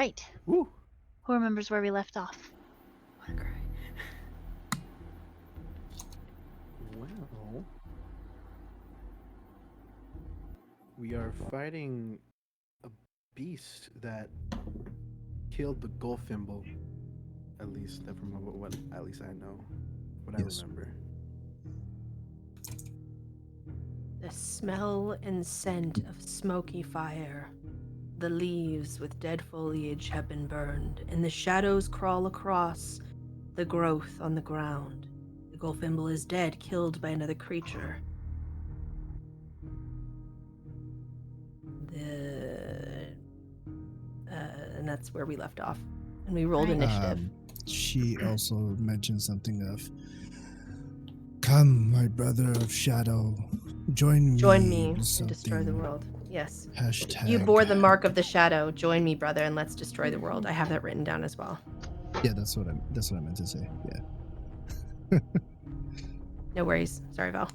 right. Woo. Who remembers where we left off? Well, we are fighting a beast that killed the Gulfimble. At least from what at least I know, what I remember. The smell and scent of smoky fire. The leaves with dead foliage have been burned, and the shadows crawl across the growth on the ground. The Gulfimble is dead, killed by another creature. And that's where we left off. And we rolled initiative. She also mentioned something of, "Come, my brother of shadow, join me and destroy the world." Yes. Hashtag. You bore the mark of the shadow. Join me, brother, and let's destroy the world. I have that written down as well. Yeah, that's what I meant to say. Yeah. No worries. Sorry, Val.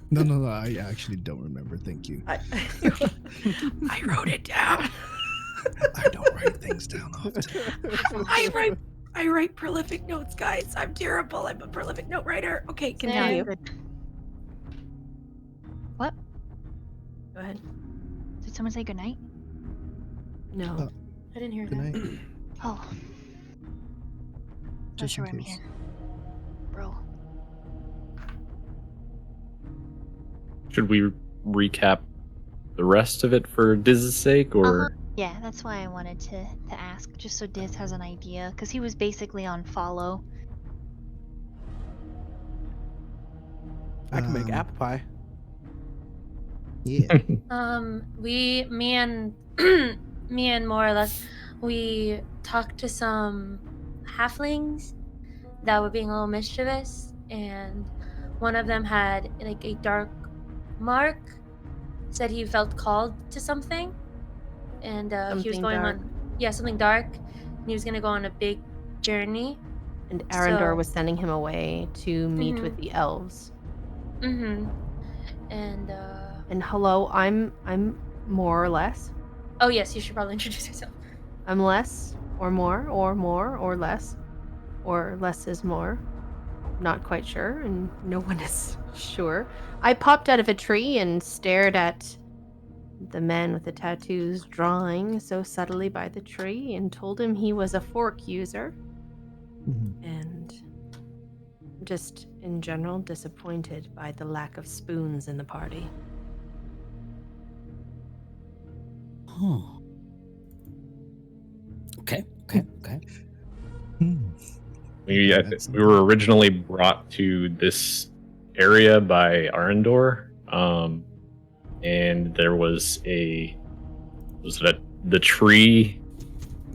No, I actually don't remember. Thank you. I wrote it down. I don't write things down often. I write prolific notes, guys. I'm terrible. I'm a prolific note writer. Okay, continue. What? Go ahead. Did someone say goodnight? No. I didn't hear Good that. night. Oh. Not Just sure in what I'm case. hearing. Bro. Should we recap the rest of it for Diz's sake, or? Yeah, that's why I wanted to ask, just so Diz has an idea, because he was basically on follow. I can make apple pie. Yeah. Me and more or less, we talked to some halflings that were being a little mischievous, and one of them had like a dark mark. Said he felt called to something, and he was going dark. on something dark. And he was gonna go on a big journey. And Arendor So- was sending him away to meet with the elves. And And hello, I'm more or less. oh yes, you should probably introduce yourself. I'm less, or more, or less, or less is more. Not quite sure, and no one is sure. I popped out of a tree and stared at the man with the tattoos drawing so subtly by the tree and told him he was a fork user. Mhm. And just in general disappointed by the lack of spoons in the party. Huh. Okay. Hmm. We That's were originally brought to this area by Arendor, and there was the tree,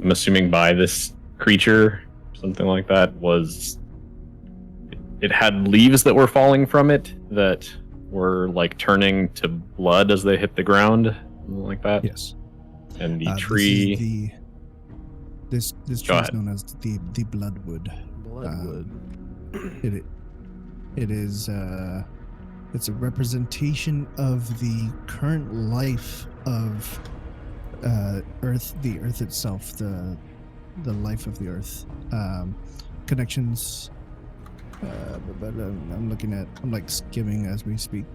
I'm assuming by this creature, something like that, it had leaves that were falling from it that were like turning to blood as they hit the ground, something like that. Yes. And the tree. This tree is known as the bloodwood. Bloodwood. It is it's a representation of the current life of Earth, the Earth itself, the life of the Earth. Connections. But I'm like skimming as we speak.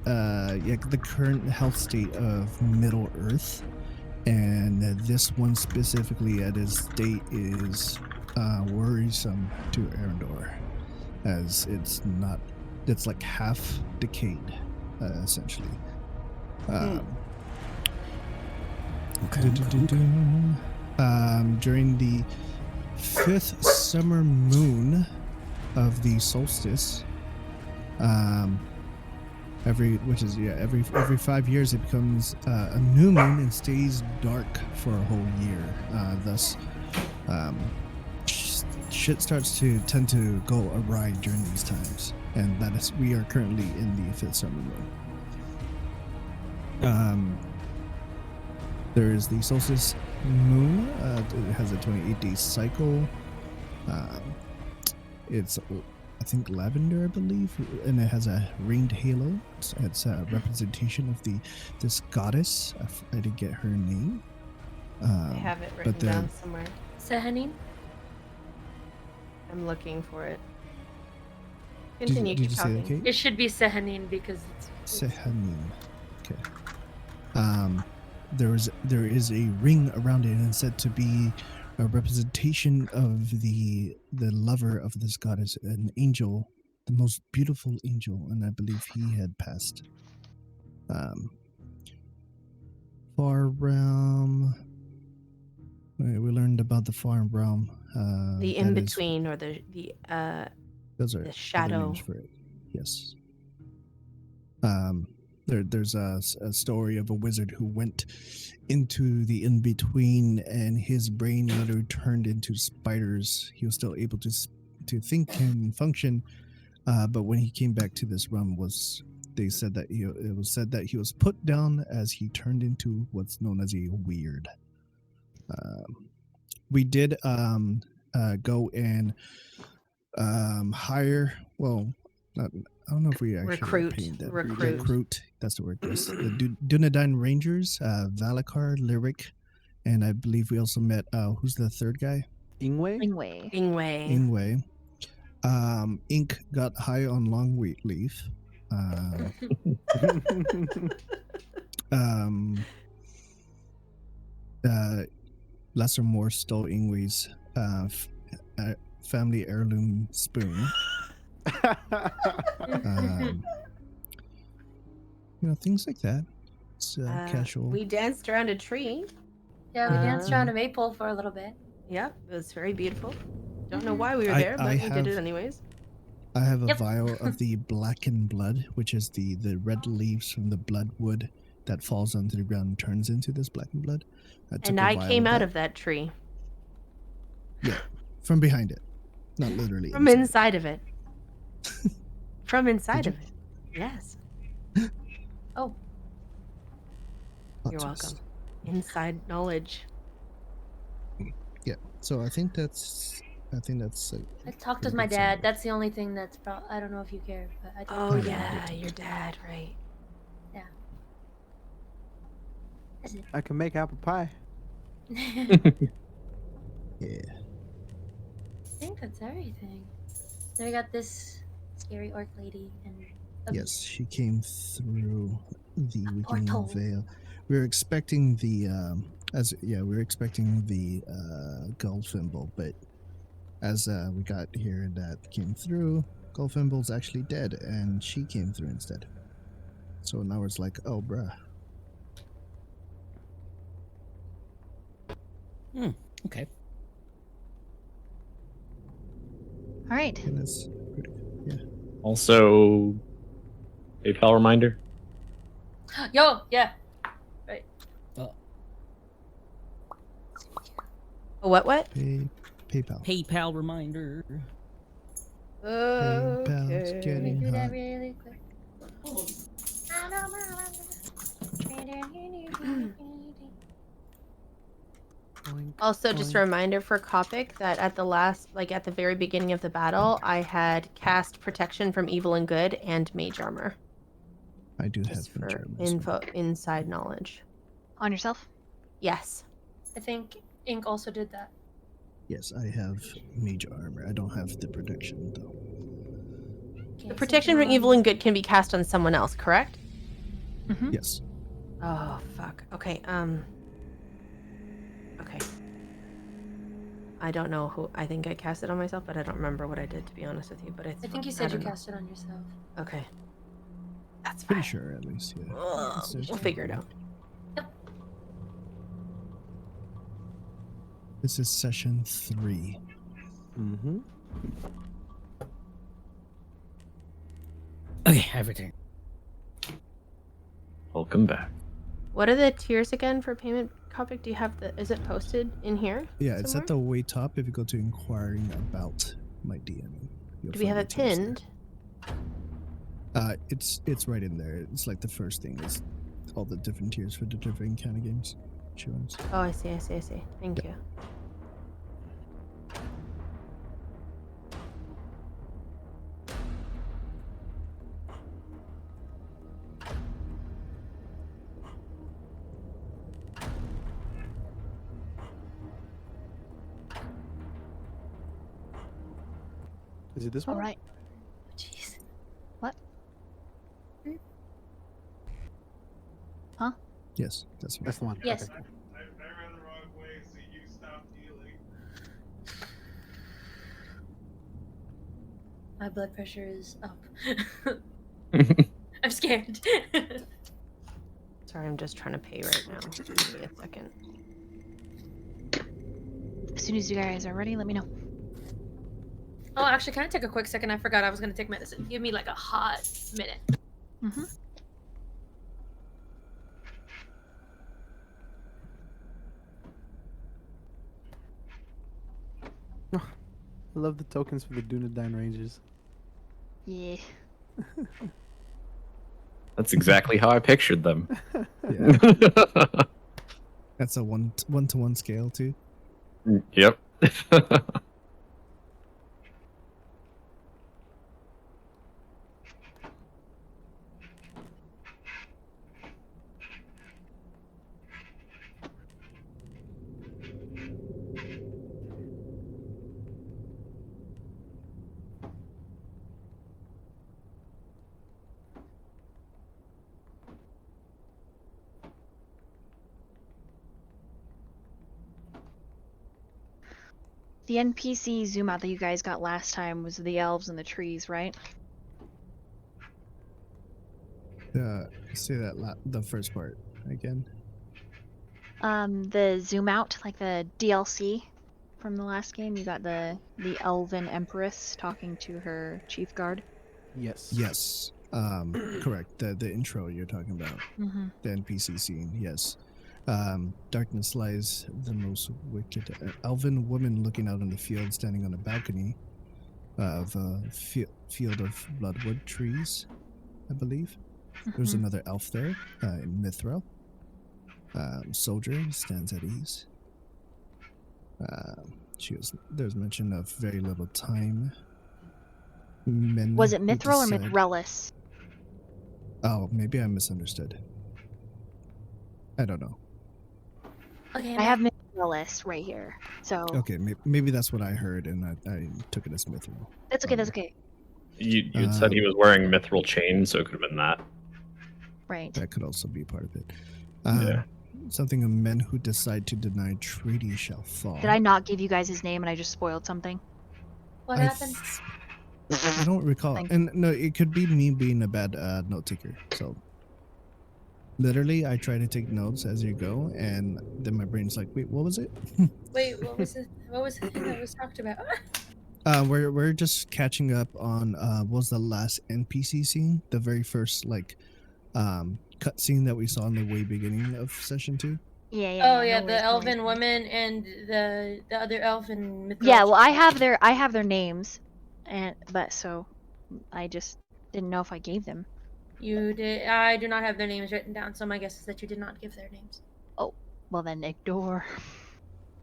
The current health state of Middle Earth, and this one specifically at his state is worrisome to Arendor, as it's like half decayed, essentially. During the 5th summer moon of the solstice, every 5 years it becomes a new moon and stays dark for a whole year. Thus, shit starts to tend to go awry during these times, and we are currently in the 5th summer moon. There is the solstice moon. It has a 28-day cycle. It's, I think lavender, I believe, and it has a ringed halo. It's a representation of this goddess. I didn't get her name. I have it written down somewhere. Sehanin? I'm looking for it. Did Continue, you keep say talking. that, Kate? It should be Sehanin because it's Sehanin. Okay. There is a ring around it, and it's said to be a representation of the lover of this goddess, an angel, the most beautiful angel, and I believe he had passed. Far realm. We learned about the far realm. The that in is- between or those are the other shadow. names for it. Yes. There's a story of a wizard who went into the in between, and his brain literally turned into spiders. He was still able to think and function, but when he came back to this realm, it was said that he was put down as he turned into what's known as a weird. We did go and hire. Well, not. I don't know if we actually are paying them. Recruit. That's the word. Yes, the Dunedain Rangers, Valakar, Lyric, and I believe we also met. Who's the third guy? Ingwe? Ingwe. Ink got high on long leave. Lesser Moore stole Ingwe's family heirloom spoon. Things like that. It's casual. We danced around a tree. Yeah, we danced around a maple for a little bit. Yep, it was very beautiful. Don't know why we were there, but we did it anyways. I have a vial of the blackened blood, which is the red leaves from the bloodwood that falls onto the ground and turns into this blackened blood. And I came out of that tree. Yeah, from behind it. Not literally. From inside of it. From inside of it. Yes. Oh. You're welcome. Inside knowledge. Yeah. So I think that's. I talked with my dad. That's the only thing that's. I don't know if you care, but I. Oh yeah, your dad, right? Yeah. I can make apple pie. Yeah. I think that's everything. Then we got this scary orc lady and. Yes, she came through the weekend portal. veil. We were expecting the Gullfimble, but as we got here and that came through, Gullfimble's actually dead, and she came through instead. So now it's like, oh, bruh. Okay. All right. And that's pretty good. Yeah. Also, PayPal reminder. Yo, yeah. Right. Oh, what? PayPal. PayPal reminder. PayPal's getting Do that hot. really quick. Also, just a reminder for Kopic that at the very beginning of the battle, I had cast protection from evil and good and mage armor. I do Just have for inside knowledge. On yourself? Yes. I think Ink also did that. Yes, I have mage armor. I don't have the protection though. The protection from evil and good can be cast on someone else, correct? Mm-hmm. Yes. Oh fuck. Okay. Okay. I don't know who. I think I cast it on myself, but I don't remember what I did, to be honest with you. But I think you said you cast it on yourself. Okay. That's pretty fine. sure, at least. Yeah. We'll figure it out. This is session 3. Mm-hmm. Okay, everything. Welcome back. What are the tiers again for payment? Kopic, do you have is it posted in here? Yeah, it's somewhere? at the way top. If you go to inquiring about my DM, do we have it pinned? It's right in there. It's like the first thing is all the different tiers for the different kind of games. Insurance. Oh, I see. Thank you. Is it this All one? right. Jeez. What? Yes, that's me. That's the one. Yes. Okay. My blood pressure is up. I'm scared. Sorry, I'm just trying to pay right now. Give me a second. As soon as you guys are ready, let me know. Oh, actually, can I take a quick second? I forgot I was gonna take medicine. Give me like a hot minute. Mm-hmm. I love the tokens for the Dunedain Rangers. Yeah. That's exactly how I pictured them. Yeah, that's a one-to-one scale too. Yep. The NPC zoom out that you guys got last time was the elves and the trees, right? Say that the first part again. The zoom out, like the DLC from the last game, you got the elven empress talking to her chief guard. Yes. Yes. Correct. The intro you're talking about. Mm-hmm. The NPC scene. Yes. Darkness lies the most wicked. Elven woman looking out on the field, standing on a balcony of a field of bloodwood trees, I believe. There's Mm-hmm. another elf there in Mithril. Soldier stands at ease. There's mention of very little time. Men Was it who Mithril or decide- Mithrellis? Oh, maybe I misunderstood. I don't know. Okay, I have Mithrellis right here. So Okay, maybe that's what I heard, and I took it as Mithril. that's okay, that's okay. You'd said he was wearing mithril chains, so it could have been that. Right. That could also be part of it. Yeah. Something of men who decide to deny treaty shall fall. Did I not give you guys his name and I just spoiled something? what I happened? I don't recall. Thank- And no, it could be me being a bad note taker. So literally, I try to take notes as you go, and then my brain's like, wait, what was it? Wait, what was it? What was the thing that was talked about? We're just catching up on what was the last NPC scene, the very first cut scene that we saw in the way beginning of session 2. Yeah, Oh no yeah, worries, the no worries. elven woman and the other elven mythology. Yeah, well, I have their names, but so I just didn't know if I gave them. You did. I do not have their names written down, so my guess is that you did not give their names. Well, then ignore.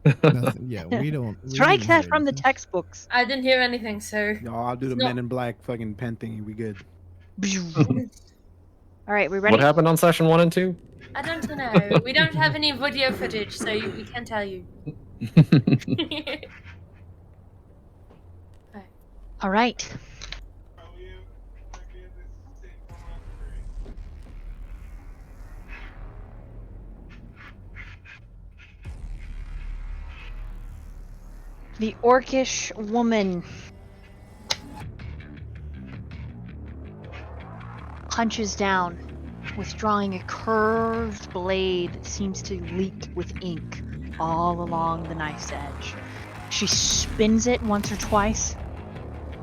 Nothing. Yeah, we don't. We Strike didn't that hear from the anything. textbooks. I didn't hear anything, sir. Y'all, I'll do the No. Men in Black fucking pen thingy. We good. All right, we ready? What happened on session 1 and 2? I don't know. We don't have any video footage, so we can't tell you. All right. The orcish woman punches down, withdrawing a curved blade that seems to leak with ink all along the knife's edge. She spins it once or twice,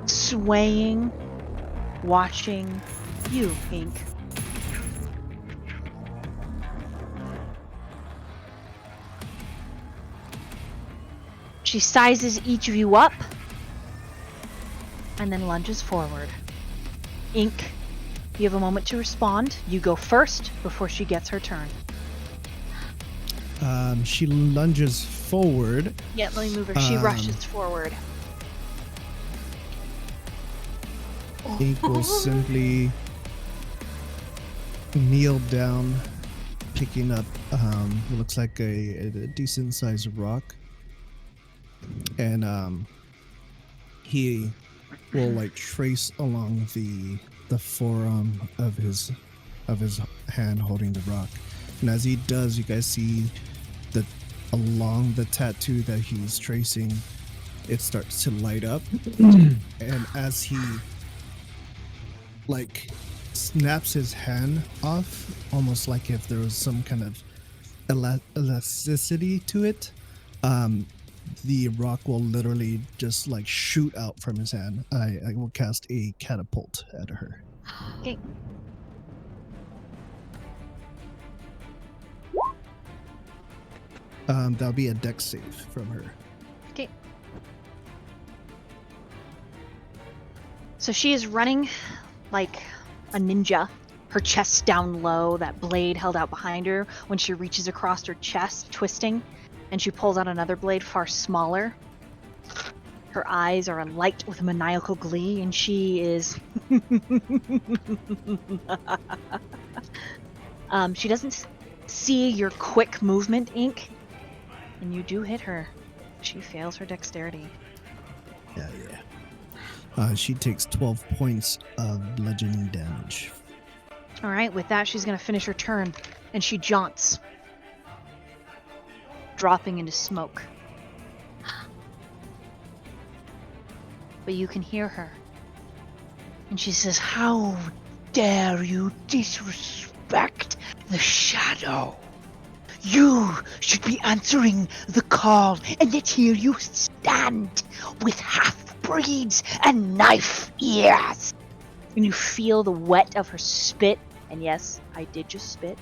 swaying, watching you, Ink. She sizes each of you up and then lunges forward. Ink, you have a moment to respond. You go first before she gets her turn. She lunges forward. Yeah, let me move her. She rushes forward. Ink will simply kneel down, picking up what looks like a decent sized rock, and he will like trace along the forearm of his hand holding the rock. And as he does, you guys see that along the tattoo that he's tracing, it starts to light up. And as he like snaps his hand off, almost like if there was some kind of elasticity to it, the rock will literally just like shoot out from his hand. I will cast a catapult at her. Okay. That'll be a dex save from her. Okay. So she is running like a ninja, her chest down low, that blade held out behind her. When she reaches across her chest, twisting, and she pulls out another blade far smaller. Her eyes are alight with maniacal glee, and she is... she doesn't see your quick movement, Ink, and you do hit her. She fails her dexterity. Yeah. She takes 12 points of bludgeoning damage. All right, with that, she's going to finish her turn, and she jaunts, dropping into smoke. But you can hear her. And she says, "How dare you disrespect the shadow? You should be answering the call, and yet here you stand with half-breeds and knife ears." And you feel the wet of her spit, and yes, I did just spit,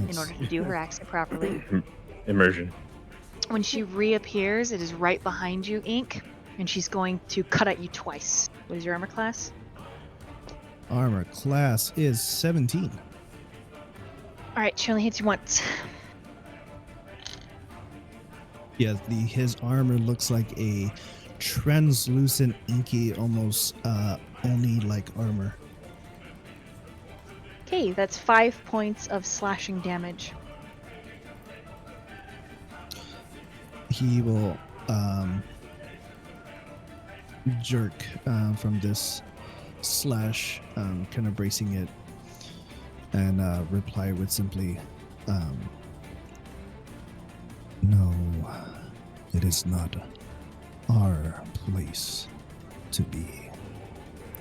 in order to do her accent properly. Immersion. When she reappears, it is right behind you, Ink, and she's going to cut at you twice. What is your armor class? Armor class is 17. Alright, she only hits you once. Yeah, his armor looks like a translucent, inky, almost only like armor. Okay, that's 5 points of slashing damage. He will jerk from this slash, kind of bracing it, and reply with simply, "No, it is not our place to be.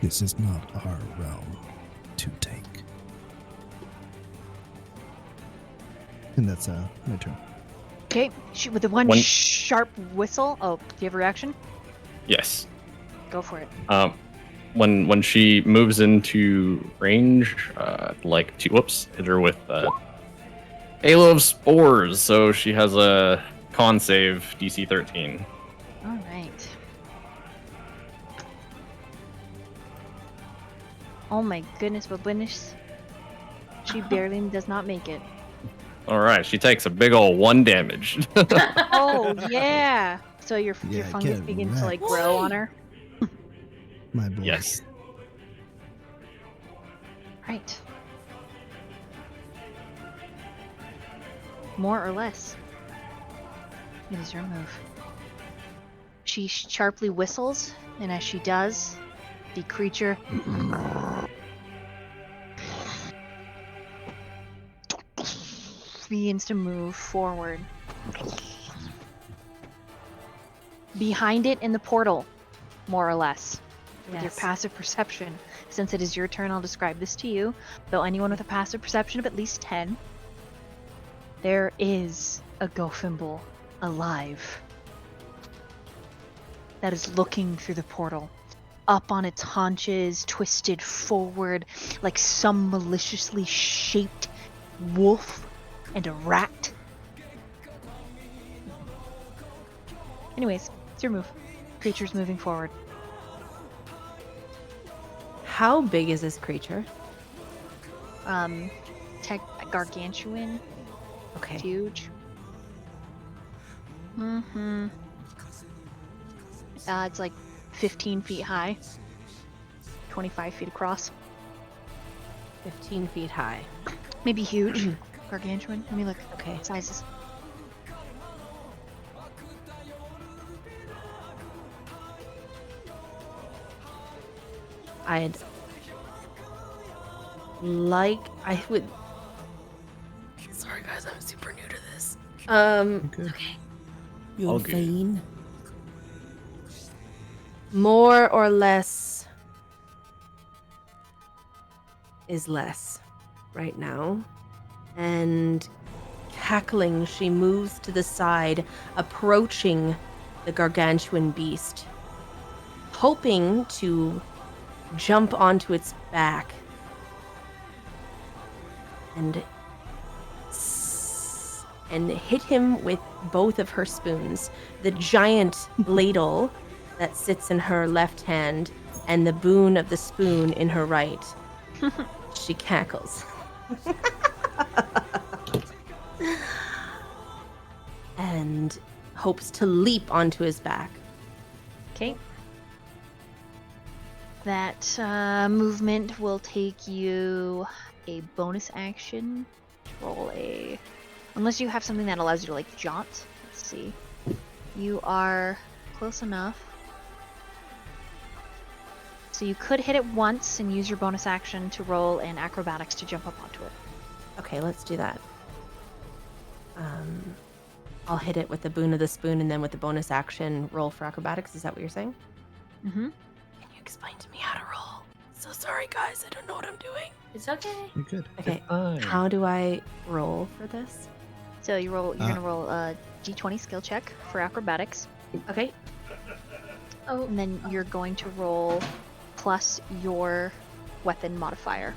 This is not our realm to take." And that's my turn. Okay, with the one One- sharp whistle. Oh, do you have a reaction? Yes. Go for it. When she moves into range, hit her with Halo of Spores, so she has a con save DC 13. All right. Oh my goodness, but goodness. She barely does not make it. All right, she takes a big ol' 1 damage. Oh yeah. So your Yeah, fungus get begins to like wrecked. grow on her. My boy. Yes. Right. More or less. It is your move. She sharply whistles, and as she does, the creature begins to move forward. Behind it in the portal, more or less. With your Yes. passive perception. Since it is your turn, I'll describe this to you. Though anyone with a passive perception of at least 10, there is a Gofimble alive that is looking through the portal, up on its haunches, twisted forward like some maliciously shaped wolf and a rat. Anyways, it's your move. Creature's moving forward. How big is this creature? Gargantuan. Okay. Huge. Mm-hmm. It's like 15 feet high. 25 feet across. 15 feet high. Maybe huge. Gargantuan. Let me look. Okay. Sizes. I would. Sorry, guys, I'm super new to this. Good. You're All good. fine. More or less is less right now. And cackling, she moves to the side, approaching the gargantuan beast, hoping to jump onto its back and hit him with both of her spoons. The giant ladle that sits in her left hand and the boon of the spoon in her right. She cackles. And hopes to leap onto his back. Okay. That movement will take you a bonus action to roll a... Unless you have something that allows you to, like, jaunt. Let's see. You are close enough. So you could hit it once and use your bonus action to roll an acrobatics to jump up onto it. Okay, let's do that. I'll hit it with the boon of the spoon and then with the bonus action roll for acrobatics. Is that what you're saying? Mm-hmm. Can you explain to me how to roll? So sorry, guys. I don't know what I'm doing. It's okay. You're good. Okay, Fine. how do I roll for this? So you're gonna roll a d20 skill check for acrobatics, Okay, Oh, and then you're going to roll plus your weapon modifier.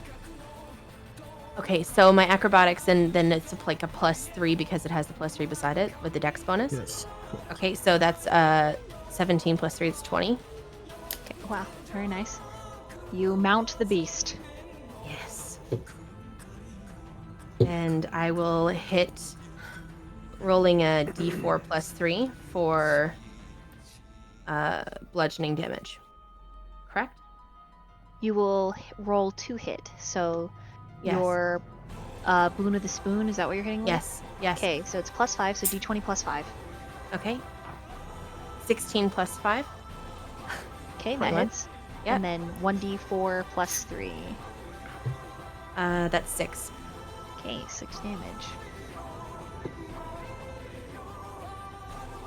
okay. So my acrobatics, and then it's like a +3 because it has the +3 beside it with the dex bonus. Yes. Okay, so that's 17 + 3 is 20. Okay, wow, very nice. You mount the beast. Yes. And I will hit rolling a d4 +3 for bludgeoning damage. Correct? You will roll to hit. So Yes. your boon of the spoon, is that what you're hitting with? Yes. Yes. Okay, so it's +5, so d20 +5. Okay. 16 + 5. Okay, that 21. hits. Yep. And then 1d4 +3. That's 6. Okay, 6 damage.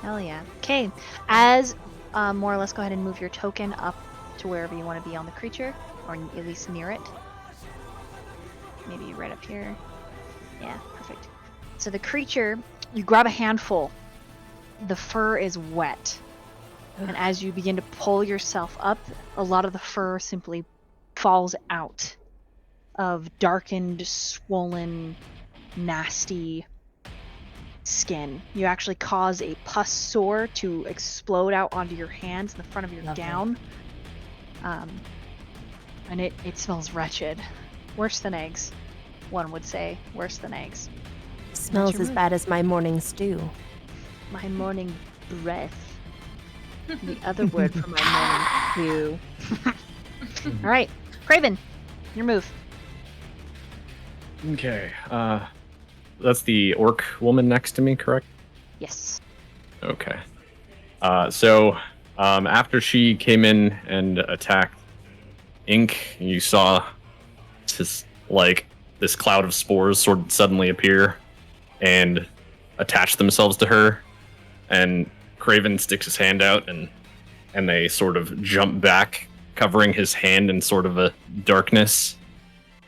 Hell yeah. Okay, as more or less go ahead and move your token up to wherever you want to be on the creature, or at least near it. Maybe right up here. Yeah, perfect. So the creature, you grab a handful. The fur is wet. And as you begin to pull yourself up, a lot of the fur simply falls out of darkened, swollen, nasty skin. You actually cause a pus sore to explode out onto your hands in the front of your Lovely. gown. And it smells wretched. Worse than eggs, one would say. Worse than eggs. Smells your as move. bad as my morning stew. My morning breath. The other word for my morning stew. All right, Craven, your move. Okay. That's the orc woman next to me, correct? Yes. Okay. So after she came in and attacked Ink, you saw this cloud of spores sort of suddenly appear and attach themselves to her. And Craven sticks his hand out and they sort of jump back, covering his hand in sort of a darkness.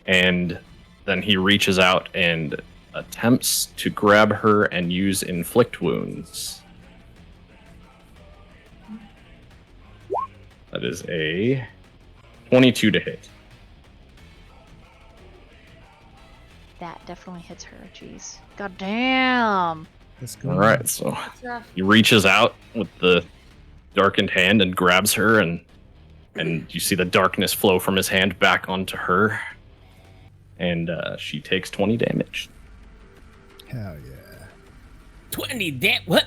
And then he reaches out and attempts to grab her and use inflict wounds. That is a 22 to hit. That definitely hits her. Jeez. God damn. Let's go. All right, so it's rough. he reaches out with the darkened hand and grabs her, and you see the darkness flow from his hand back onto her, and she takes 20 damage. Hell yeah. 20 what?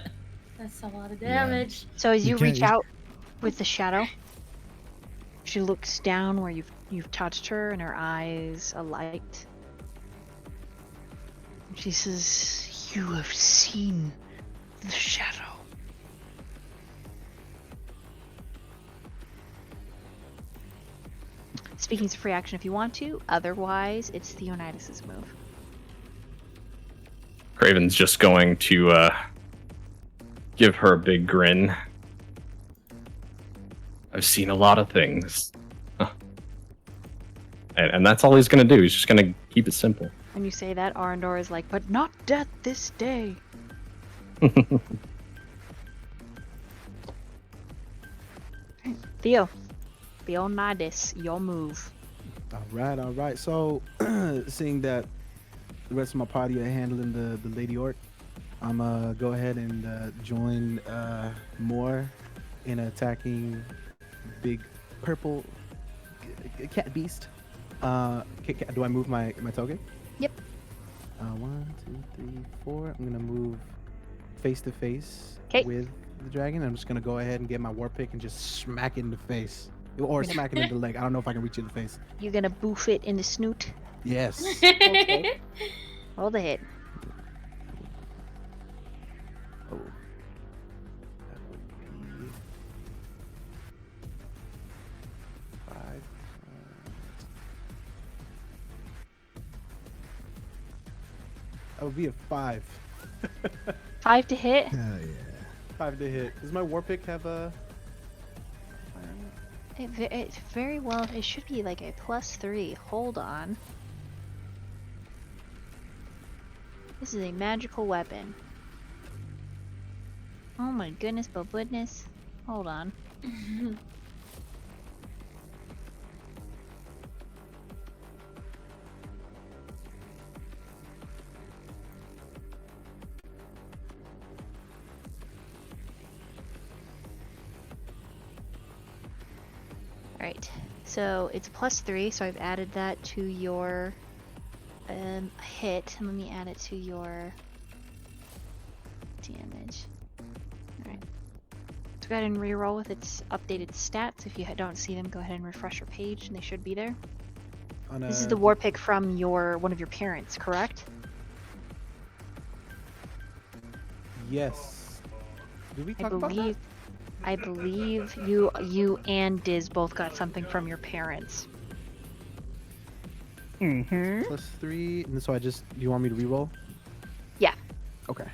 That's a lot of damage. So as You you can't reach use- out with the shadow, she looks down where you've touched her, and her eyes alight. She says, "You have seen the shadow." Speaking of free action if you want to. Otherwise, it's Theonidas' move. Craven's just going to give her a big grin. I've seen a lot of things. Huh. And that's all he's going to do. He's just going to keep it simple. When you say that, Arendor is like, but not death this day. Theonidas, your move. All right. So, seeing that the rest of my party are handling the Lady Orc, I'm go ahead and join more in attacking big purple cat beast. Do I move my token? Yep. 1, 2, 3, 4. I'm gonna move face to face 'Kay. with the dragon. I'm just gonna go ahead and get my war pick and just smack it in the face, or smack it in the leg. I don't know if I can reach it in the face. You gonna boof it in the snoot? Yes. Okay. Roll the hit. Oh. That would be 5. That would be a 5. 5 to hit. Hell yeah. 5 to hit. Does my war pick have a? It very well. It should be like a +3. Hold on. This is a magical weapon. Oh my goodness, but goodness. Hold on. Alright, so it's +3, so I've added that to your hit. And let me add it to your damage. Alright. So go ahead and reroll with its updated stats. If you don't see them, go ahead and refresh your page, and they should be there. This is the war pick from one of your parents, correct? Yes. Did we talk about that? I believe you and Diz both got something from your parents. Mm-hmm. +3, and so do you want me to reroll? Yeah. Okay.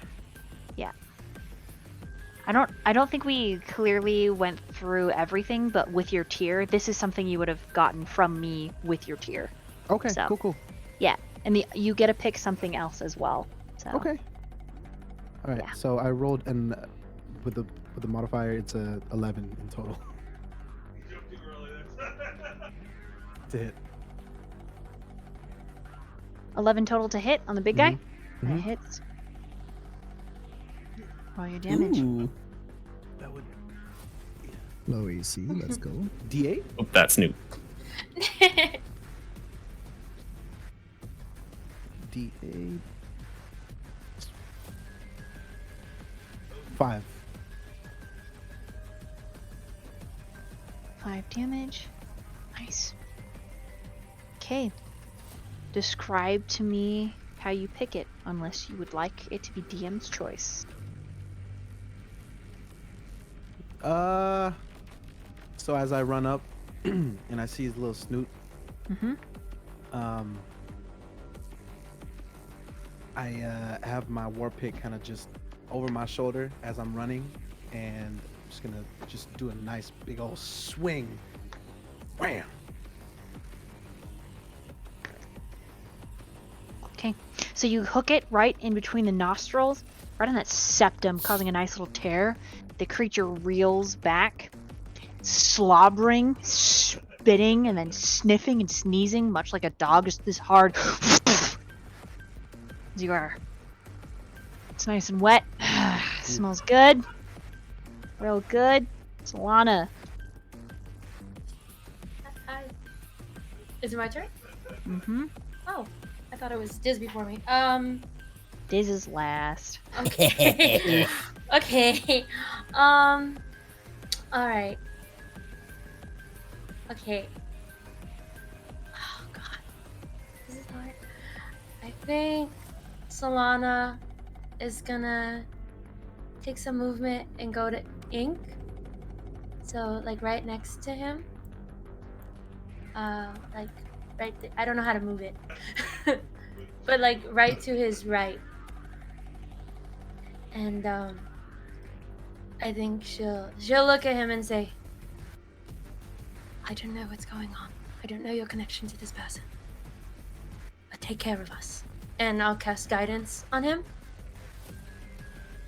I don't think we clearly went through everything, but with your tier, this is something you would have gotten from me with your tier. Okay, So. cool. Yeah, and you get to pick something else as well. So. Okay. All right, Yeah. so I rolled, and with the modifier, it's a 11 in total. To hit. 11 total to hit on the big guy. Mhm. That hits. Roll your damage. Ooh. That would Low AC. Let's go. D8. Oh, that's new. D8. 5. 5 damage. Nice. Okay. Describe to me how you pick it, unless you would like it to be DM's choice. So as I run up and I see his little snoot, Mm-hmm. I have my war pick kind of just over my shoulder as I'm running, and I'm just gonna do a nice big old swing. Wham! Okay. So you hook it right in between the nostrils, right on that septum, causing a nice little tear. The creature reels back, slobbering, spitting, and then sniffing and sneezing, much like a dog, just this hard. As you are. It's nice and wet. Smells good. Real good. Solana. Is it my turn? Mm-hmm. Oh, I thought it was Diz before me. Diz is last. Okay. Okay. All right. Okay. Oh God, this is hard. I think Solana is gonna take some movement and go to Ink. So like right next to him. like right. I don't know how to move it, but like right to his right, and I think she'll look at him and say, "I don't know what's going on. I don't know your connection to this person, but take care of us." And I'll cast guidance on him,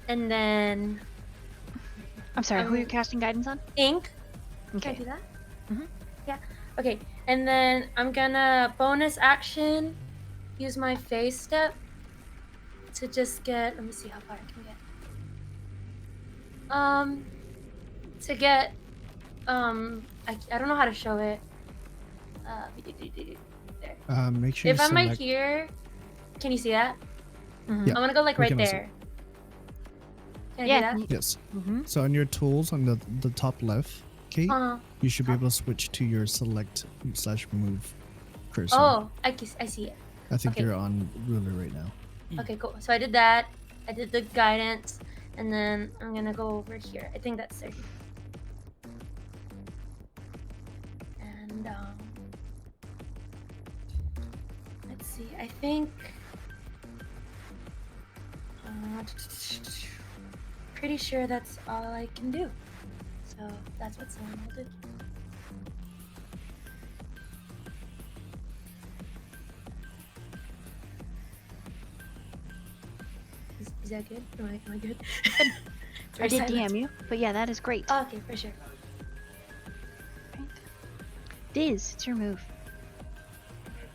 and then I'm sorry, who are you casting guidance on? ink. Can I Okay. do that? Mhm. Yeah. Okay. And then I'm gonna bonus action use my phase step to just get. Let me see how far I can get. To get. I don't know how to show it. There. Make sure If you I'm right select. here, can you see that? Mhm. Yeah, I'm gonna go like we right can also- there. Can I Yeah. do that? Yes. Mm-hmm. So on your tools on the top left, Kate, you should be top. able to switch to your select/move cursor. Oh, I see it. I think okay. you're on ruler right now. Okay, cool. So I did that. I did the guidance, and then I'm gonna go over here. I think that's 30. And let's see. I think pretty sure that's all I can do. So that's what someone will do. Is that good? Am I good? I did DM you, but yeah, that is great. Oh, okay, for sure. Right. Diz, it's your move.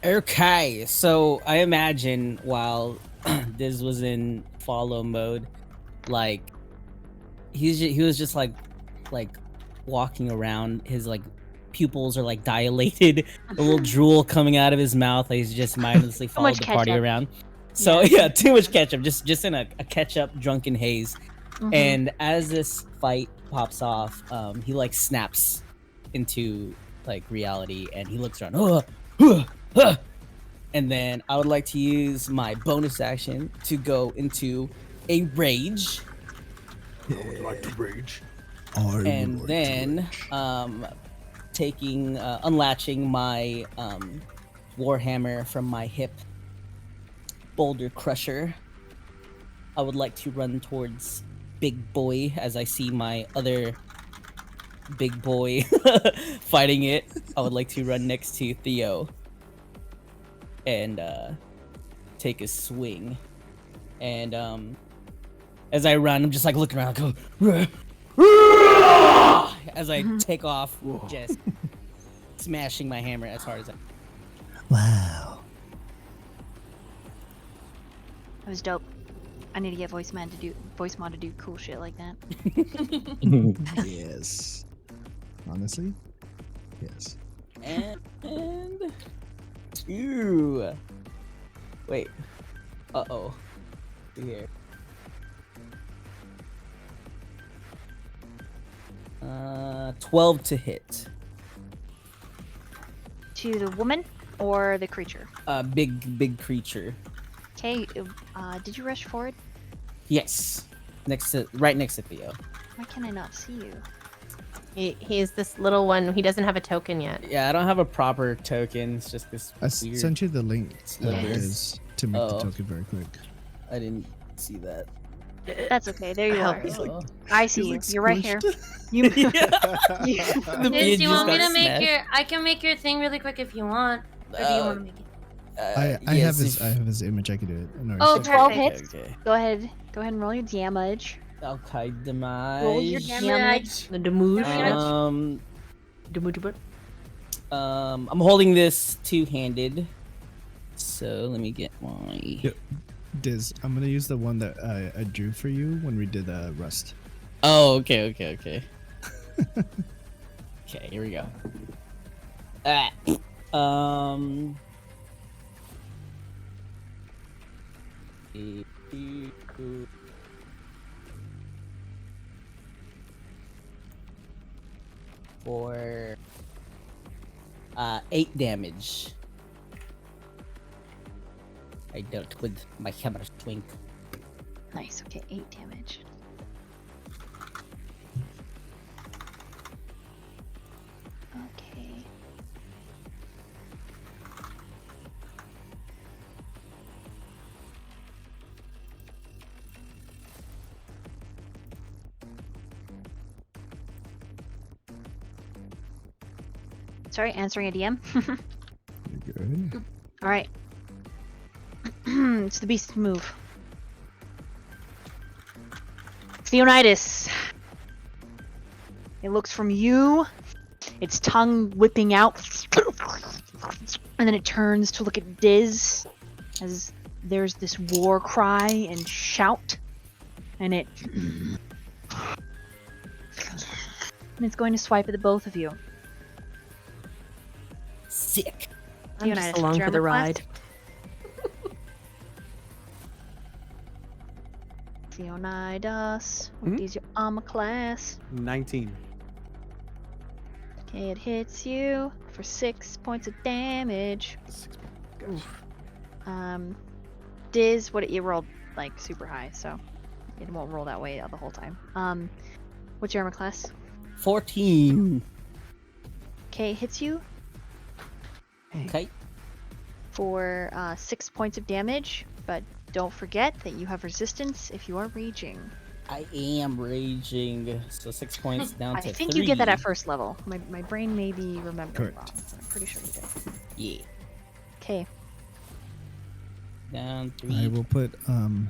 Okay, so I imagine while Diz was in follow mode, like he was just like walking around. His like pupils are like dilated, a little drool coming out of his mouth. Like he's just mindlessly followed much the party ketchup. around. So yeah, too much ketchup. Just in a ketchup drunken haze. Mhm. And as this fight pops off, he like snaps into like reality, and he looks around. And then I would like to use my bonus action to go into a rage, I would like to rage. and then taking unlatching my warhammer from my hip, boulder crusher. I would like to run towards Big Boy as I see my other big boy fighting it. I would like to run next to Theo and take a swing. And as I run, I'm just like looking around, go as I take off, just smashing my hammer as hard as I. Wow. That was dope. I need to get voice mod to do cool shit like that. Yes. Honestly, yes. And two. Wait. Uh-oh. Here. 12 to hit. To the woman or the creature? Big creature. Okay, did you rush forward? Yes. Right next to Theo. Why can I not see you? He's this little one. He doesn't have a token yet. Yeah, I don't have a proper token. It's just this I weird. sent you the link that Yes. is to make the Oh. token very quick. I didn't see that. That's okay. There you Ow. are. Oh. I see you. like You're right here. You. The Liz, beard you just want me got to make smashed. I can make your thing really quick if you want. Or do you want to make it? I Yes, have his image. I can do it. No, Oh, it's- 12 perfect. hits. Okay. Go ahead and roll your damage. Okay, Roll your damage. damage. The demooge. Damage. I'm holding this two-handed. So let me get my. Yep. Diz, I'm gonna use the one that I drew for you when we did Rust. Oh, okay. Okay, here we go. Um. For 8 damage. I dealt with my hammer swing. Nice. Okay, 8 damage. Okay. Sorry, answering a DM. You're good. All right. It's the beast's move. Leonidas. It looks from you, its tongue whipping out, and then it turns to look at Diz as there's this war cry and shout, and it's going to swipe at the both of you. Sick. I'm Leonidas, just what's along your for the armor class? ride. Leonidas, what is your armor class? 19. Okay, it hits you for 6 points of damage. 6 points. Gotcha. Diz, what you rolled like super high, so it won't roll that way the whole time. What's your armor class? 14. Okay, it hits you Okay. for 6 points of damage, but don't forget that you have resistance if you are raging. I am raging. So 6 points down I to think 3. you get that at first level. My brain may be remembering Correct. wrong, but I'm pretty sure you do. Yeah. Okay, Down 3. I will put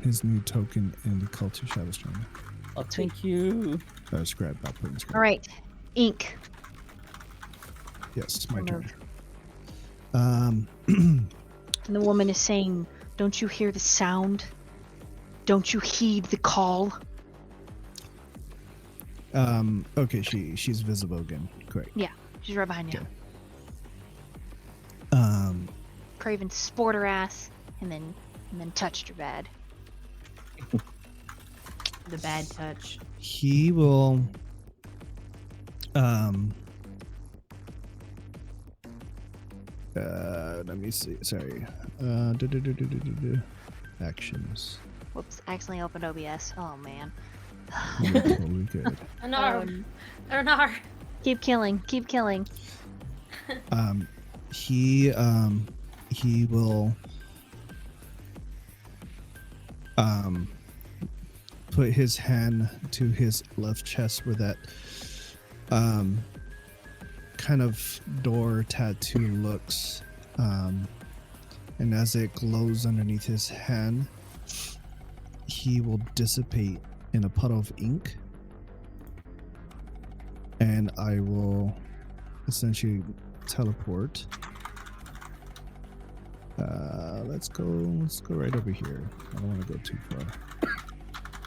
his new token in the Cult of Shadowstorm. Oh, thank you. Scribe. I'll put in scribe. all right. Ink. Yes, my Your turn. move. And the woman is saying, "Don't you hear the sound? Don't you heed the call?" Okay, she's visible again. Great. She's right behind you. Okay. Craven sport her ass and then touched her bad. The bad touch. He will let me see. Sorry. Actions. Whoops, accidentally opened OBS. Oh man. You're totally good. Arnar. Keep killing. Keep killing. He will put his hand to his left chest where that kind of door tattoo looks, and as it glows underneath his hand, he will dissipate in a puddle of ink, and I will essentially teleport. Let's go right over here. I don't want to go too far.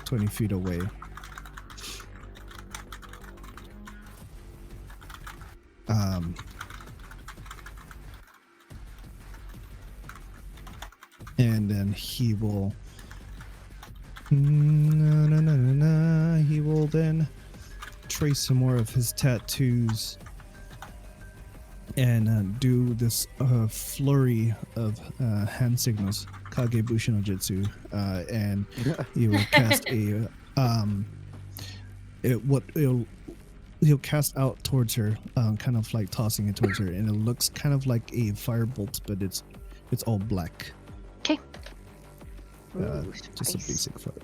20 feet away. And then he will he will then trace some more of his tattoos and do this flurry of hand signals, Kagebushin no Jutsu, and he will cast he'll cast out towards her, kind of like tossing it towards her, and it looks kind of like a firebolt, but it's all black. Okay. Just a basic fire.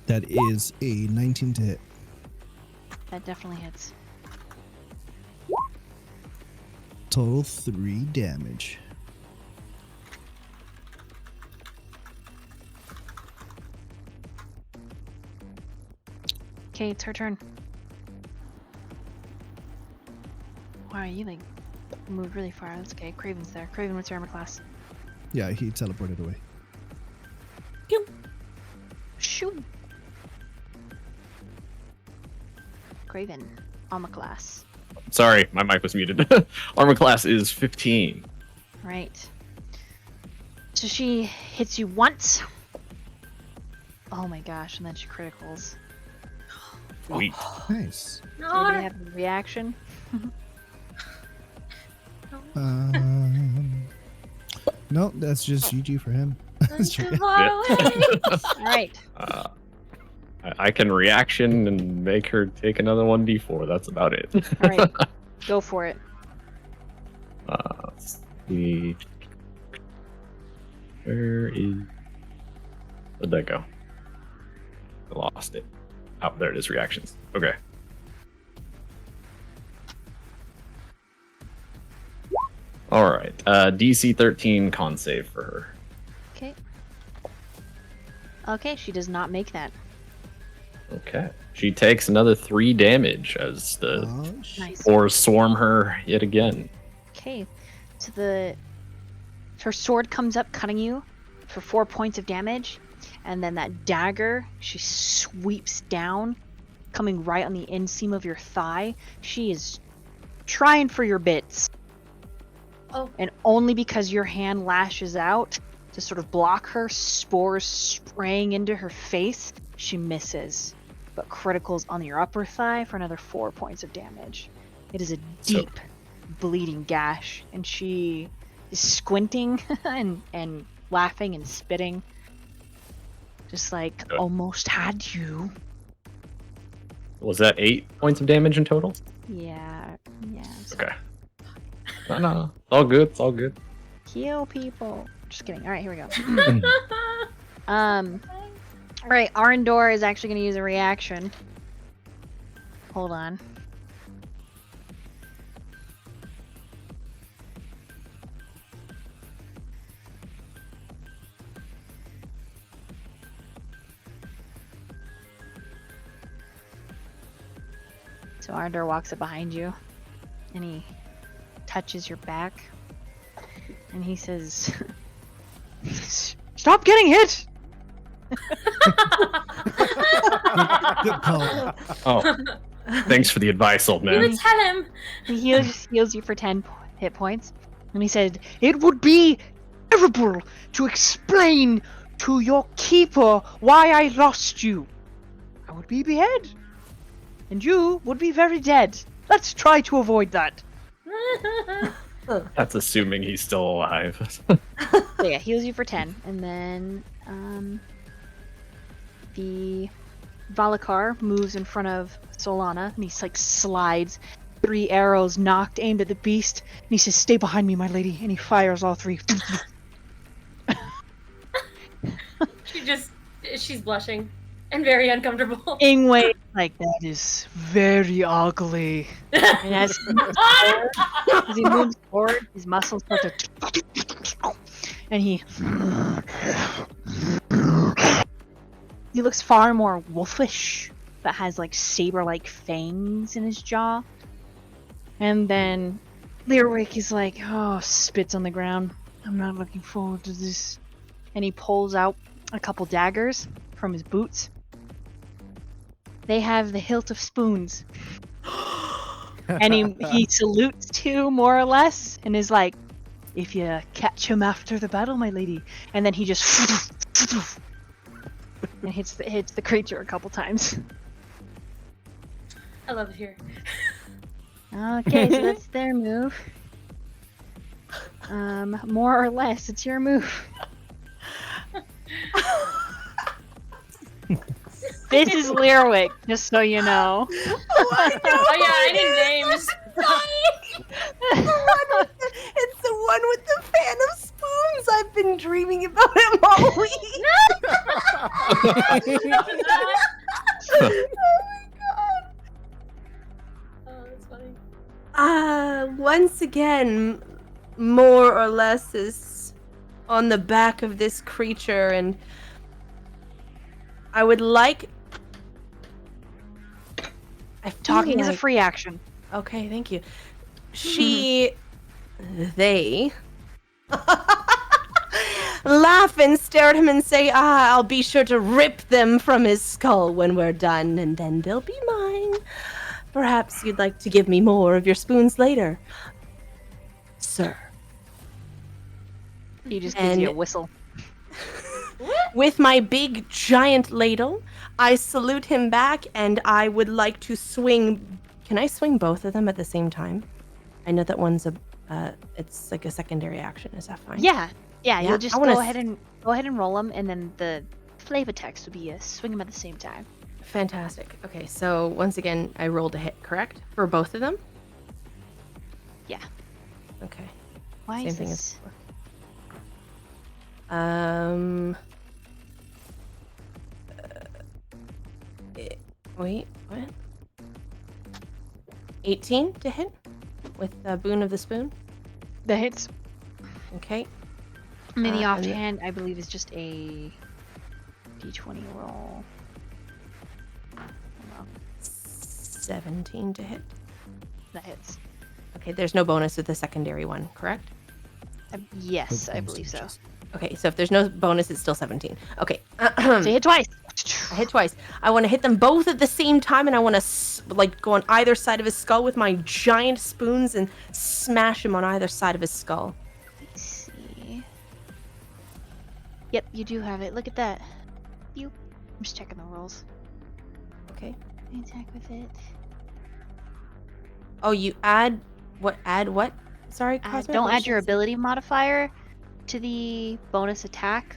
That is a 19 to hit. That definitely hits. Total 3 damage. Okay, it's her turn. Wow, you like moved really far. That's okay. Craven's there. Craven, what's your armor class? Yeah, he teleported away. Shoot. Craven, armor class. Sorry, my mic was muted. Armor class is 15. Right. So she hits you once. Oh my gosh, and then she criticals. Sweet. Nice. Anybody have a reaction? No, that's just GG for him. Too far away. All right. I can reaction and make her take another 1d4. That's about it. All right. Go for it. Let's see. Where is... Where'd that go? I lost it. Oh, there it is. Reactions. Okay. All right. DC 13 con save for her. Okay. Okay, she does not make that. Okay. She takes another 3 damage as the Oh, Nice. spores swarm her yet again. Okay. So her sword comes up, cutting you for 4 points of damage, and then that dagger, she sweeps down, coming right on the inseam of your thigh. She is trying for your bits. Oh. And only because your hand lashes out to sort of block her, spores spraying into her face, she misses. But criticals on your upper thigh for another 4 points of damage. It is a deep bleeding gash, and she is squinting and laughing and spitting. Just like, Good. almost had you. Was that 8 points of damage in total? Yeah. Okay. No. It's all good. It's all good. Heal people. Just kidding. All right, here we go. All right, Arendor is actually going to use a reaction. Hold on. So Arendor walks up behind you, and he touches your back, and he says, "Stop getting hit!" good call. Oh, thanks for the advice, old You man. would tell him. He heals you for 10 hit points, and he said, "It would be terrible to explain to your keeper why I lost you. I would be beheaded, and you would be very dead. Let's try to avoid that." That's assuming he's still alive. So yeah, heals you for 10, and then the Valakar moves in front of Solana, and he's like slides. 3 arrows knocked, aimed at the beast, and he says, "Stay behind me, my lady," and he fires all 3. She's blushing and very uncomfortable. Ingwe, like, that is very ugly. And as he moves forward, his muscles start to, and he looks far more wolfish, but has like saber-like fangs in his jaw. And then Learwick is like, oh, spits on the ground. I'm not looking forward to this. And he pulls out a couple daggers from his boots. They have the hilt of spoons. And he salutes 2 more or less, and is like, "If you catch him after the battle, my lady." And then he just and hits the creature a couple times. I love it here. Okay, so that's their move. More or less, it's your move. This is Learwick, just so you know. Oh yeah, I need names. It's the one with the fan of spoons. I've been dreaming about him all week. Oh my god. Oh, that's funny. Once again, more or less is on the back of this creature, and I would like. I feel Talking is a like- free action. Okay, thank you. They laugh and stare at him and say, I'll be sure to rip them from his skull when we're done, and then they'll be mine. Perhaps you'd like to give me more of your spoons later, sir. He just gives you a And- whistle. With my big giant ladle, I salute him back, and I would like to swing. Can I swing both of them at the same time? I know that one's it's like a secondary action. Is that fine? Yeah, Yeah, you'll just I wanna go ahead and roll them, and then the flavor text would be swing them at the same time. Fantastic. Okay, so once again, I rolled a hit, correct? For both of them? Yeah. Okay. Why Same is thing this? as before. Wait, what? 18 to hit with the boon of the spoon. That hits. Okay. And then the And the- offhand, I believe, is just a d20 roll. Hold on. 17 to hit. That hits. Okay, there's no bonus with the secondary one, correct? Yes, I believe so. Okay, so if there's no bonus, it's still 17. Okay. So you hit twice. I hit twice. I want to hit them both at the same time, and I want to like go on either side of his skull with my giant spoons and smash him on either side of his skull. Let's see. Yep, you do have it. Look at that. You. I'm just checking the rolls. Okay. Attack with it. Oh, you add what? Add what? Sorry, Cosmic, Don't what add your did you say? ability modifier to the bonus attack.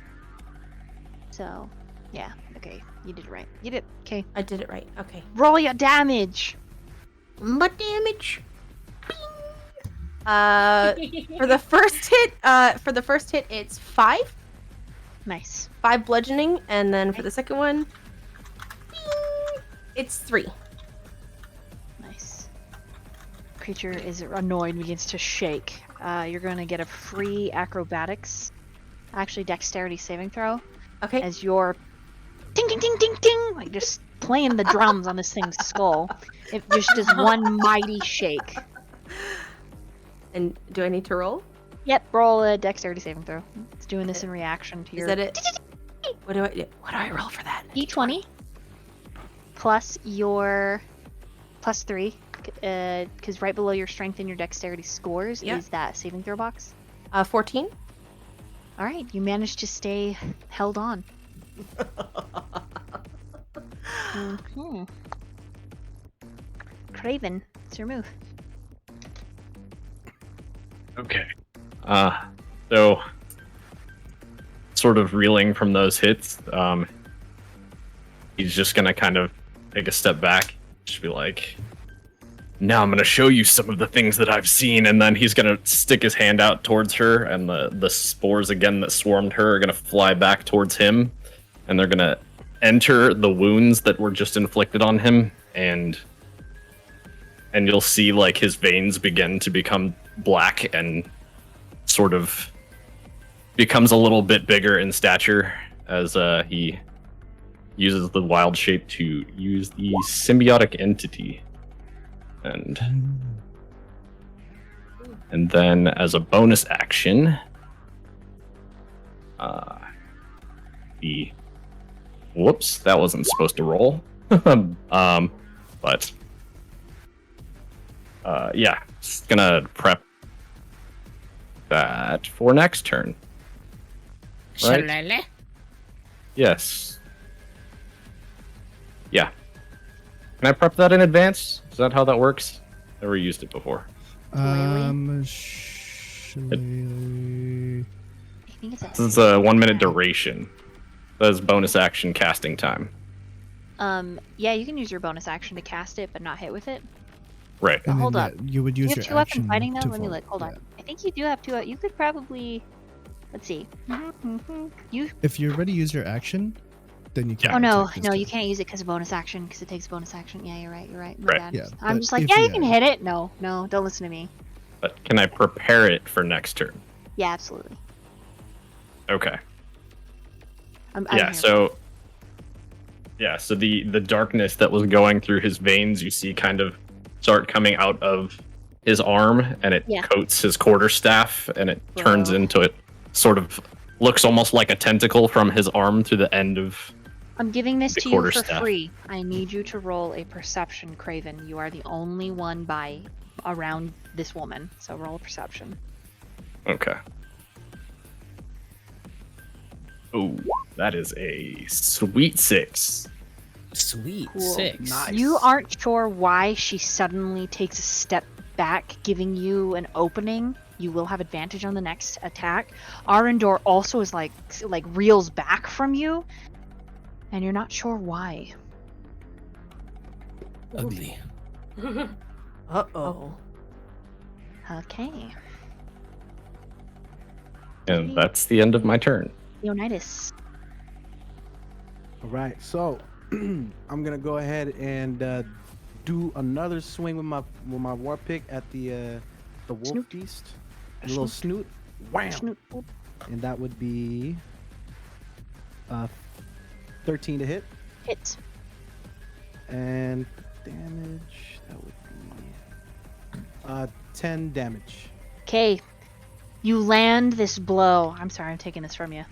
So, yeah. Okay, you did it right. You did. Okay. I did it right. Okay. Roll your damage. What damage? For the first hit, it's 5. Nice. 5 bludgeoning, and then for the second one, it's 3. Nice. Creature is annoyed and begins to shake. You're going to get a free acrobatics, actually dexterity saving throw, Okay. as you're ding ding ding ding ding, like just playing the drums on this thing's skull. It just does one mighty shake. And do I need to roll? Yep, roll a dexterity saving throw. It's doing this in reaction to Is your that it? What do I roll for that? d20 plus your plus 3, because right below your strength and your dexterity scores Yeah. is that saving throw box. 14. All right, you managed to stay held on. Mm-hmm. Craven, it's your move. Okay. So sort of reeling from those hits, he's just gonna kind of take a step back, just be like, now I'm gonna show you some of the things that I've seen, and then he's gonna stick his hand out towards her, and the spores again that swarmed her are gonna fly back towards him, and they're gonna enter the wounds that were just inflicted on him, and you'll see like his veins begin to become black and sort of becomes a little bit bigger in stature as he uses the wild shape to use the symbiotic entity. And then as a bonus action, the whoops, that wasn't supposed to roll. But yeah, just gonna prep that for next turn. Right? Shalala. Yes. Yeah. Can I prep that in advance? Is that how that works? Never used it before. Shillelagh. I think it's This is a 1 minute duration. That is bonus action casting time. Yeah, you can use your bonus action to cast it, but not hit with it. Right. And Hold then, up. You would use You your have 2 up action in fighting now? to Let me vote. look. Hold on. Yeah. I think you do have 2 up. You could probably. Let's see. You. If you already use your action, then you can't. Oh no, attack this no, you turn. can't use it because of bonus action. Because it takes bonus action. Yeah, you're right. You're right. My Right. bad. Yeah, I'm but just like, if yeah, you you can had- hit it. No, don't listen to me. But can I prepare it for next turn? Yeah, absolutely. Okay. I'm Yeah, here. so the darkness that was going through his veins, you see kind of start coming out of his arm, and it Yeah. coats his quarterstaff, and it turns Whoa. into it sort of looks almost like a tentacle from his arm to the end of I'm giving this the to you for quarterstaff. free. I need you to roll a perception, Craven. You are the only one by around this woman, so roll a perception. Okay. Oh, that is a sweet 6. Sweet. Cool. 6. Nice. You aren't sure why she suddenly takes a step back, giving you an opening. You will have advantage on the next attack. Arendor also is like reels back from you, and you're not sure why. Ugly. Uh-oh. Okay, And that's the end of my turn. Leonidas. All right, so I'm gonna go ahead and do another swing with my war pick at the wolf beast. a little snoot. Wham! Snoot. And that would be 13 to hit. Hits. And damage, that would be 10 damage. Okay. You land this blow. I'm sorry, I'm taking this from you.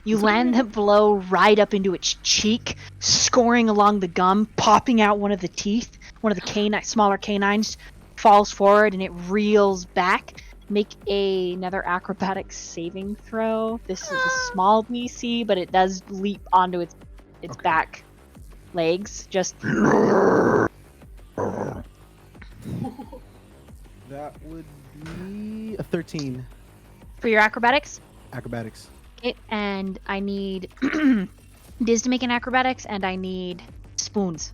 You land the blow right up into its cheek, scoring along the gum, popping out one of the teeth. One of the smaller canines falls forward and it reels back. Make another acrobatics saving throw. This is a small DC, but it does leap onto its Okay. back legs. Just That would be a 13 for your acrobatics. acrobatics. Okay, and I need Diz to make an acrobatics, and I need spoons.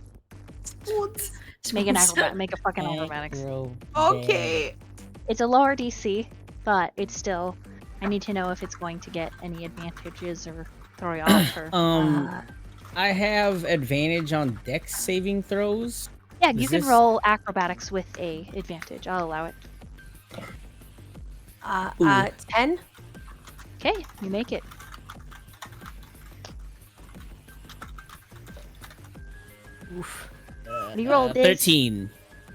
Make an acrobat. Make a fucking acrobatics. Okay. It's a lower DC, but it's still. I need to know if it's going to get any advantages or throw you off. Or, I have advantage on dex saving throws. yeah, you Is can this- roll acrobatics with a advantage. I'll allow it. 10? Okay, you make it. What do you roll, Diz? 13.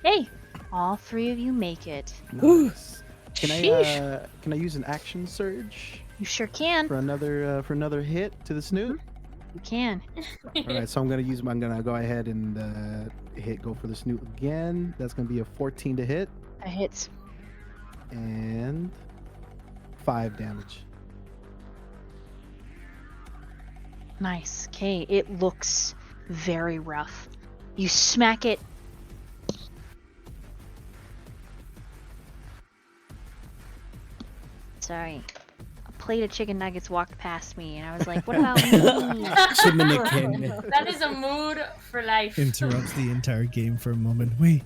Hey, all three of you make it. Nice. Can Sheesh. I use an action surge You sure can. for another hit to the snoot? You can. All right, so I'm gonna go ahead and go for the snoot again. That's gonna be a 14 to hit That hits. and 5 damage. Nice. Okay, it looks very rough. You smack it. Sorry. A plate of chicken nuggets walked past me, and I was like, what about me? Chiminikin. That is a mood for life. Interrupts the entire game for a moment. Wait.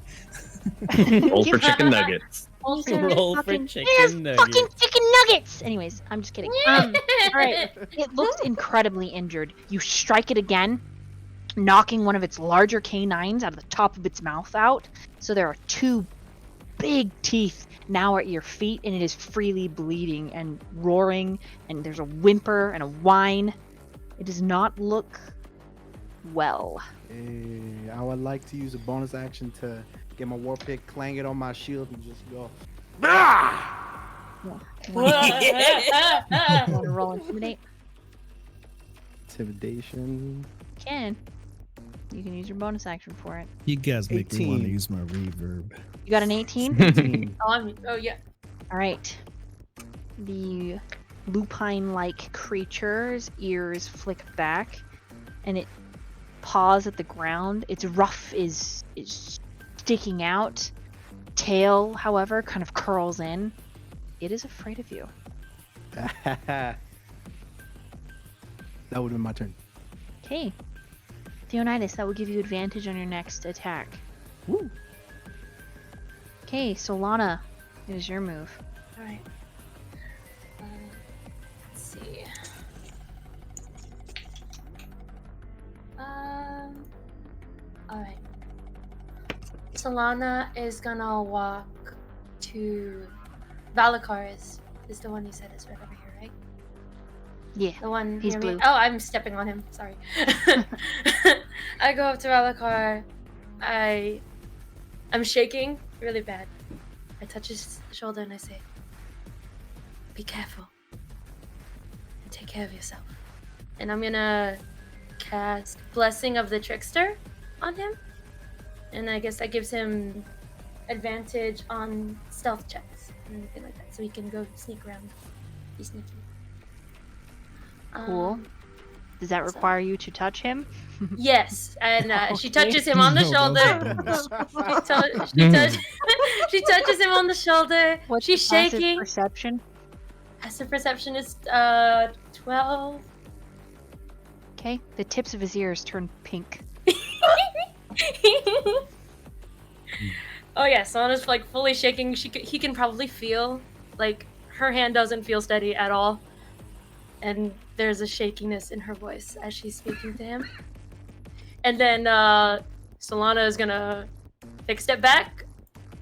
Roll for chicken nuggets. Also, Roll for Fucking- chicken There's nuggets. fucking chicken nuggets! Anyways, I'm just kidding. Alright. It looks incredibly injured. You strike it again, knocking one of its larger canines out of the top of its mouth out. So there are two big teeth now at your feet, and it is freely bleeding and roaring, and there's a whimper and a whine. It does not look well. I would like to use a bonus action to get my war pick, clang it on my shield, and just go. Ah! You want to roll intimidate? Intimidation. You can use your bonus action for it. You guys make me want to 18. use my reverb. You got an 18? 18. oh yeah. All right. The lupine-like creature's ears flick back, and it paws at the ground. Its ruff is sticking out. Tail, however, kind of curls in. It is afraid of you. That would have been my turn. Okay. Theonidas, that will give you advantage on your next attack. Woo. Okay, Solana, it is your move. All right. Let's see. All right. Solana is gonna walk to Valakar is the one you said is right over here, right? Yeah. The one He's near me. blue. Oh, I'm stepping on him. Sorry. I go up to Valakar. I'm shaking really bad. I touch his shoulder and I say, "Be careful and take care of yourself." And I'm gonna cast Blessing of the Trickster on him, and I guess that gives him advantage on stealth checks and anything like that, so he can go sneak around, be sneaky. Cool. Does that require you to touch him? Yes, and she Okay. touches him on the No, that shoulder. was a bonus. She touches him on the shoulder. What's She's your passive shaking. perception? Passive perception is 12. Okay. The tips of his ears turn pink. Oh yeah, Sana's like fully shaking. He can probably feel like her hand doesn't feel steady at all, and there's a shakiness in her voice as she's speaking to him. And then Solana is gonna take a step back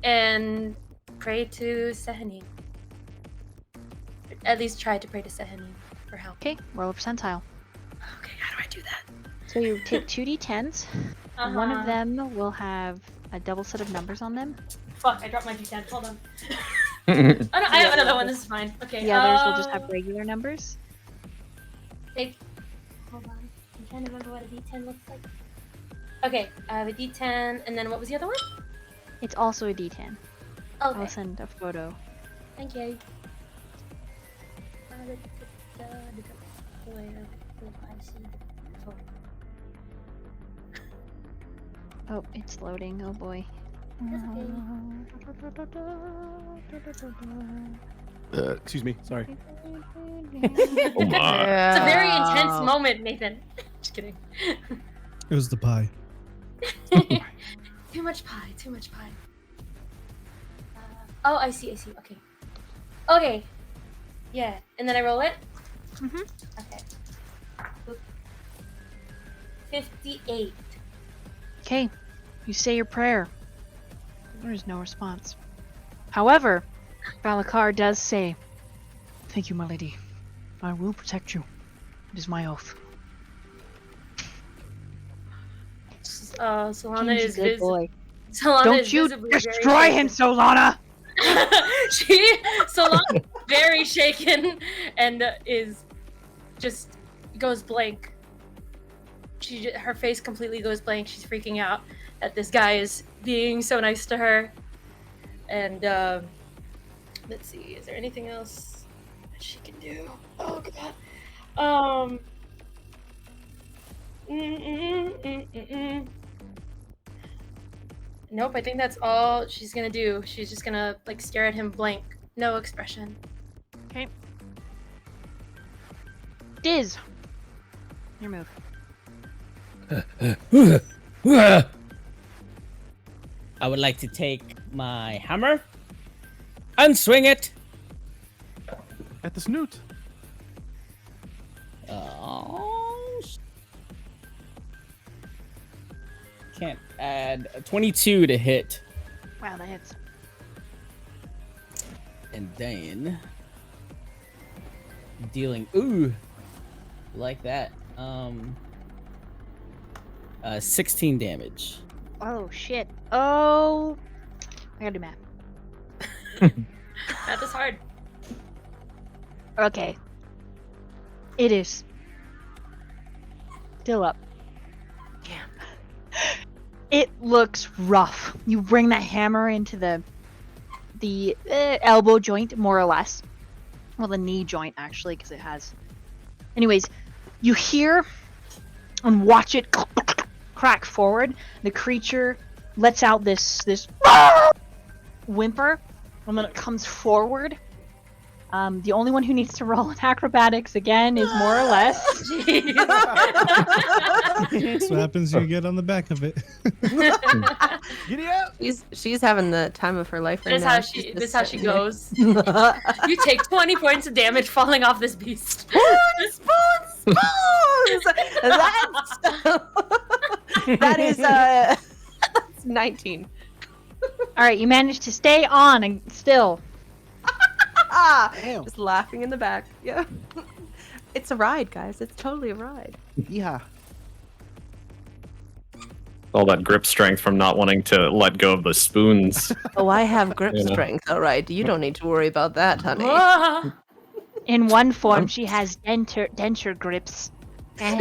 and pray to Sehani. at least try to pray to Seheni for help. Okay, roll a percentile. Okay, how do I do that? So you take 2d10s. One of Uh-huh. them will have a double set of numbers on them. Fuck, I dropped my D10. Hold on. Oh no, I have another one. This is fine. Okay. The others will just have regular numbers. Hold on. I'm trying to remember what a D10 looks like. Okay, I have a D10, and then what was the other one? It's also a d10. I'll Okay. send a photo. Thank you. Oh, it's loading. Oh boy. Excuse me. Sorry. Oh my. It's a very intense moment, Nathan. Just kidding. It was the pie. Too much pie. Too much pie. Oh, I see. Okay. Okay. Yeah, and then I roll it. Mhm. Okay. 58. Okay, you say your prayer. There is no response. However, Balakar does say, "Thank you, my lady. I will protect you. It is my oath." Solana King's a is good boy. Solana Don't is you visibly very destroy him, shaken. Solana! Solana very shaken and is just goes blank. Her face completely goes blank. She's freaking out that this guy is being so nice to her. And let's see, is there anything else that she can do? Oh god. Nope, I think that's all she's gonna do. She's just gonna like stare at him blank, no expression. Diz! Your move. I would like to take my hammer and swing it. At the snoot. Oh, can't add a 22 to hit, Wow, that hits. and then dealing. Ooh, like that. 16 damage. Oh, shit. Oh. I gotta do math. Math is hard. Okay. It is. Still up. It looks rough. You bring that hammer into the elbow joint, more or less. Well, the knee joint, actually, because it has... Anyways, you hear and watch it crack forward. The creature lets out this whimper, and then it comes forward. The only one who needs to roll in acrobatics again is more or less. That's what happens when you get on the back of it. Giddy up! She's having the time of her life right This now. is how she goes. You take 20 points of damage falling off this beast. Spoons! That is that's 19. All right, you managed to stay on and still. Damn. Just laughing in the back. Yeah. It's a ride, guys. It's totally a ride. Yeah. All that grip strength from not wanting to let go of the spoons. Oh, I have grip You know. strength. All right. You don't need to worry about that, honey. Ah. In one form, she has denture grips. Oh,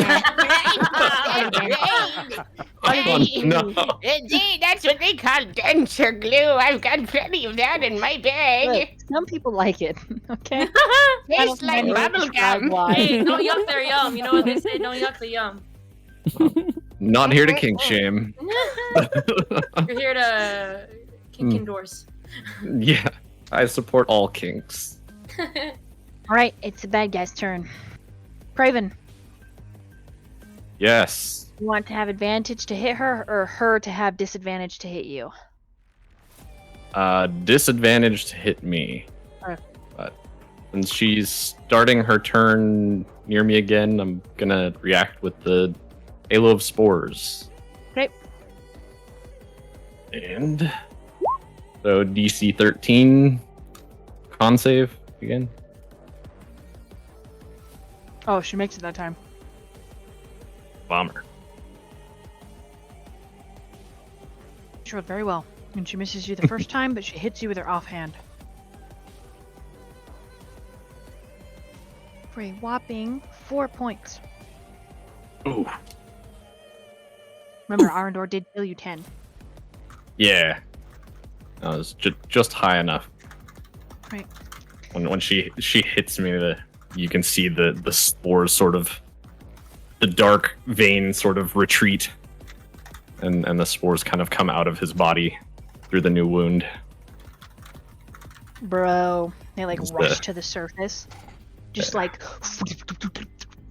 no. Indeed, that's what they call denture glue. I've got plenty of that in my bag. Look, some people like it. Okay. Tastes like bubble gum. Hey, don't yuck their yum. You know what they say? Don't yuck the yum. Not here to kink shame. You're here to kick indoors. Yeah, I support all kinks. All right, it's the bad guy's turn. Craven, Yes. you want to have advantage to hit her, or her to have disadvantage to hit you? Disadvantage to hit me. Alright. But since she's starting her turn near me again, I'm gonna react with the Halo of Spores. Great. And so DC 13 con save again. Oh, she makes it that time. Bomber. She rolled very well. And she misses you the first time, but she hits you with her offhand. For a whopping 4 points. Ooh. Remember, Arendor did deal you 10. Yeah. That was just high enough. Right. When she hits me, you can see the spores sort of, the dark vein sort of retreat, and the spores kind of come out of his body through the new wound. Bro, they like What's rush the- to the surface. Just like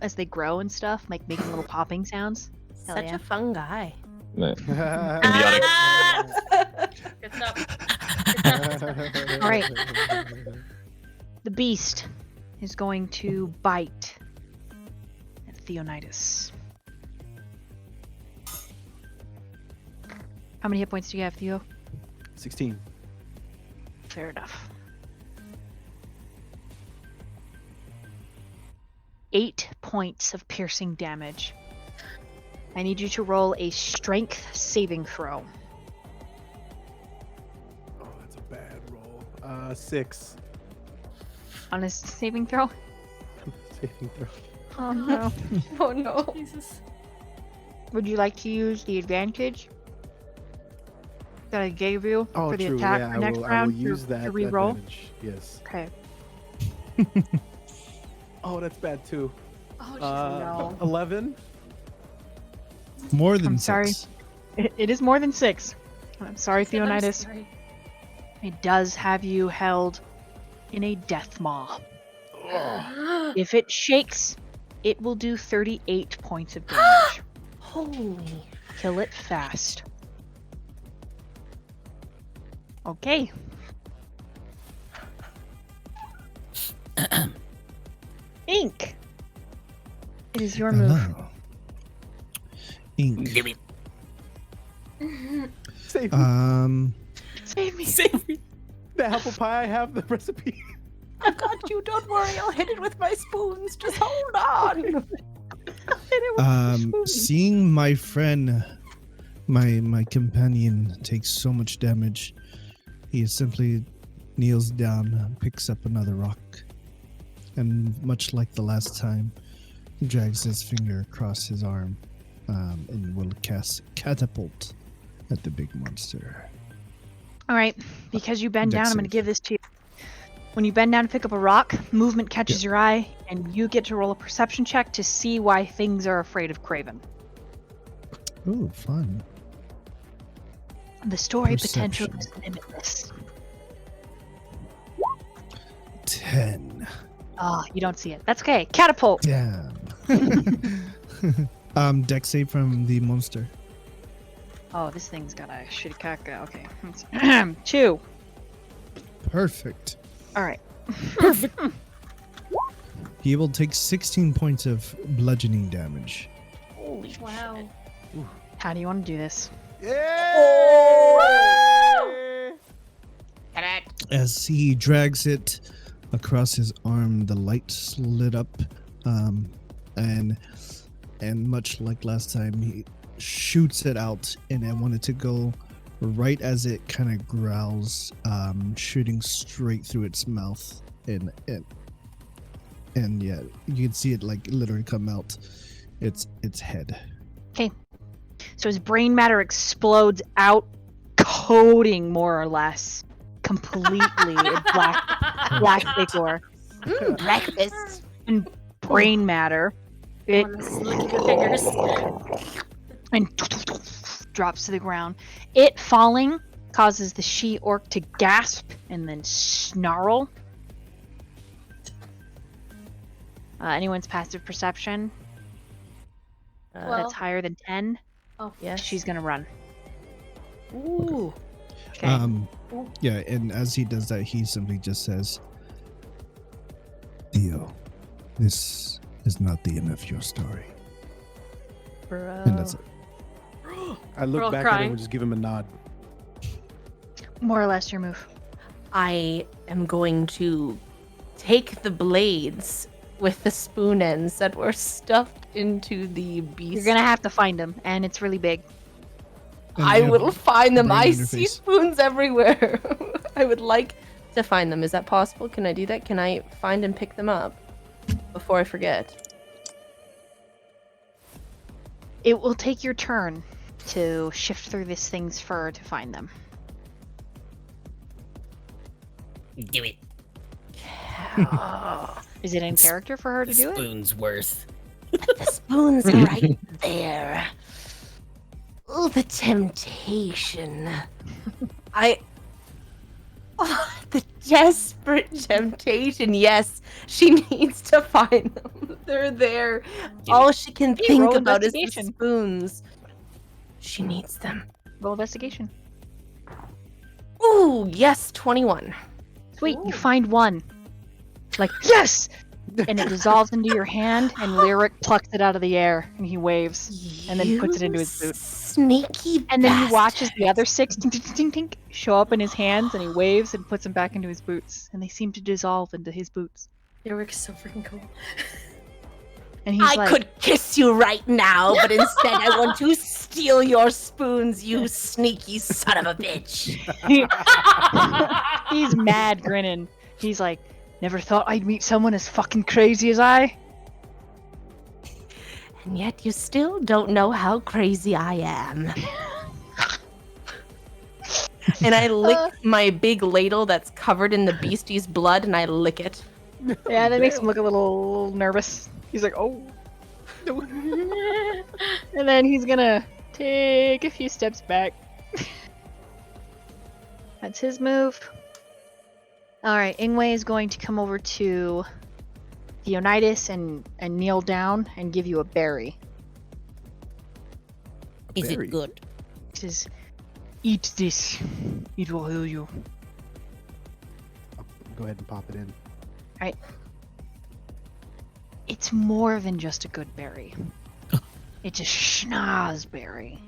as they grow and stuff, like making little popping sounds. Hell Such yeah. a fun guy. Symbiotic. Good stuff. All right. The beast is going to bite at Theonidas. How many hit points do you have, Theo? 16. Fair enough. 8 points of piercing damage. I need you to roll a strength saving throw. Oh, that's a bad roll. 6. On a saving throw? Saving throw. Oh no. Oh no. Jesus. Would you like to use the advantage that I gave you Oh, for the true. attack Yeah, for next I will round use to that reroll? advantage. Yes. Okay. Oh, that's bad too. Oh, no. 11. More than I'm sorry. 6. It is more than 6. I'm sorry, I'm Theonidas. sorry. It does have you held in a death maw. If it shakes, it will do 38 points of damage. Holy. Kill it fast. Okay. Ink. It is your move. Hello. Ink. Save me. Save me. Save me. The apple pie, I have the recipe. I've got you. Don't worry. I'll hit it with my spoons. Just hold on. Seeing my friend, my companion, take so much damage, he simply kneels down, picks up another rock, and much like the last time, drags his finger across his arm, and will cast catapult at the big monster. All right. Because you bend Dex down, I'm going save. to give this to you. When you bend down to pick up a rock, movement catches your eye, and you get to roll a perception check to see why things are afraid of Craven. Oh, fun. The story potential Perception. is limitless. 10. Ah, you don't see it. That's okay. Catapult. Damn. Dex save from the monster. Oh, this thing's got a shitty caca. Okay. 2. Perfect. All right. He will take 16 points of bludgeoning damage. Holy Wow. How do you want to do this? As he drags it across his arm, the light lit up, and much like last time, he shoots it out, and I want it to go right as it kind of growls, shooting straight through its mouth, and yeah, you can see it like literally come out its head. So his brain matter explodes out, coating more or less completely in black ichor breakfast. and brain matter. I It wanna lick your fingers. and drops to the ground. It falling causes the she-orc to gasp and then snarl. Anyone's passive perception Well, that's higher than 10, oh, Yes. she's gonna run. Ooh. Okay. Yeah, and as he does that, he simply just says, Theo, this is not the end of your story. Bro. And that's it. I We're look all back at crying. him and just give him a nod. More or less your move. I am going to take the blades with the spoon ends that were stuffed into the beast. You're gonna have to find him, and it's really big. And I they have will find them. brain I in their see face. spoons everywhere. I would like to find them. Is that possible? Can I do that? Can I find and pick them up before I forget? It will take your turn to shift through this thing's fur to find them. Do it. Is it in character for her to do it? Spoon's worth. The spoon's right there. Oh, the temptation. The desperate temptation. Yes, she needs to find them. They're there. All she can think roll about is the investigation. spoons. She needs them. Roll investigation. Ooh, yes, 21. Sweet, you find one. Like, yes! And it dissolves into your hand, and Lyric plucks it out of the air, and he waves, and then puts it into his boot. Sneaky And then he watches the bastard. other 6 tink, tink, tink, tink, show up in his hands, and he waves and puts them back into his boots, and they seem to dissolve into his boots. Eric's so freaking cool. And he's I like, could kiss you right now, but instead I want to steal your spoons, you sneaky son of a bitch. he's mad grinning. He's like, never thought I'd meet someone as fucking crazy as I. And yet you still don't know how crazy I am. And I lick my big ladle that's covered in the beastie's blood, and I lick it. Yeah, that makes him look a little nervous. He's like, oh. And then he's gonna take a few steps back. That's his move. Alright, Ingwe is going to come over to Dionysus and kneel down and give you a berry. Is berry? it good? He says, eat this. It will heal you. Go ahead and pop it in. It's more than just a good berry. It's a schnozberry.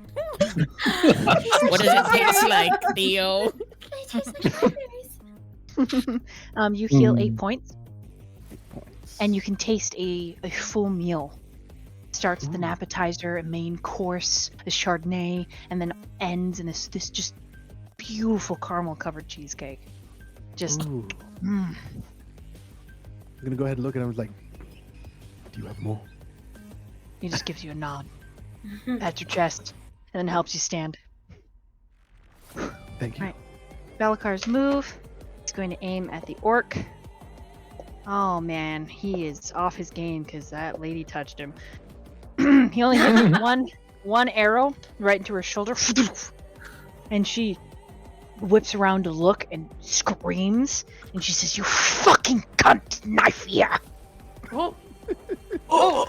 What does it taste like, Theo? You heal 8 Mm. points, 8 points. and you can taste a full meal. Starts with an Ooh. appetizer, a main course, a chardonnay, and then ends in this just beautiful caramel covered cheesecake. Just Ooh. mm. I'm gonna go ahead and look at him. Like, do you have more? He just gives you a nod, pats your chest, and then helps you stand. Thank you. Right. Balakar's move. He's going to aim at the orc. Oh man, he is off his game because that lady touched him. He only hit one arrow right into her shoulder, and she whips around to look and screams, and she says, "You fucking cunt, knife here!" Oh. Oh.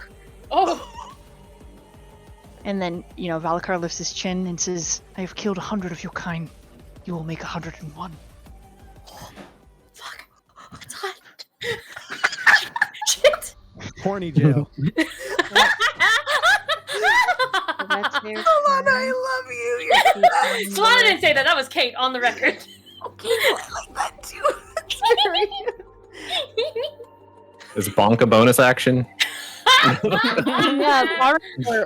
Oh. And then, Valakar lifts his chin and says, "I have killed 100 of your kind. You will make 101." Fuck. It's hot. Shit. Horny jail. So that's their I love you. turn. Solana didn't say that. That was Kate on the record. Okay, I like that too. Is bonk a bonus action? Yeah,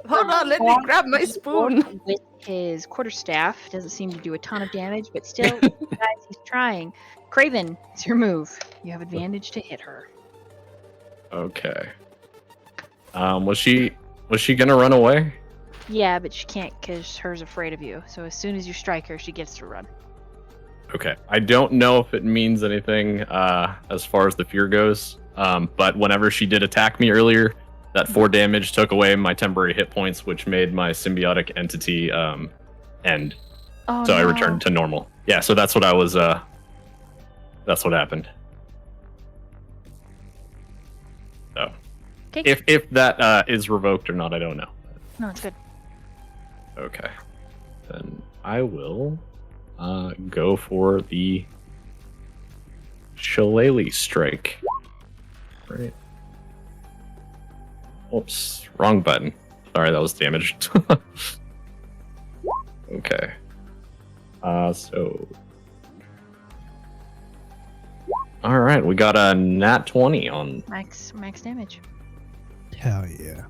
Hold on, let me grab my spoon. With his quarterstaff, doesn't seem to do a ton of damage, but still, guys, he's trying. Craven, it's your move. You have advantage to hit her. Okay. Was she gonna run away? Yeah, but she can't because her's afraid of you. So as soon as you strike her, she gets to run. Okay. I don't know if it means anything as far as the fear goes. But whenever she did attack me earlier, that 4 damage took away my temporary hit points, which made my symbiotic entity end. Oh, So I no. returned to normal. Yeah, so that's what I was that's what happened. So Okay. if that is revoked or not, I don't know. No, it's good. Okay. Then I will go for the Shillelagh strike. Right. Oops, wrong button. Sorry, that was damaged. Okay. So All right, we got a nat 20 on. Max damage. Hell yeah.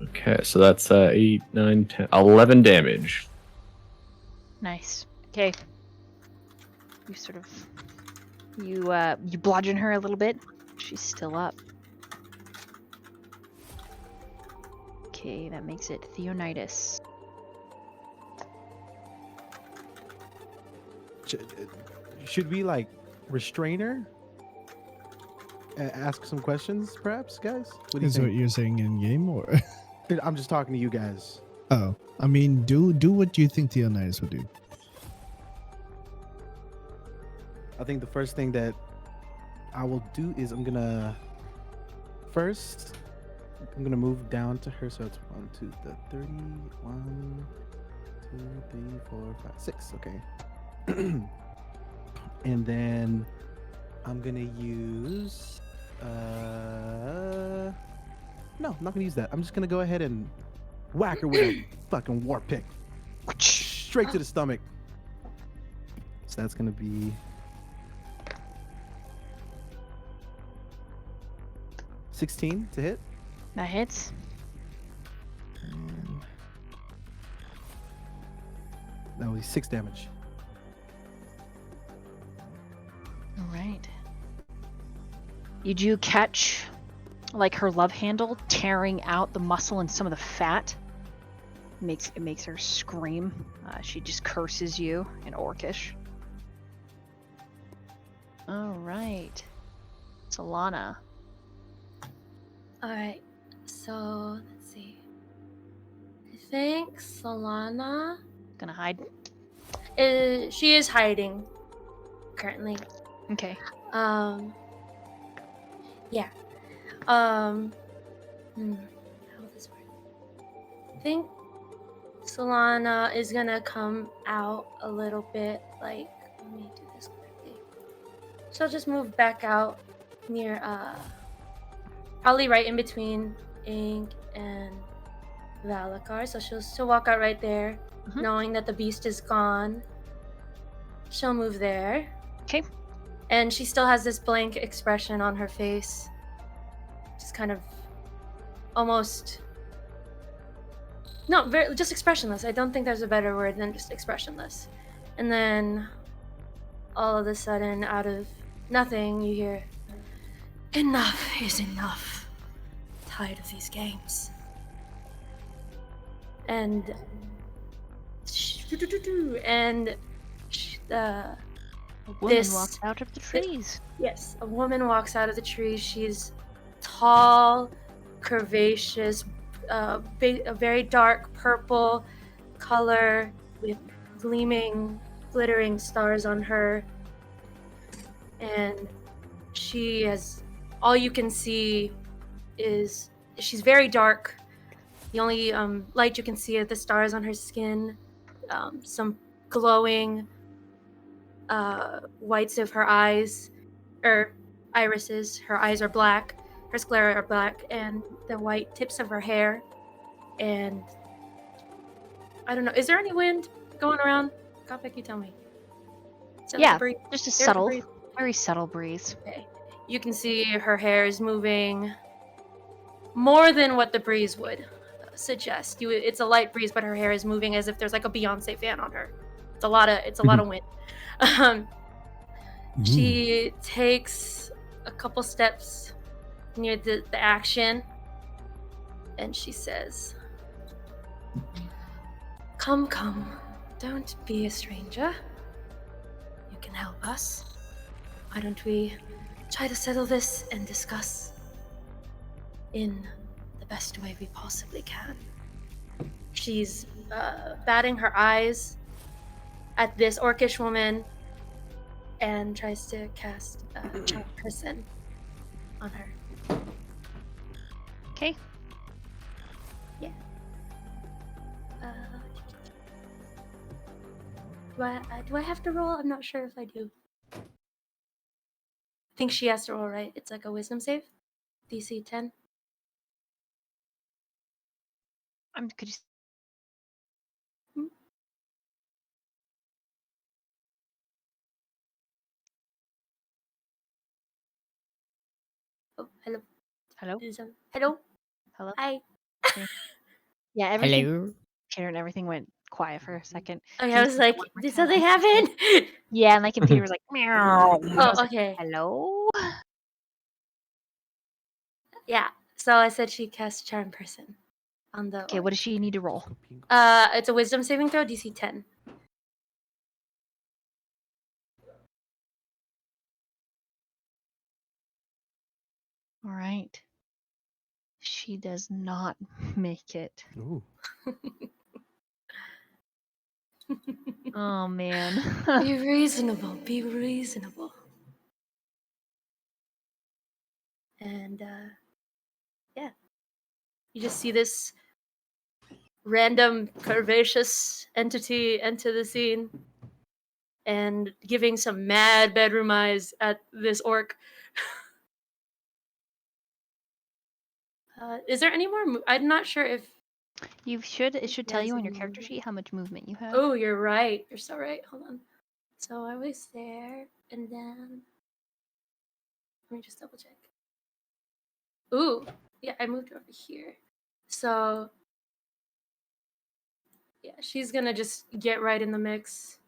Okay, so that's 8, 9, 10, 11 damage. Nice. Okay. You sort of you bludgeon her a little bit. She's still up. Okay, that makes it Theonidas. Should we like restrain her? Ask some questions, perhaps, guys. What do you Is what think? you're saying in game, or? I'm just talking to you guys. Oh, I mean, do what you think the Leonidas would do. I think the first thing that I will do is I'm gonna move down to her. So it's 1, 2, the 30, 1, 2, 3, 4, 5, 6. Okay. And then I'm gonna use no, I'm not gonna use that. I'm just gonna go ahead and whack her with a fucking war pick. Straight to the stomach. So that's gonna be 16 to hit. That hits. And that will be 6 damage. All right. You do catch like her love handle tearing out the muscle and some of the fat. It makes her scream. She just curses you in Orcish. All right. Solana. All right. So let's see. I think Solana. Gonna hide. She is hiding currently. Okay. Yeah. How will this work? I think Solana is gonna come out a little bit. Like, let me do this quickly. She'll just move back out near, probably right in between Ink and Valakar. So she'll walk out right there, Mhm. knowing that the beast is gone. She'll move there. Okay. And she still has this blank expression on her face. Just kind of almost just expressionless. I don't think there's a better word than just expressionless. And then all of a sudden, out of nothing, you hear, "Enough is enough. Tired of these games." And A woman This- walks out of the trees. yes, a woman walks out of the tree. She's tall, curvaceous, a very dark purple color with gleaming, glittering stars on her. And she has, all you can see is she's very dark. The only light you can see are the stars on her skin, some glowing whites of her eyes, or irises. Her eyes are black, her sclera are black, and the white tips of her hair. And I don't know, is there any wind going around? Kopek, you tell me. Is there like Yeah, a breeze? just a There's subtle, breeze. very subtle breeze. Okay. You can see her hair is moving more than what the breeze would suggest. It's a light breeze, but her hair is moving as if there's like a Beyonce fan on her. It's a lot of wind. She takes a couple steps near the action, and she says, "Come, don't be a stranger. You can help us. Why don't we try to settle this and discuss in the best way we possibly can?" She's batting her eyes at this orcish woman and tries to cast a person on her. Okay. Yeah. Do I have to roll? I'm not sure if I do. I think she has to roll, right? It's like a wisdom save. DC 10. Could you Oh, hello. Hello? Hello. Hello? Hi. Yeah, everything Hello. Karen, everything went quiet for a second. Okay, Can I you was say like, that one more did time? something I think happen? yeah, my computer was like meow. And I was Oh, like, okay. hello? Yeah. So I said she cast Charm Person on the. Okay, what does she need to roll? It's a Wisdom saving throw, DC 10. All right. She does not make it. Ooh. Oh man. Be reasonable. Be reasonable. And yeah, you just see this random curvaceous entity enter the scene and giving some mad bedroom eyes at this orc. Is there any more? I'm not sure if. It should tell Yes, you on any your character movement. sheet how much movement you have. Oh, you're right. You're so right. Hold on. So I was there, and then let me just double check. Ooh, yeah, I moved over here. So yeah, she's gonna just get right in the mix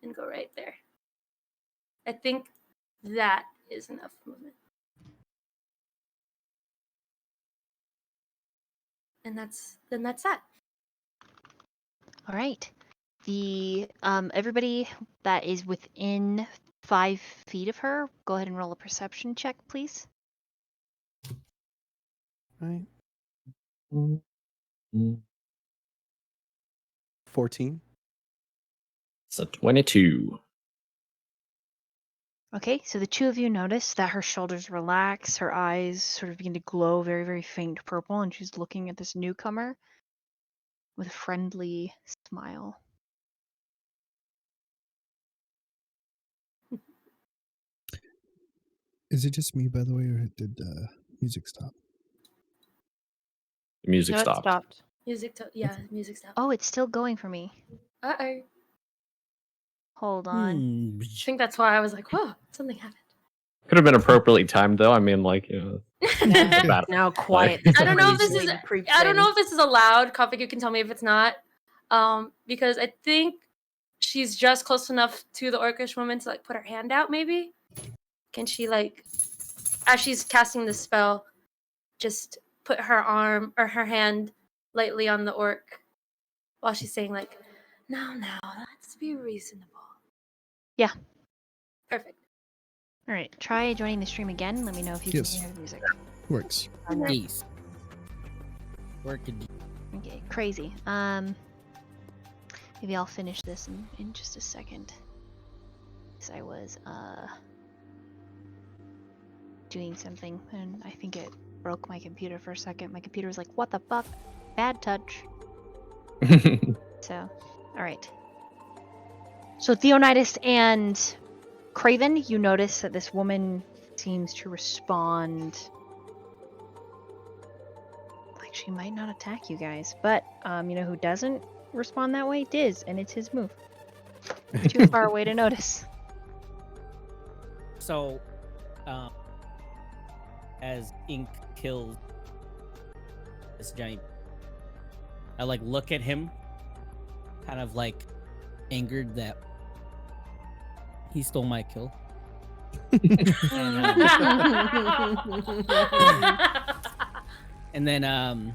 and go right there. I think that is enough movement. And that's that. All right. The everybody that is within 5 feet of her, go ahead and roll a perception check, please. Right. 14. It's a 22. Okay, so the two of you notice that her shoulders relax, her eyes sort of begin to glow very, very faint purple, and she's looking at this newcomer with a friendly smile. Is it just me, by the way, or did the music stop? The music No, it stopped. stopped. Music stop. Oh, it's still going for me. Uh-oh. Hold on. I think that's why I was like, whoa, something happened. Could have been appropriately timed though. I mean, like, Yeah. bad. Now quiet. I don't know if this is Lady creeps I don't know in. if this is allowed. Kafik, you can tell me if it's not. Because I think she's just close enough to the orcish woman to like put her hand out, maybe? Can she like as she's casting the spell, just put her arm or her hand lightly on the orc while she's saying like, no, let's be reasonable. Yeah. Perfect. All right, try joining the stream again. Let me know if you Yes. can hear the music. Works. Yes. Working. Okay, crazy. Maybe I'll finish this in just a second. Because I was doing something and I think it broke my computer for a second. My computer was like, what the fuck? Bad touch. So, alright. So Theonidas and Craven, you notice that this woman seems to respond like she might not attack you guys. But you know who doesn't respond that way? Diz, and it's his move. Too far away to notice. So, as Ink kills this giant, I like look at him, kind of like angered that he stole my kill. And then I'm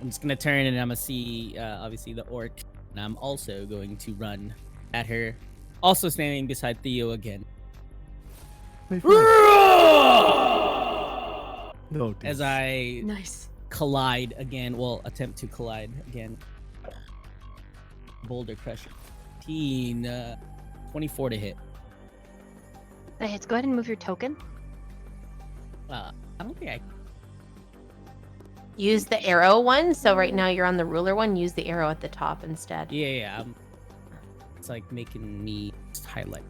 just gonna turn and I'm gonna see obviously the orc, and I'm also going to run at her, also standing beside Theo again. My friend. No, dude. As I Nice. collide again, well, attempt to collide again. Boulder Crusher. 24 to hit. That hits. Go ahead and move your token. I don't think I. Use the arrow one. So right now you're on the ruler one. Use the arrow at the top instead. Yeah. It's like making me highlight.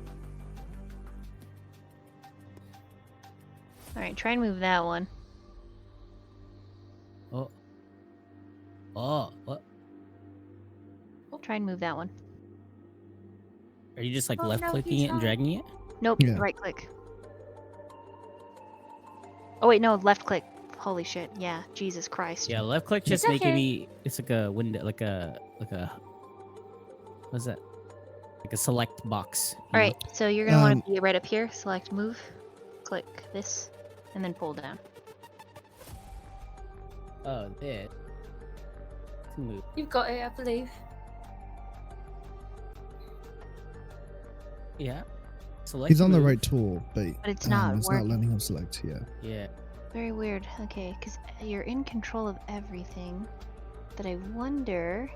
Alright, try and move that one. What? Try and move that one. Are you just like Oh, no, left clicking he's it and not. dragging it? Nope, Yeah. right click. Oh wait, no, left click. Holy shit! Yeah, Jesus Christ. Yeah, left click It's just making okay. me. It's like a window, like a. What's that? Like a select box. you All know? right, so you're gonna want Um, to be right up here. Select move, click this, and then pull down. Oh, there. Move. You've got it, I believe. Yeah. Select. he's on the move. right tool, but it's not it's working. not letting him select. Yeah. Yeah. Very weird. Okay, because you're in control of everything. But I wonder.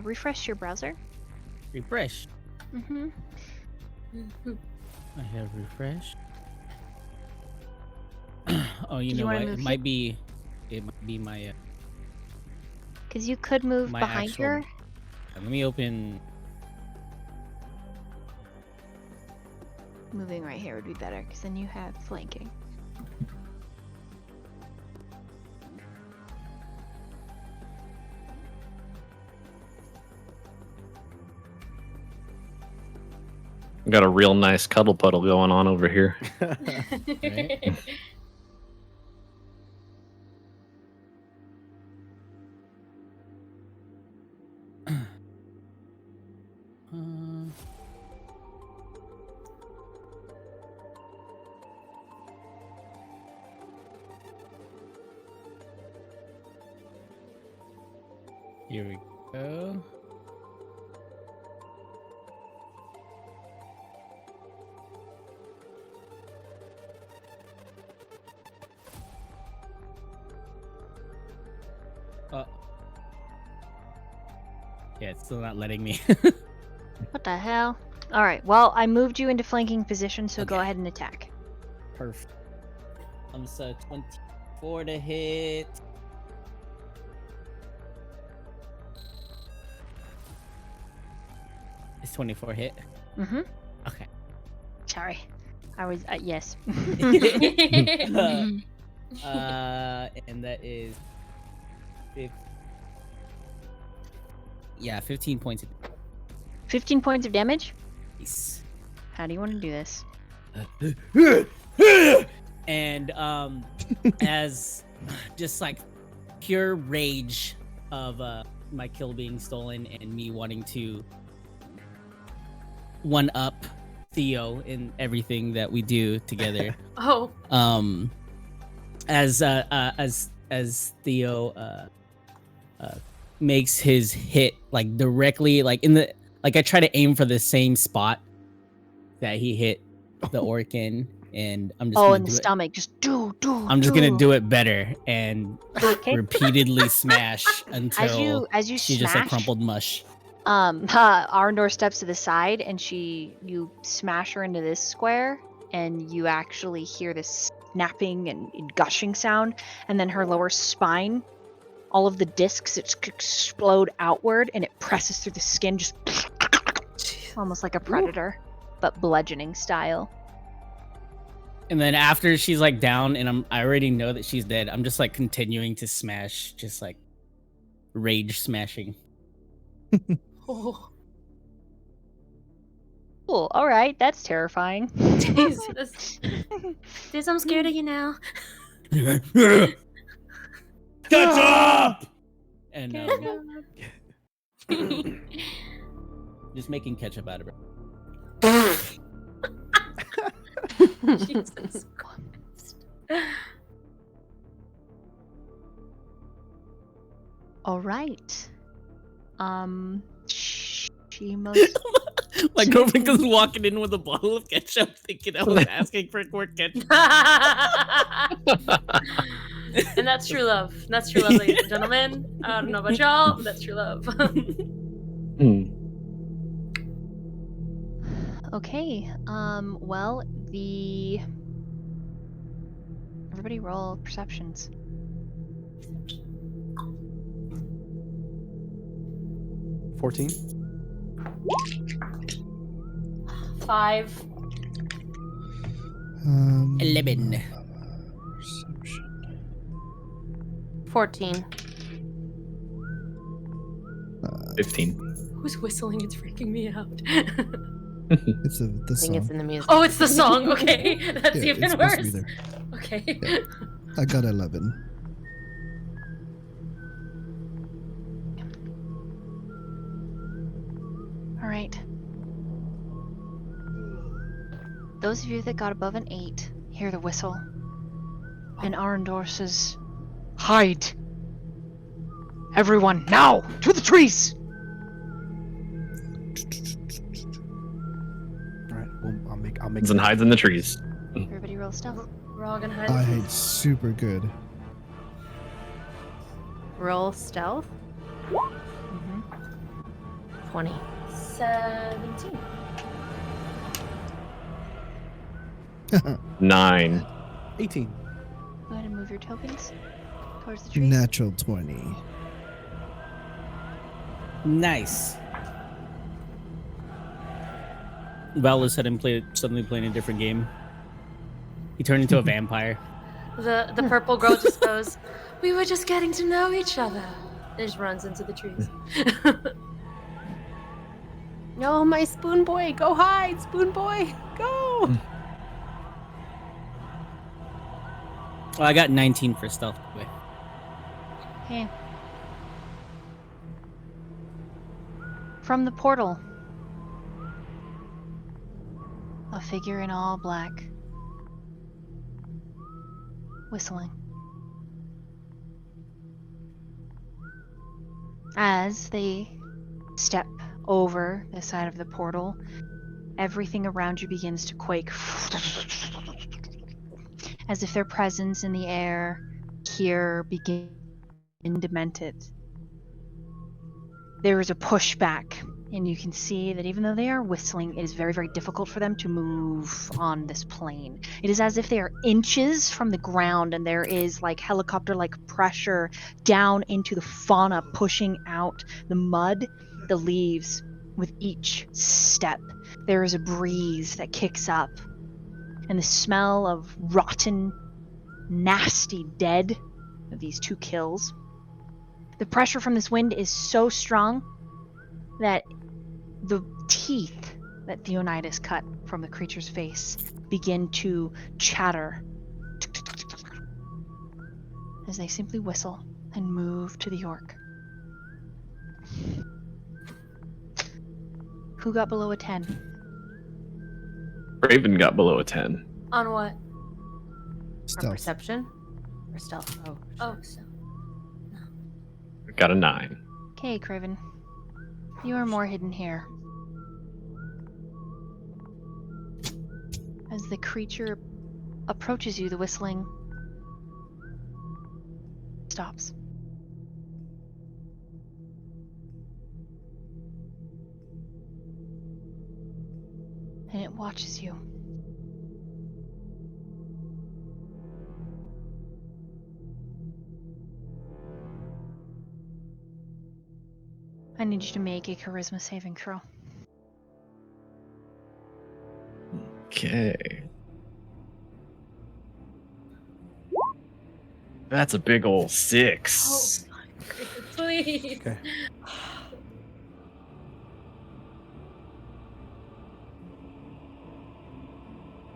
Refresh your browser. Refresh. Mm-hmm. I have refresh. Oh, you Did you know wanna what? move It here? might be. It might be my. Because you could move My behind actual- her. Let me open. Moving right here would be better, because then you have flanking. We got a real nice cuddle puddle going on over here. Right. Uh, Here we go. Yeah, it's still not letting me. What the hell? All right. Well, I moved you into flanking position, so go Okay. ahead and attack. Perfect. So 24 to hit. Is 24 hit? Mm-hmm. Okay. Sorry. I was yes. And that is 15 points of 15 points of damage. peace. How do you want to do this? And as just like pure rage of my kill being stolen and me wanting to one up Theo in everything that we do together. Oh. As Theo makes his hit like directly like in the like I try to aim for the same spot that he hit the orc in, and I'm just Oh, gonna in the do it. stomach. Just do. I'm just gonna do it better and Okay. repeatedly smash until As you she smash, just like crumpled mush. Arndor steps to the side, and you smash her into this square, and you actually hear this snapping and gushing sound, and then her lower spine, all of the discs explode outward, and it presses through the skin, just almost like a predator, but bludgeoning style. And then after she's like down and I already know that she's dead, I'm just like continuing to smash, just like rage smashing. Oh. Cool. All right, that's terrifying. Jesus. Diz, I'm scared of you now. Catch up! And just making ketchup out of it. Jesus Christ. All right. She most My girlfriend comes walking in with a bottle of ketchup, thinking I was asking for more ketchup. And that's true love. That's true love, ladies and gentlemen. I don't know about y'all, but that's true love. Okay. Well, everybody roll perceptions. 14. 5. 11. Perception. 14. 15. Who's whistling? It's freaking me out. It's the I think it's song. in the music. Oh, it's the song. Okay, that's Yeah, even it's supposed to be worse. there. Okay. Yeah. I got 11. All right. Those of you that got above an 8 hear the whistle. And Arendor says, "Hide! Everyone, now! To the trees!" All right. Well, I'll make. And hides in the trees. Everybody roll stealth. We're all gonna hide. I in the hate trees. super good. Roll stealth. Mm-hmm. 20. 17. 9. 18. Go ahead and move your tokens towards the trees. Natural 20. Nice. Val is suddenly playing a different game. He turned into a vampire. The purple girl just goes, "We were just getting to know each other." And just runs into the trees. No, my spoon boy, go hide, spoon boy, go. Well, I got 19 for stealth. Okay. From the portal, a figure in all black, whistling. As they step over the side of the portal, everything around you begins to quake, as if their presence in the air here begin demented. There is a pushback, and you can see that even though they are whistling, it is very, very difficult for them to move on this plane. It is as if they are inches from the ground, and there is like helicopter-like pressure down into the fauna, pushing out the mud, the leaves with each step. There is a breeze that kicks up, and the smell of rotten, nasty dead of these 2 kills. The pressure from this wind is so strong that the teeth that Theonidas cut from the creature's face begin to chatter as they simply whistle and move to the orc. Who got below a 10? Raven got below a 10. On what? Or Stealth. perception? Or stealth? Oh. Oh, so. Got a 9. Okay, Craven. You are more hidden here. As the creature approaches you, the whistling stops. And it watches you. I need you to make a charisma saving throw. Okay. That's a big ol' 6. Please. Okay.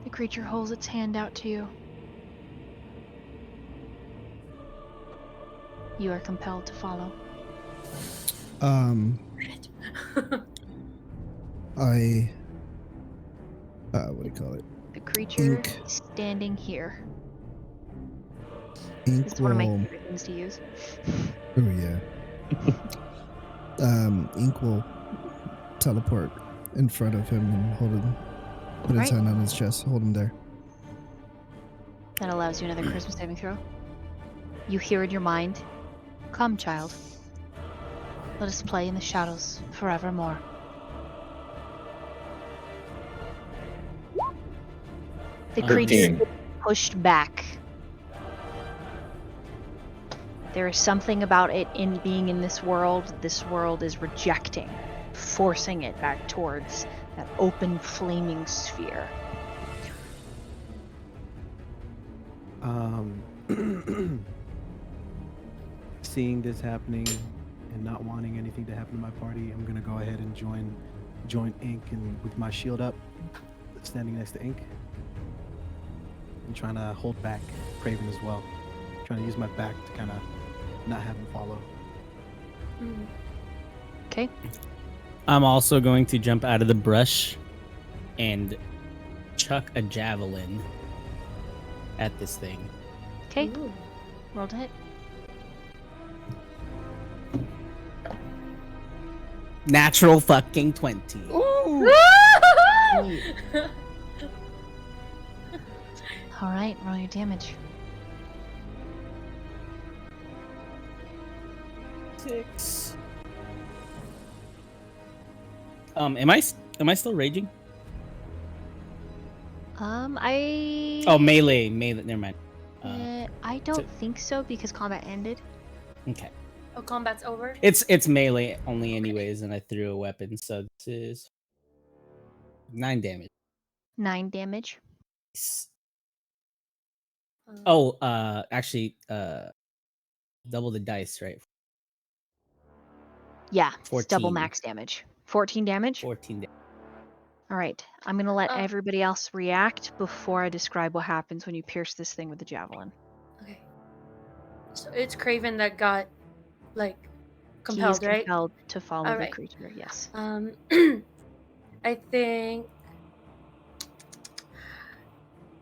The creature holds its hand out to you. You are compelled to follow. I what do you call it? The creature Ink. is standing here. Ink It's one of my will. favorite things to use. Oh yeah. Ink will teleport in front of him and hold him. Put his Right. hand on his chest. Hold him there. That allows you another charisma saving throw. You hear in your mind, "Come, child. Let us play in the shadows forevermore." The creature 13. is pushed back. There is something about it in being in this world is rejecting, forcing it back towards that open flaming sphere. Seeing this happening, and not wanting anything to happen to my party, I'm gonna go ahead and join Ink and with my shield up, standing next to Ink, and trying to hold back Craven as well. Trying to use my back to kind of not have him follow. Okay. I'm also going to jump out of the brush and chuck a javelin at this thing. Okay. Roll to hit. Natural fucking 20. Ooh. All right, roll your damage. 6. Am I still raging? I. Oh, melee. Never mind. I don't think so because combat ended. Okay. Oh, combat's over? It's melee only anyways, and I threw a weapon, so this is 9 damage. 9 damage. Oh, actually, double the dice, right? Yeah, it's double 14. max damage. 14 damage? 14 damage. All right, I'm going to let Oh. everybody else react before I describe what happens when you pierce this thing with the javelin. Okay. So it's Craven that got, like, He is compelled, right? compelled to follow the Alright. creature, yes. I think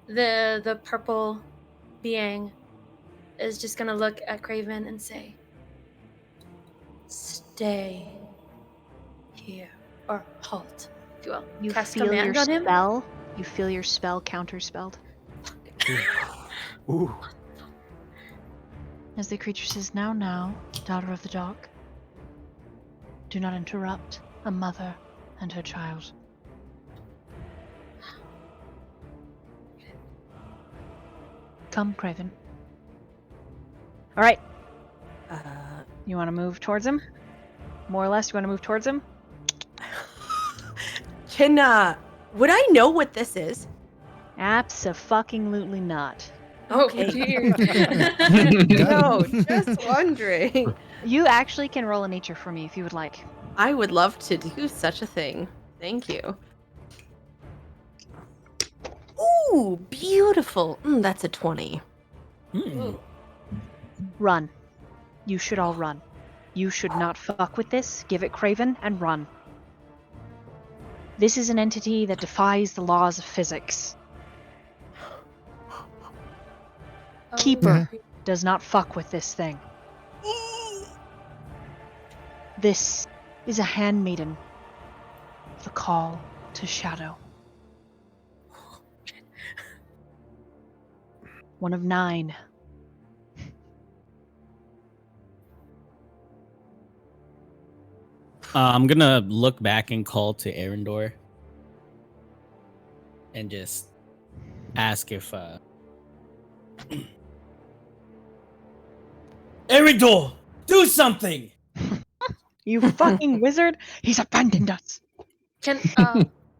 the purple being is just gonna look at Craven and say, "Stay here," or halt, if you will. You Cast feel your command on him. spell. You feel your spell counterspelled. Ooh. As the creature says, now, daughter of the dark. Do not interrupt a mother and her child. Come, Craven. All right. You want to move towards him? More or less, you want to move towards him? Would I know what this is? Abso-fucking-lutely not. Oh, Okay. dear. No, just wondering. You actually can roll a nature for me if you would like. I would love to do such a thing. Thank you. Ooh, beautiful. That's a 20. Ooh. Run. You should all run. You should not fuck with this. Give it Craven and run. This is an entity that defies the laws of physics. Oh, Keeper does not fuck with this thing. This is a handmaiden. The call to shadow. One of 9. I'm gonna look back and call to Arendor and just ask if Arendor, do something. You fucking wizard! He's abandoned us. Can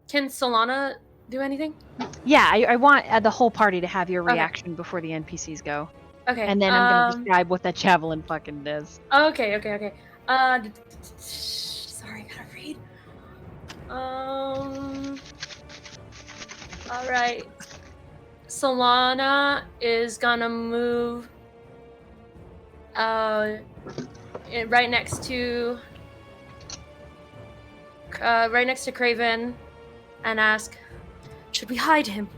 Solana do anything? Yeah, I want the whole party to have your Okay. reaction before the NPCs go. Okay. And then I'm gonna describe what that javelin fucking does. Okay. Sorry, I gotta read. All right. Solana is gonna move. Right next to Craven, and ask, should we hide him?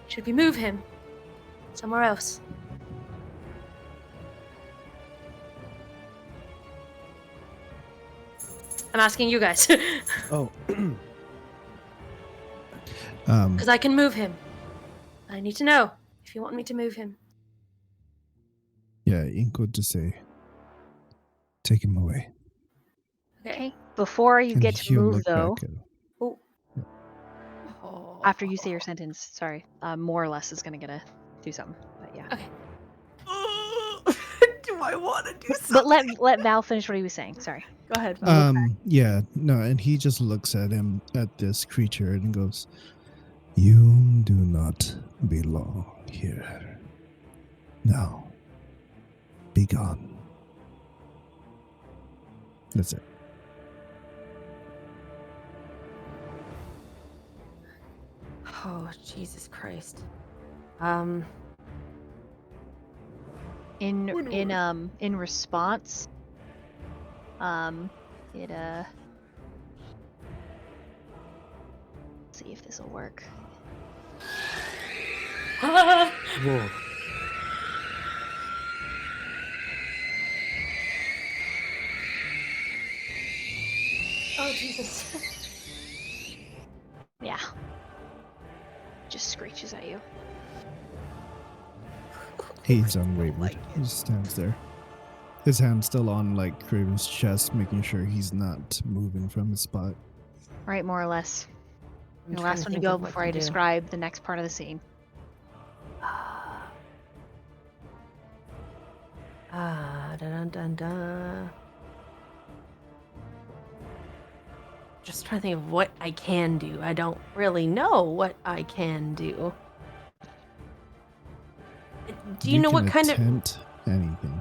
Should we move him somewhere else? I'm asking you guys. Oh. Because I can move him. I need to know if you want me to move him. Yeah, Ink would just say, take him away. Okay. Before you And get to he'll move, look though, back at him. after you say your sentence, sorry, more or less is gonna do something. But yeah. Okay. Do I want to do But something? let Val finish what he was saying. Sorry. Go ahead. Val. Yeah, no, and he just looks at him, at this creature, and goes, you do not belong here. Now, be gone. That's it. Oh, Jesus Christ. In response, it see if this will work. Whoa. Oh, Jesus. Yeah. Just screeches at you. He's unwavered. He stands there. His hand still on like Craven's chest, making sure he's not moving from his spot. Right, more or less. I'm The trying last one to think go of what before to I do. describe the next part of the scene. Dun, dun, dun. Just trying to think of what I can do. I don't really know what I can do. Do you know can what kind of attempt anything?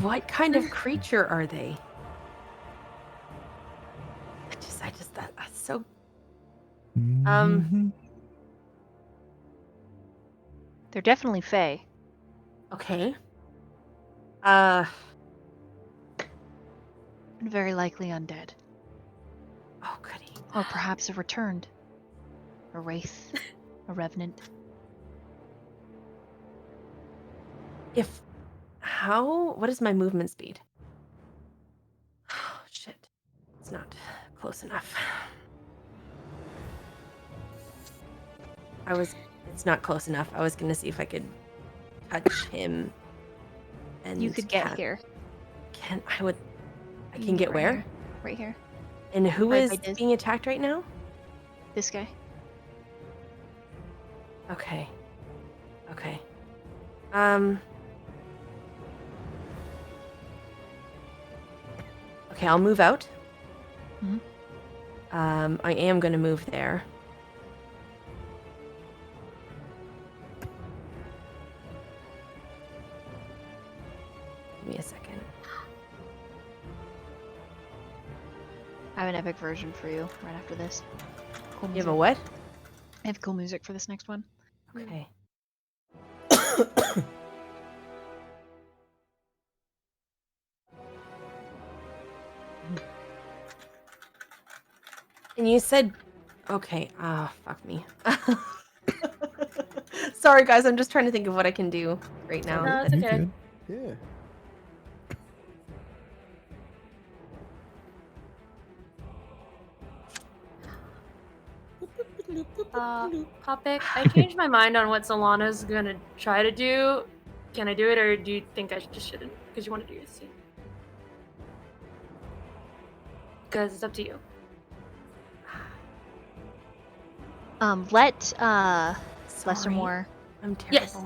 what kind of creature are they? That's so. Mhm. They're definitely Fae. Okay. And very likely undead. Oh, goody. Or perhaps a returned. A wraith. A revenant. What is my movement speed? Oh, shit. It's not close enough. It's not close enough. I was gonna see if I could touch him. And You could get here. I can You get right where? here. Right here. And who Right is by Diz. being attacked right now? This guy. Okay. Okay. Okay, I'll move out. Mhm. I am gonna move there. Give me a second. I have an epic version for you right after this. Cool You have a music. what? I have cool music for this next one. Okay. And you said, okay, fuck me. Sorry, guys, I'm just trying to think of what I can do right now. No, it's You okay. good? Yeah. Topic. I changed my mind on what Solana's gonna try to do. Can I do it, or do you think I just shouldn't? Because you want to do your scene. Because it's up to you. Let Lesser Sorry. more. I'm terrible. Yes.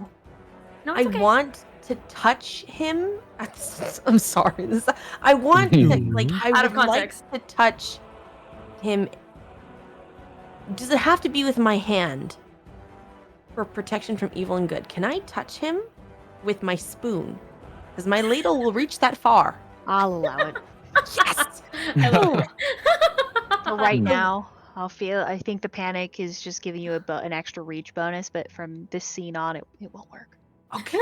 No, I it's okay. want to touch him. I'm sorry. I want to, like, I Out of would like context. to touch him. Does it have to be with my hand for protection from evil and good? Can I touch him with my spoon? Because my ladle will reach that far. I'll allow it. Yes. I love it. For right now, I think the panic is just giving you an extra reach bonus, but from this scene on, it won't work. Okay.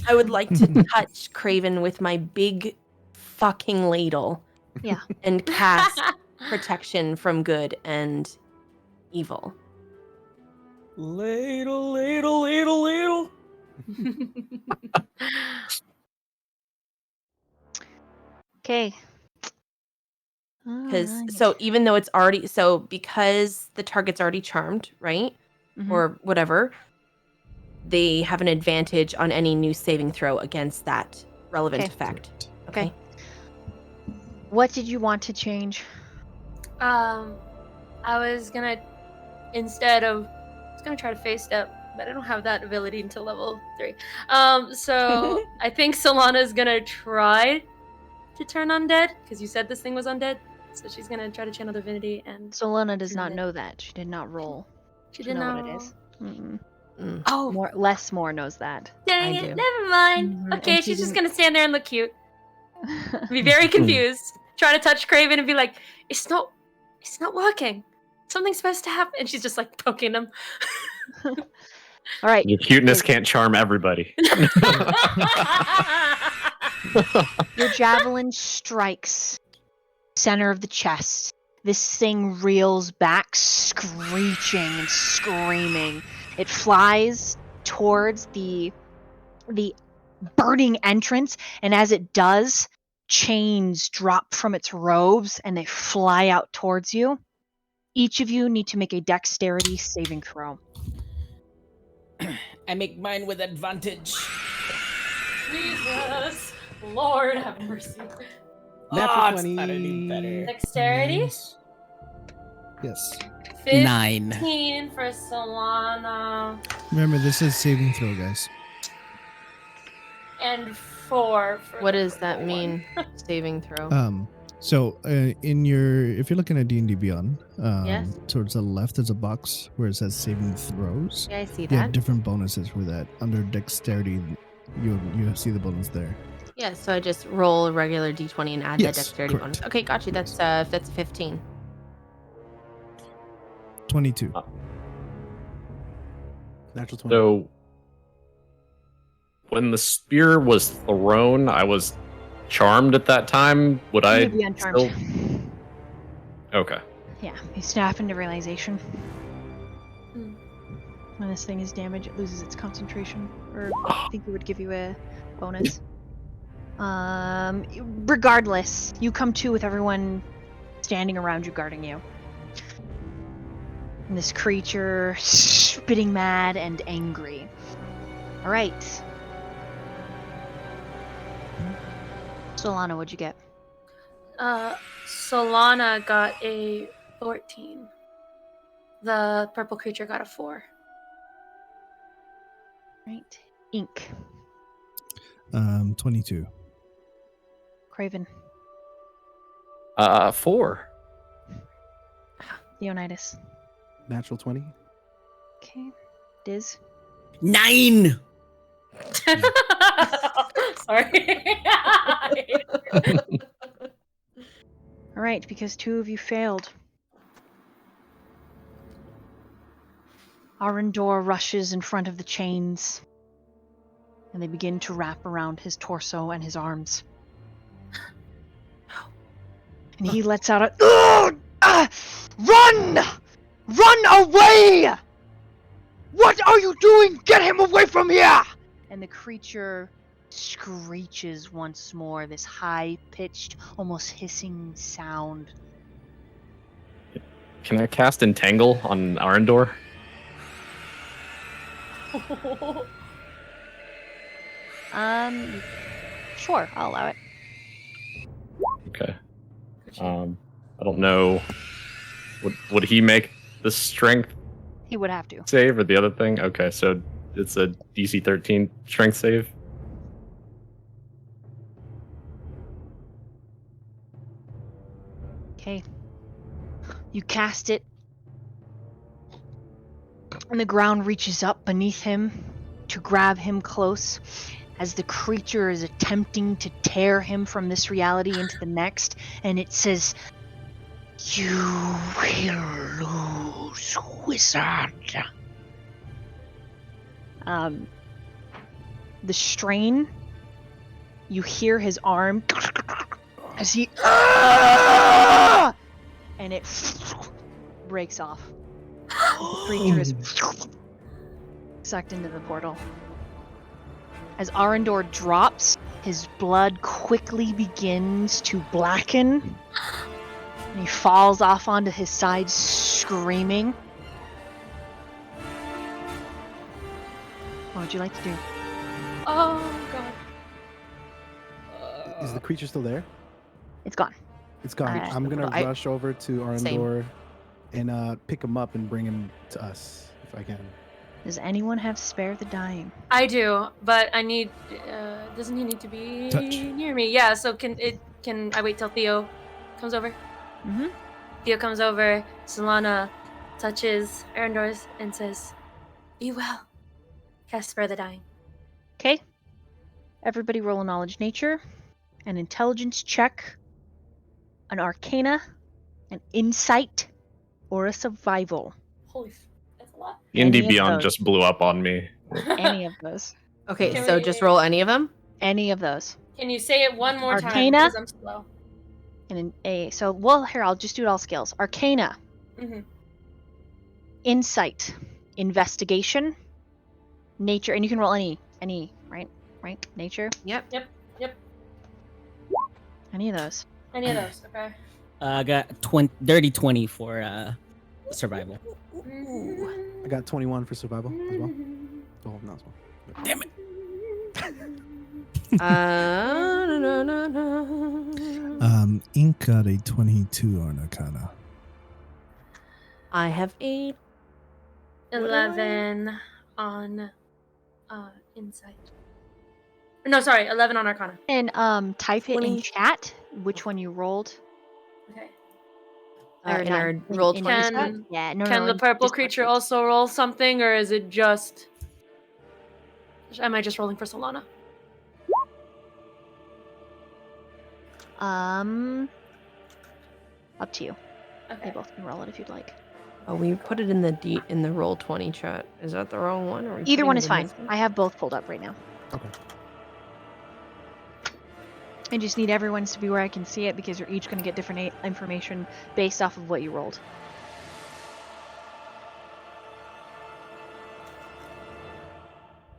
I would like to touch Craven with my big fucking ladle. Yeah. And cast protection from good and evil. Ladle, ladle, ladle, ladle. Okay. Because even though it's already because the target's already charmed, right? Mhm. Or whatever, they have an advantage on any new saving throw against that relevant Okay. effect. Okay. Okay. What did you want to change? I was gonna try to face step, but I don't have that ability until level 3. So I think Solana's gonna try to turn undead because you said this thing was undead. So she's gonna try to channel divinity and. Solana does turn not undead. know that. She did not roll. She to didn't know know what it is. Mm-mm. Oh, More knows that. dang I it! do. Never mind. Mhm, Okay, and she she's just didn't- gonna stand there and look cute. Be very confused. Try to touch Craven and be like, it's not working. Something's supposed to happen. And she's just like poking him. All right. Your cuteness can't charm everybody. Your javelin strikes center of the chest. This thing reels back, screeching and screaming. It flies towards the burning entrance, and as it does, chains drop from its robes and they fly out towards you. Each of you need to make a dexterity saving throw. I make mine with advantage. Jesus. Lord have mercy. Natural It's 20. not any better. Dexterity? Yes. 9. 15 for Solana. Remember, this is saving throw, guys. And 4 for What the does that purple one. mean? Saving throw. So if you're looking at D&D Beyond, Yes. towards the left there's a box where it says saving throws. Yeah, I see You have that. different bonuses for that. Under dexterity, you see the bonus there. Yeah, so I just roll a regular d20 and add Yes, that dexterity correct. bonus. Okay, got you. That's a 15. 22. Natural 20. So when the spear was thrown, I was charmed at that time. Would You I would be uncharmed. still? Okay. Yeah, you snap into realization. Hmm. When this thing is damaged, it loses its concentration. Or I think it would give you a bonus. Regardless, you come to with everyone standing around you, guarding you. And this creature spitting mad and angry. All right. Solana, what'd you get? Solana got a 14. The purple creature got a 4. Right. Ink. 22. Craven. 4. Leonidas. Natural 20. Okay. Diz. 9. Sorry. All right, because 2 of you failed. Arendor rushes in front of the chains, and they begin to wrap around his torso and his arms. And he lets out a run! Run away! What are you doing? Get him away from here! And the creature screeches once more, this high-pitched, almost hissing sound. Can I cast Entangle on Arendor? Sure, I'll allow it. Okay. I don't know. Would he make the strength He would have to. save or the other thing? Okay, so it's a DC 13 strength save. Okay. You cast it, and the ground reaches up beneath him to grab him close as the creature is attempting to tear him from this reality into the next, and it says, "You will lose, wizard." The strain, you hear his arm as he and it breaks off. The creature is sucked into the portal. As Arendor drops, his blood quickly begins to blacken, and he falls off onto his side, screaming. What would you like to do? Oh god. Is the creature still there? It's gone. It's gone. Uh, I'm gonna I- rush over to Same. Arendor and pick him up and bring him to us if I can. Does anyone have spare the dying? I do, but I need. Doesn't he need to be Touch. near me? Yeah. So can I wait till Theo comes over? Mm-hmm. Theo comes over. Solana touches Arendor's and says, "Be well." Cast Spare the Dying. Okay. Everybody roll a knowledge nature. an intelligence check, an arcana, an insight, or a survival. Holy, that's a lot. Any D&D of Beyond those. just blew up on me. Any of those. Okay, Can so we- just roll any of them. Any of those. Can you say it one more time? Arcana? Because I'm slow. And here, I'll just do it all skills. Arcana, Mm-hmm. insight, investigation, nature, and you can roll any, right? Nature, Yep. Yep. any of those. Any of those, okay. I got dirty 20 for survival. I got 21 for survival as well. Oh, not as well. Damn it. No. Ink got a 22 on Arcana. I have 8. 11 on insight. No, sorry, 11 on arcana. And type it in 20. chat which one you rolled. Okay. Or In not, our roll in 20 Discord. Can- Yeah, no, Can no, the in purple Discord, creature please. also roll something, or is it just... Am I just rolling for Solana? Up to you. They Okay. both can roll it if you'd like. Oh, we put it in the roll 20 chat. Is that the wrong one? Or are we Either putting one it is in fine. this one? I have both pulled up right now. Okay. I just need everyone's to be where I can see it because you're each going to get different information based off of what you rolled.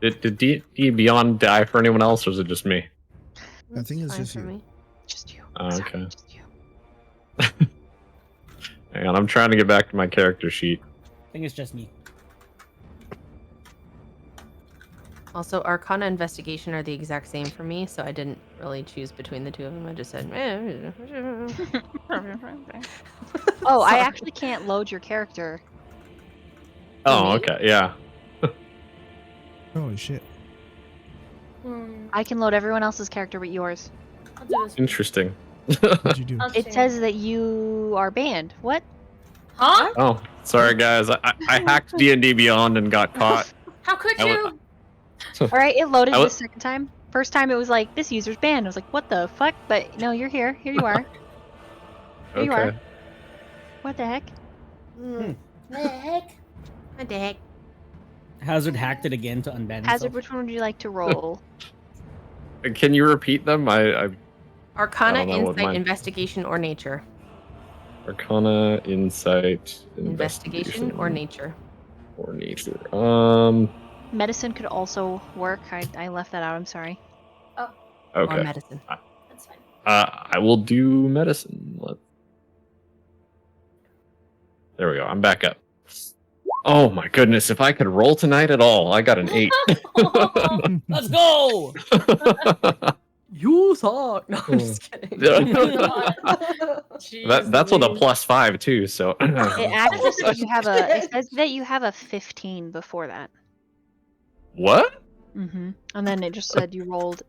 Did D&D Beyond die for anyone else, or is it just me? I think it's fine just for you. me. Just you. Oh, Sorry, okay. just you. Hang on, I'm trying to get back to my character sheet. I think it's just me. Also, Arcana Investigation are the exact same for me, so I didn't really choose between the two of them. I just said, Oh, I Sorry. actually can't load your character. Oh, me? okay, yeah. Holy shit. I can load everyone else's character but yours. I'll do this. Interesting. What'd you do? I'll It share. says that you are banned. What? Huh? Oh, sorry guys. I hacked D&D Beyond and got caught. How could I you? would- All right, it loaded I the would- second time. First time it was like, this user's banned. I was like, what the fuck? But no, you're here. Here you are. Here you are. Okay. What the heck? The heck? What the heck? Hazard hacked it again to unban Hazard, himself. which one would you like to roll? Can you repeat them? I Arcana, I don't know what Insight, mine- Investigation, or Nature. Arcana, Insight, Investigation or Nature. or Nature. Medicine could also work. I left that out. I'm sorry. Or Okay. Medicine. That's fine. I will do medicine. There we go. I'm back up. Oh my goodness! If I could roll tonight at all, I got an 8. Let's go! You suck! No, I'm just kidding. That's with a +5 too. So It actually says you have a. It says that you have a 15 before that. what? Mm-hmm. And then it just said you rolled.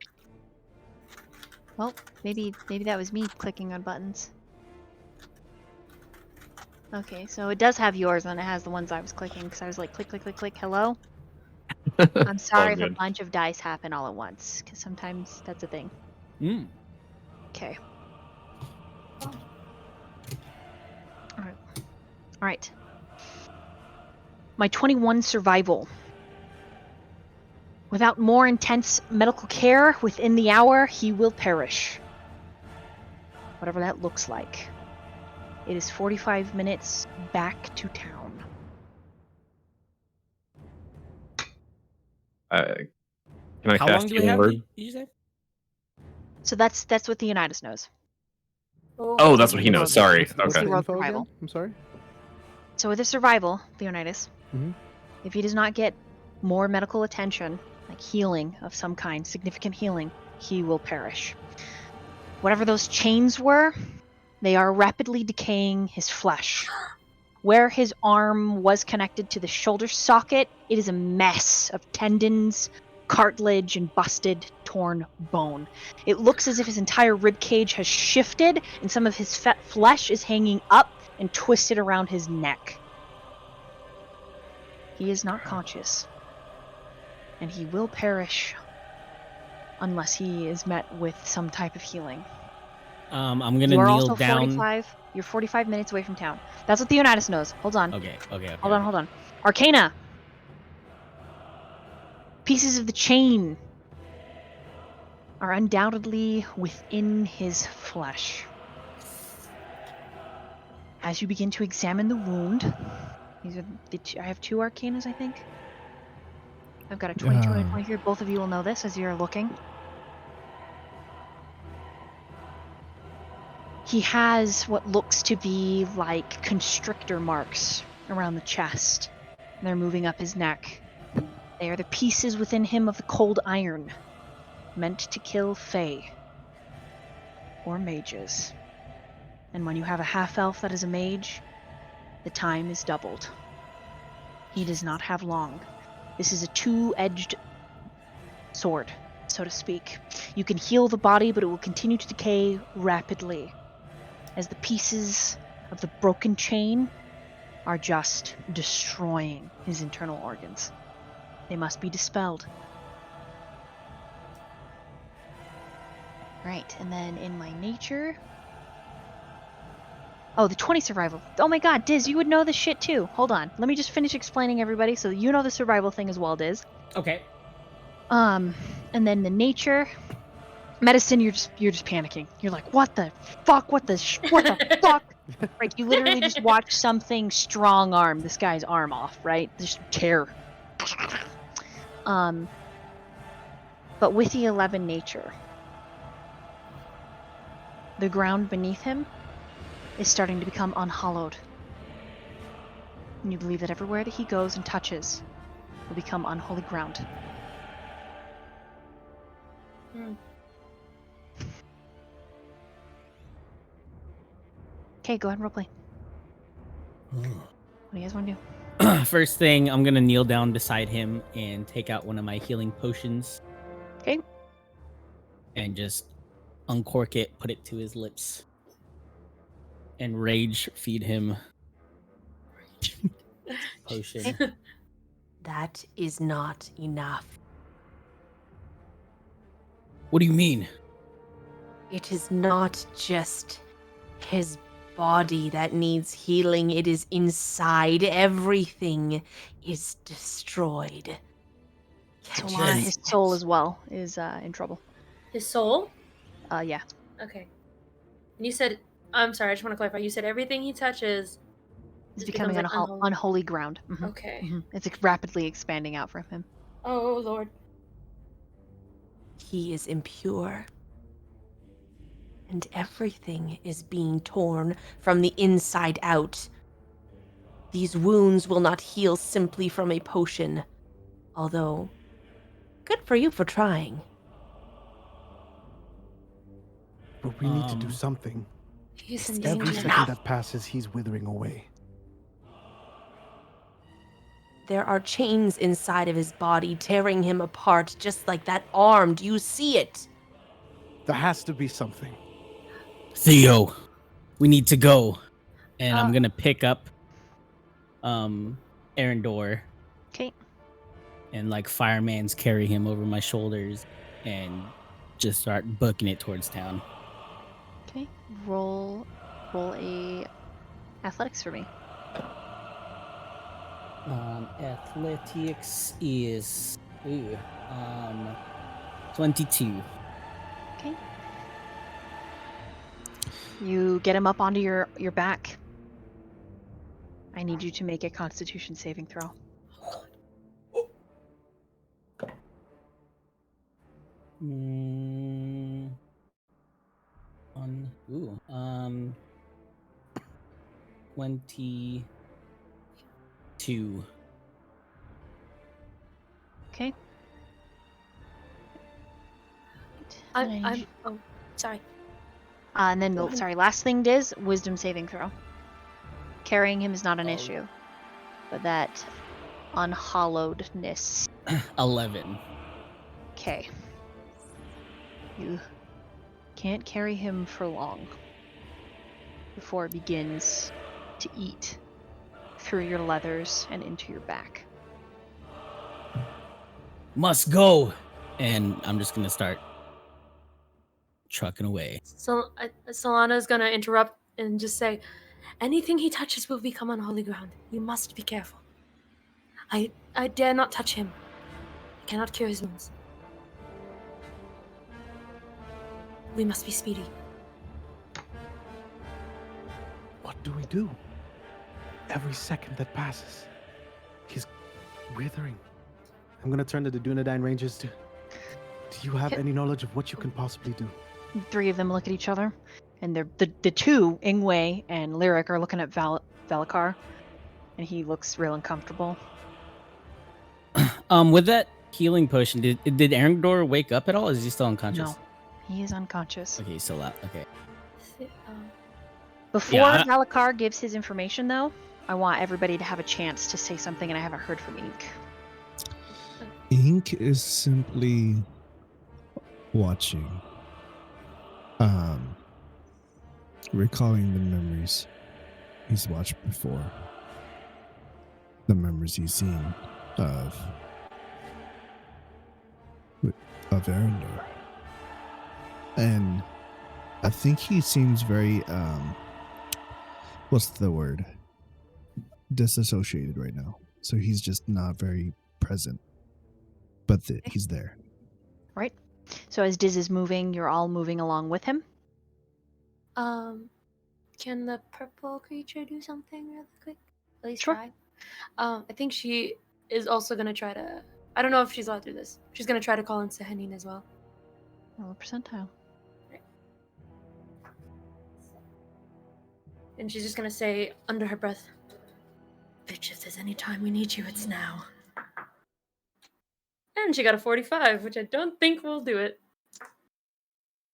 Well, maybe that was me clicking on buttons. Okay, so it does have yours, and it has the ones I was clicking because I was like, click, click, click, click. Hello. I'm sorry if a good. bunch of dice happen all at once, because sometimes that's a thing. Mm. Okay. All right. My 21 survival. Without more intense medical care within the hour, he will perish. Whatever that looks like. It is 45 minutes back to town. Can I How cast long do we healing have? word? Did you say? So that's what the Unitas knows. Oh, that's what he knows. Sorry. What's the Okay. Roll info survival. again? I'm sorry. So with his survival, Leonidas, Mhm. if he does not get more medical attention, like healing of some kind, significant healing, he will perish. Whatever those chains were, they are rapidly decaying his flesh. Where his arm was connected to the shoulder socket, it is a mess of tendons, cartilage, and busted, torn bone. It looks as if his entire rib cage has shifted, and some of his flesh is hanging up and twisted around his neck. He is not conscious, and he will perish unless he is met with some type of healing. I'm gonna You are kneel also down. 45. You're 45 minutes away from town. That's what Theonidas knows. Hold on. Okay. Hold on. Arcana. Pieces of the chain are undoubtedly within his flesh. As you begin to examine the wound, these are I have 2 arcanas, I think. I've got a 22 and a 20 here. Both of you will know this as you're looking. He has what looks to be like constrictor marks around the chest. And they're moving up his neck. They are the pieces within him of the cold iron, meant to kill Fae or mages. And when you have a half-elf that is a mage, the time is doubled. He does not have long. This is a 2-edged sword, so to speak. You can heal the body, but it will continue to decay rapidly, as the pieces of the broken chain are just destroying his internal organs. They must be dispelled. Right, and then in my nature... Oh, the 20 survival. Oh my god, Diz, you would know this shit too. Hold on. Let me just finish explaining everybody so you know the survival thing as well, Diz. Okay. And then the nature... Medicine, you're just panicking. You're like, what the fuck? What the fuck? Right, you literally just watch something strong arm this guy's arm off, right? Just tear. But with the 11 nature, the ground beneath him is starting to become unhallowed. And you believe that everywhere that he goes and touches will become unholy ground. Okay, go ahead and roleplay. What do you guys want to do? First thing, I'm gonna kneel down beside him and take out one of my healing potions. Okay. And just uncork it, put it to his lips, and rage feed him potion. That is not enough. What do you mean? It is not just his body that needs healing. It is inside. Everything is destroyed. So Can't you his see soul it? as well is in trouble. His soul? Yeah. Okay. And you said, I'm sorry, I just want to clarify. You said everything he touches It's just becoming becomes, like, unholy ground. Mhm. Okay. Mhm. It's rapidly expanding out from him. Oh, Lord. He is impure. And everything is being torn from the inside out. These wounds will not heal simply from a potion. Although, good for you for trying. But we need to do something. He's in Every danger. second that passes, he's withering away. There are chains inside of his body tearing him apart, just like that arm. Do you see it? There has to be something. Theo, we need to go. And I'm gonna pick up Arendor Okay. and like fireman's carry him over my shoulders and just start booking it towards town. Okay. Roll a athletics for me. Athletics is 22. Okay. You get him up onto your back. I need you to make a Constitution saving throw. Mm, 22. Okay. Oh, sorry. And then, last thing is wisdom saving throw. Carrying him is not an issue, but that unhallowedness. 11. Okay. You can't carry him for long before it begins to eat through your leathers and into your back. Must go. And I'm just gonna start trucking away. So Solana's gonna interrupt and just say, anything he touches will become unholy ground. You must be careful. I dare not touch him. I cannot cure his wounds. We must be speedy. What do we do? Every second that passes, he's withering. I'm gonna turn to the Dunedain Rangers. Do you have any knowledge of what you can possibly do? Three of them look at each other, and the two, Ingwe and Lyric, are looking at Valakar, and he looks real uncomfortable. With that healing potion, did Arendor wake up at all? Or is he still unconscious? No, he is unconscious. Okay, he's still out. Okay. Before Yeah, Valakar gives his information, though, I want everybody to have a chance to say something, and I haven't heard from Ink. Ink is simply watching, recalling the memories he's watched before, the memories he's seen of Arendor, and I think he seems very what's the word? Disassociated right now. So he's just not very present, but he's there. Right. So as Diz is moving, you're all moving along with him. Can the purple creature do something really quick? At least Sure. try. I think she is also gonna try to. I don't know if she's allowed to do this. She's gonna try to call in Sehanin as well. Roll a percentile. And she's just gonna say under her breath, "Bitch, if there's any time we need you, it's now." And she got a 45, which I don't think will do it.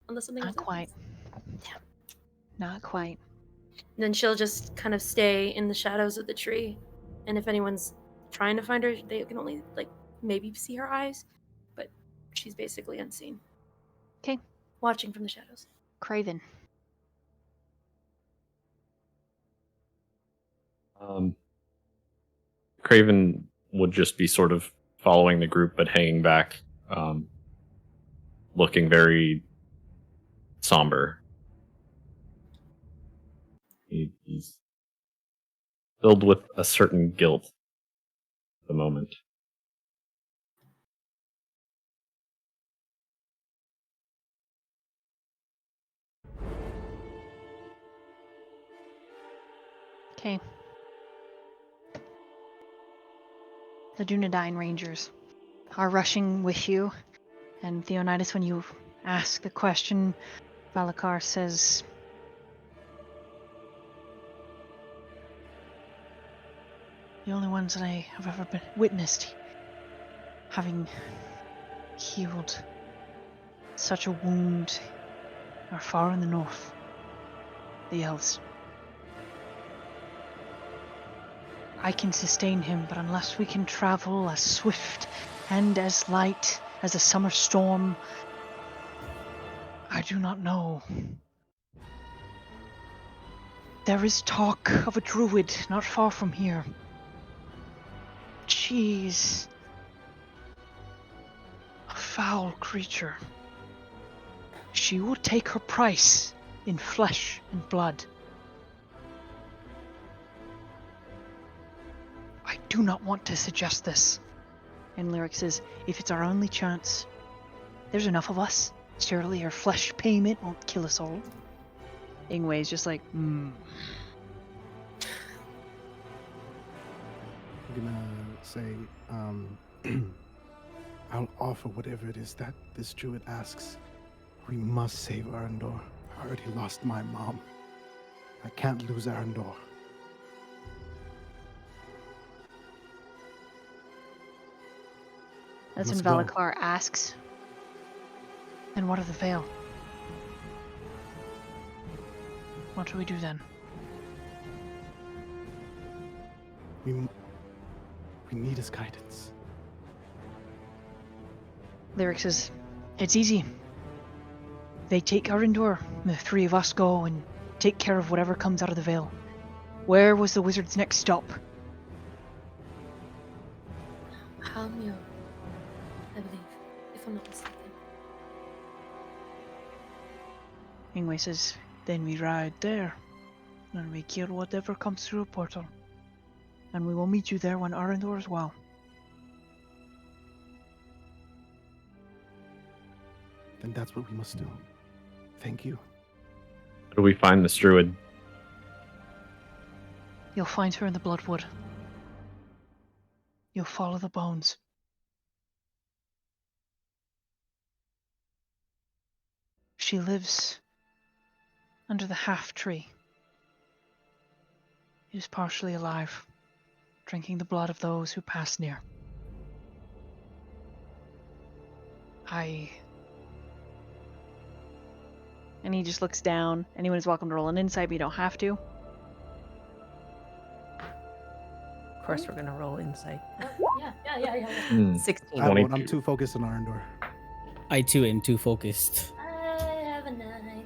Unless something Not else quite. happens. Yeah. Not quite. Then she'll just kind of stay in the shadows of the tree. And if anyone's trying to find her, they can only, like, maybe see her eyes. But she's basically unseen. Okay. Watching from the shadows. Craven. Craven would just be sort of following the group, but hanging back, looking very somber. He's filled with a certain guilt at the moment. Okay. The Dunedain Rangers are rushing with you, and Theonidas, when you ask the question, Valakar says, the only ones that I have ever been witnessed having healed such a wound are far in the north, the elves. I can sustain him, but unless we can travel as swift and as light as a summer storm, I do not know. There is talk of a druid not far from here. She is a foul creature. She will take her price in flesh and blood. I do not want to suggest this. And Lyric says, if it's our only chance, there's enough of us. Surely her flesh payment won't kill us all. Ingway's just like, I'm gonna say, I'll offer whatever it is that this druid asks. We must save Arendor. I already lost my mom. I can't lose Arendor. that's when Let's go. Valakar asks, and what of the veil? What do we do then? We need his guidance. Lyric says, it's easy. They take Arendor, the three of us go and take care of whatever comes out of the veil. Where was the wizard's next stop? Halmio, I believe. If if I'm not mistaken. Ingwe says, then we ride there, and we kill whatever comes through a portal. And we will meet you there when Arendor is well. Then that's what we must do. Thank you. How do we find this druid? You'll find her in the Bloodwood. You'll follow the bones. She lives under the half tree. It is partially alive, drinking the blood of those who pass near. And he just looks down. Anyone is welcome to roll an insight, but you don't have to. Of course, we're gonna roll insight. Yeah. 16. I won't. 22. I'm too focused on Arendor. I too am too focused. I have a 9.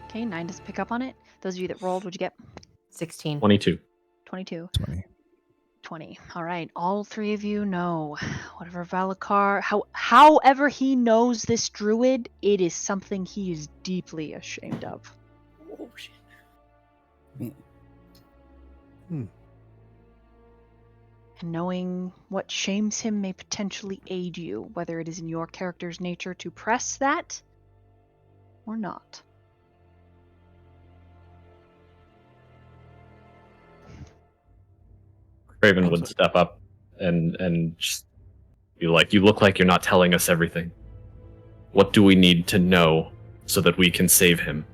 Okay, 9 doesn't pick up on it. Those of you that rolled, what'd you get? 16. 22. 22. 20. 20. All right, all three of you know whatever Valakar, however he knows this druid, it is something he is deeply ashamed of. Oh shit. And knowing what shames him may potentially aid you, whether it is in your character's nature to press that or not. Craven I'm would sorry. step up and just be like, you look like you're not telling us everything. What do we need to know so that we can save him?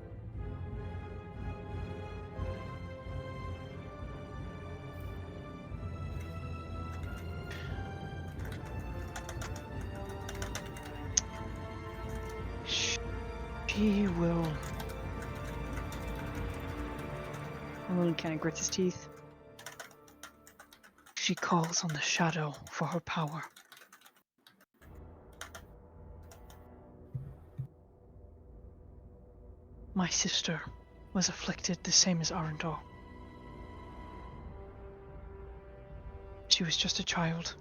She will. Moon kind of grits his teeth. She calls on the shadow for her power. My sister was afflicted the same as Arendor. She was just a child.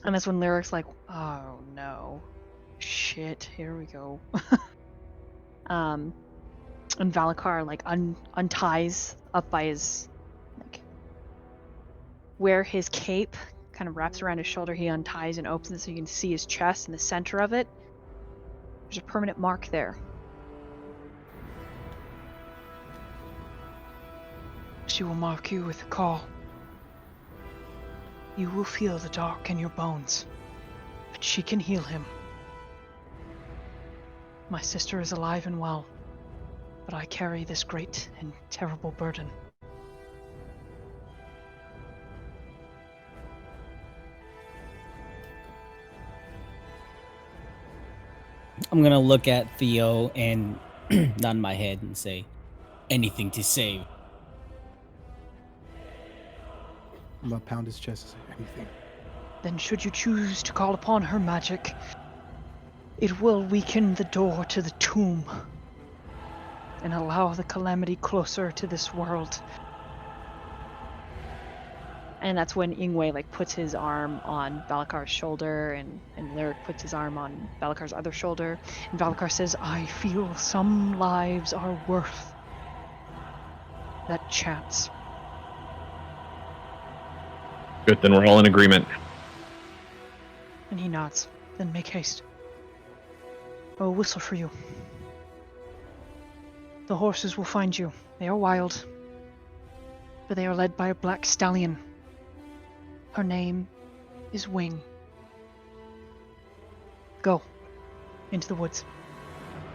And that's when Lyric's like, oh no. Shit, here we go. And Valakar like unties up by his like where his cape kind of wraps around his shoulder. He unties and opens it so you can see his chest in the center of it. There's a permanent mark there. She will mark you with a call. You will feel the dark in your bones, but she can heal him. My sister is alive and well, but I carry this great and terrible burden. I'm gonna look at Theo and nod my head and say, anything to save. I'm gonna pound his chest. Anything. Then should you choose to call upon her magic, it will weaken the door to the tomb and allow the calamity closer to this world. And that's when Ingwe like puts his arm on Valakar's shoulder and Lyric puts his arm on Valakar's other shoulder. And Valakar says, I feel some lives are worth that chance. Good, then we're all in agreement. And he nods. Then make haste. I will whistle for you. The horses will find you. They are wild, but they are led by a black stallion. Her name is Wing. Go. Into the woods.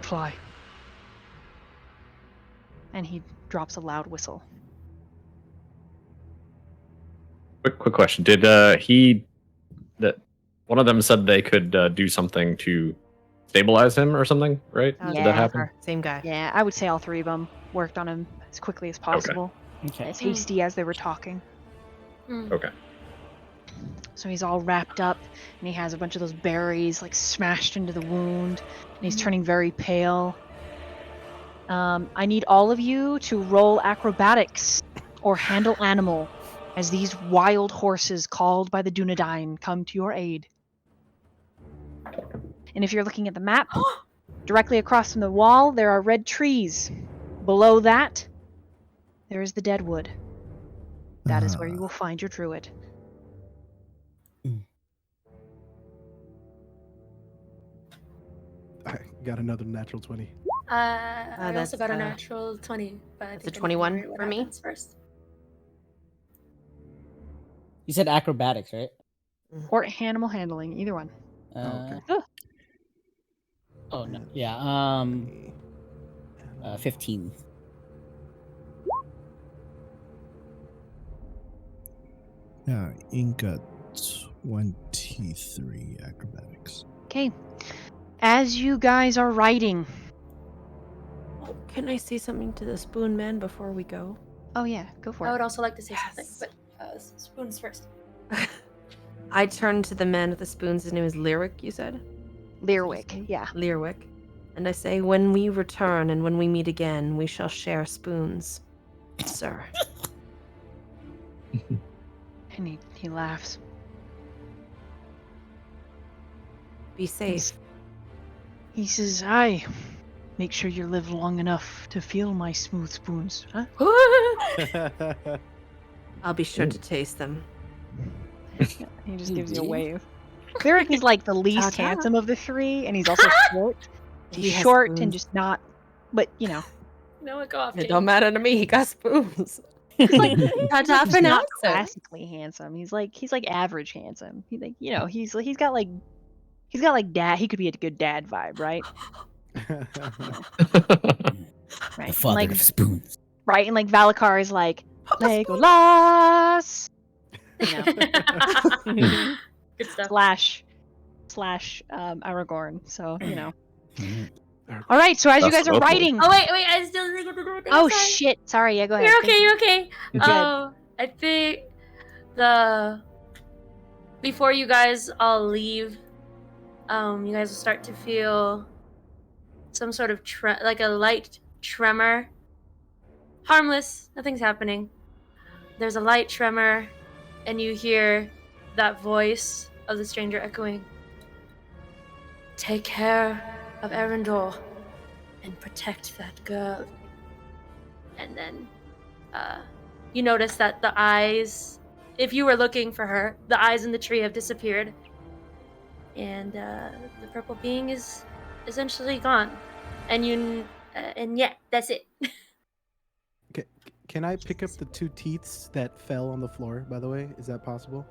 Fly. And he drops a loud whistle. Quick question. Did one of them said they could do something to stabilize him or something, right? That was Did that Yeah. happen? Same guy. Yeah, I would say all three of them worked on him as quickly as possible. Okay. As hasty as they were talking. Okay. So he's all wrapped up, and he has a bunch of those berries like smashed into the wound, and he's turning very pale. I need all of you to roll acrobatics or handle animal as these wild horses called by the Dunedain come to your aid. And if you're looking at the map, directly across from the wall, there are red trees. Below that, there is the deadwood. That is where you will find your druid. I got another natural 20. I also that's, got a natural 20, but I it's think a I need to 21 hear what for me. happens first. You said acrobatics, right? Or animal handling, either one. Okay. Oh no. Yeah. 15. Yeah, Inca 23 acrobatics. Okay. As you guys are riding. Oh, can I say something to the spoon man before we go? Oh, yeah, go for I it. would also like to say something, Yes. but spoons first. I turned to the man with the spoons. His name is Lyric, you said? Learwick, yeah. Learwick. And I say, when we return and when we meet again, we shall share spoons, sir. And he laughs. Be safe. He says, "Aye, make sure you live long enough to feel my smooth spoons, huh?" I'll be sure to taste them. He just gives you a wave. Lyric is like the least Ta-ta. handsome of the three, and he's also short. He's He has short and spoons. just not, but you know, No, it go off. It James. don't matter to me. He got spoons. he's like Ta-ta he's for now, not sir. classically handsome. He's like average handsome. He like he's got like dad. He could be a good dad vibe, right? Right. The father like of spoons. right, and like Valakar is like Legolas. You know. Good stuff. slash Aragorn. So you know. Mhm. All right. So as you That's guys are local. riding. Oh wait, I still think of the door thing. Oh Sorry. shit! Sorry. Yeah, go ahead. You're okay. You're okay. You're good. I think before you guys all leave, you guys will start to feel some sort of like a light tremor. Harmless. Nothing's happening. There's a light tremor, and you hear that voice of the stranger echoing. Take care of Arendelle and protect that girl. And then you notice that the eyes, if you were looking for her, the eyes in the tree have disappeared. And the purple being is essentially gone. And yeah, that's it. Can I pick up the 2 teeths that fell on the floor, by the way? Is that possible?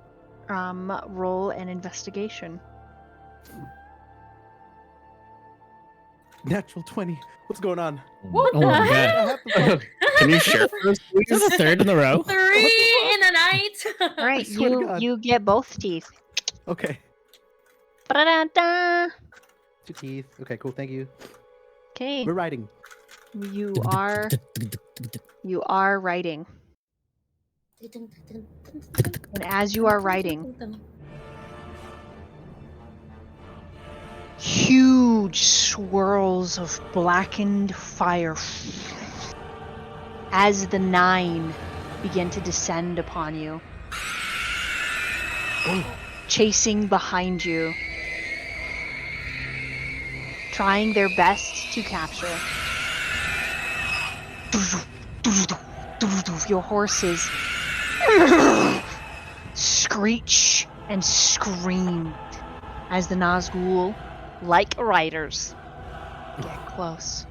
Roll an investigation. Natural 20. What's going on? What Oh the my heck? god. I have to fuck. Can you share first, Is please? this the third in a row? 3 in a night. All right, swear to God. you get both teeth. Okay. Ba-da-da-da. 2 teeth. Okay, cool. Thank you. Okay, We're riding. you are riding, and as you are riding, huge swirls of blackened fire as the 9 begin to descend upon you, chasing behind you, trying their best to capture. Your horses screech and scream as the Nazgul, like riders, get close.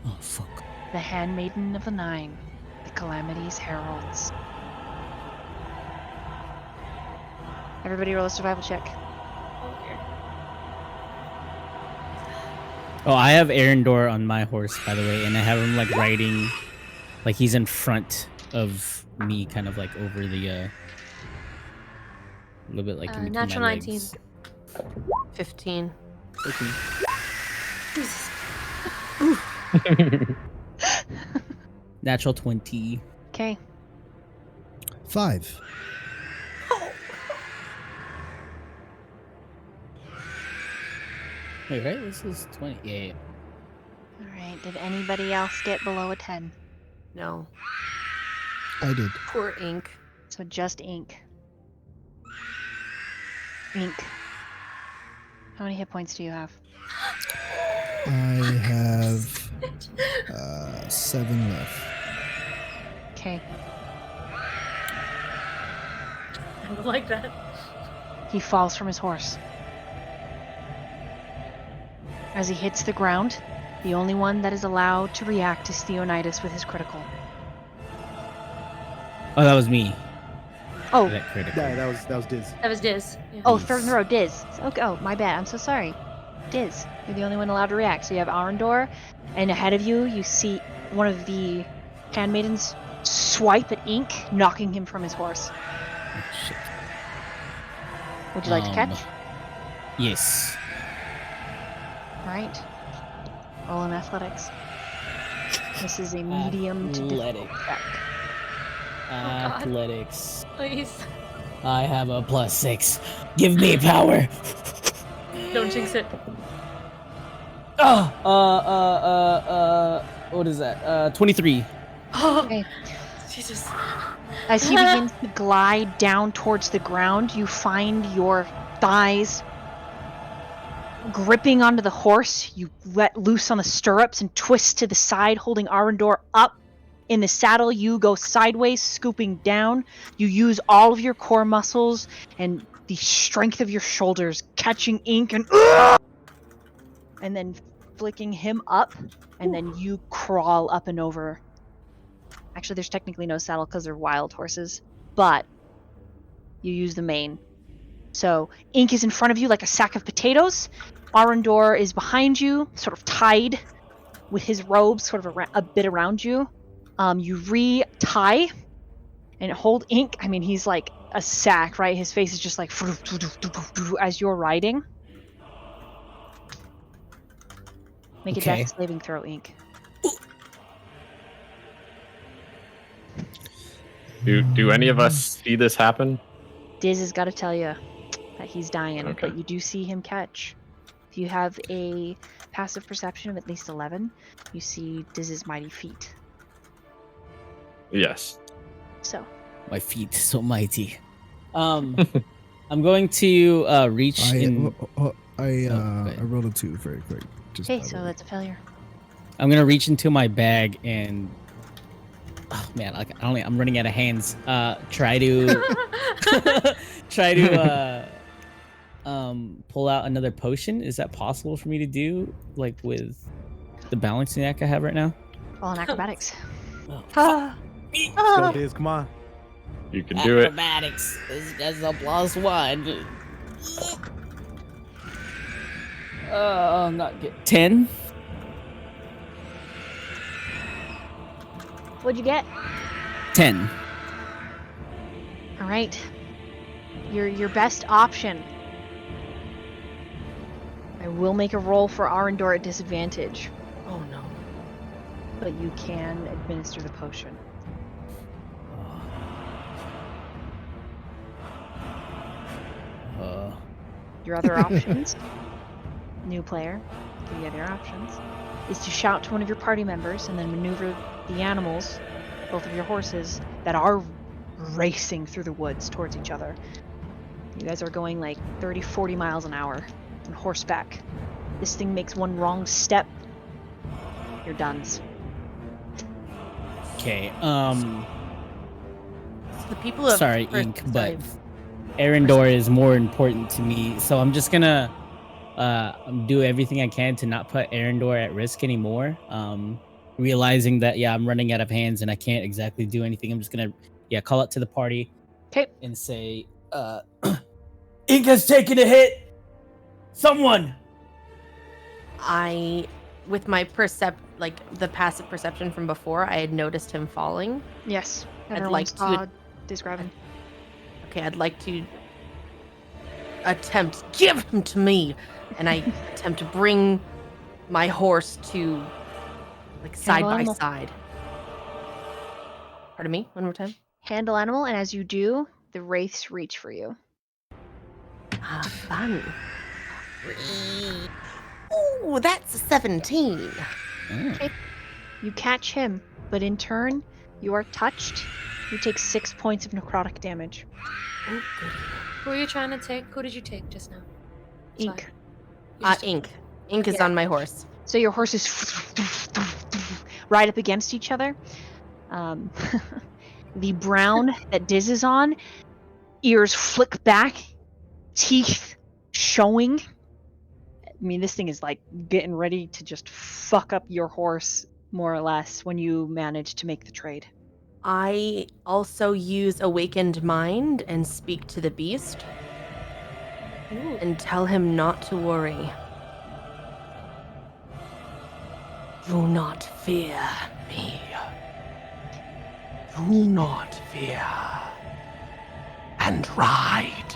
Oh fuck. The handmaiden of the 9, the Calamity's heralds. Everybody roll a survival check. Oh, I have Arendelle on my horse, by the way, and I have him like riding, like he's in front of me, kind of like over the, a little bit like in between Natural my 19. legs. 15. Okay. Natural 20. Okay. 5. Wait, right? This is 20. Yeah. All right. Did anybody else get below a 10? No. I did. Poor Ink. So just Ink. Ink. How many hit points do you have? I have 7 left. Okay. I like that. He falls from his horse. As he hits the ground, the only one that is allowed to react is Theonidas with his critical. Oh, that was me. Oh, That critical. Yeah, that was Diz. That was Diz. Yeah. oh, third in a row, Diz. Okay, oh, my bad. I'm so sorry. Diz, you're the only one allowed to react. So you have Arendor, and ahead of you, you see one of the handmaidens swipe at Ink, knocking him from his horse. Oh, shit. Would you like to catch? Yes. All right. Roll in athletics. This is a medium to difficult Athletic. check. God. Athletics. Please. I have a +6. Give me power. Don't jinx it. What is that? 23. Oh, Okay. Jesus. As he begins to glide down towards the ground, you find your thighs gripping onto the horse. You let loose on the stirrups and twist to the side, holding Arendor up. In the saddle, you go sideways, scooping down. You use all of your core muscles and the strength of your shoulders, catching Ink and then flicking him up, and then you crawl up and over. Actually, there's technically no saddle because they're wild horses, but you use the mane. So Ink is in front of you like a sack of potatoes. Arendor is behind you, sort of tied with his robes sort of a bit around you. You re-tie and hold Ink. I mean, he's like a sack, right? His face is just like as you're riding. Make a Okay. dex saving throw, Ink. Do any of us see this happen? Diz has got to tell you that he's dying, Okay. but you do see him catch. If you have a passive perception of at least 11, you see Diz's mighty feet. Yes. So, My feet so mighty. I'm going to reach in. I ahead. rolled a 2 very quick. Just okay, by the so way. that's a failure. I'm gonna reach into my bag and. Oh man, like I'm running out of hands. Try to pull out another potion. Is that possible for me to do, like with the balancing act I have right now? Roll in acrobatics. Oh, Go, Diz, come on. You can do it. Acrobatics. That's a +1. Not good. 10. What'd you get? 10. All right. Your best option. I will make a roll for Arendor at disadvantage, Oh no. but you can administer the potion. Your other options, new player, give you other options, is to shout to one of your party members and then maneuver the animals, both of your horses, that are racing through the woods towards each other. You guys are going like 30, 40 miles an hour on horseback. This thing makes one wrong step, you're done. Okay. So the people of Sorry, Earth- Ink, sorry. but Arendor is more important to me, so I'm just gonna do everything I can to not put Arendor at risk anymore. Realizing that I'm running out of hands and I can't exactly do anything. I'm just gonna call it to the party. Okay. And say, Ink has taken a hit. Someone. With my the passive perception from before, I had noticed him falling. Yes, I'd everyone like saw to- describe him. Okay, I'd like to give him to me, and I attempt to bring my horse to side Handle by animal. side. Pardon me, one more time. Handle animal, and as you do, the wraiths reach for you. Ah, fun. Oh, that's a 17. You catch him, but in turn, You are touched. You take 6 points of necrotic damage. Who are you trying to take? Who did you take just now? Ink. Sorry. You just took- Ink. Ink is Yeah. on my horse. So your horses right up against each other. The brown that Diz is on, ears flick back, teeth showing. I mean, this thing is like getting ready to just fuck up your horse, more or less, when you manage to make the trade. I also use Awakened Mind and speak to the beast Ooh. and tell him not to worry. Do not fear me. Do not fear. And ride.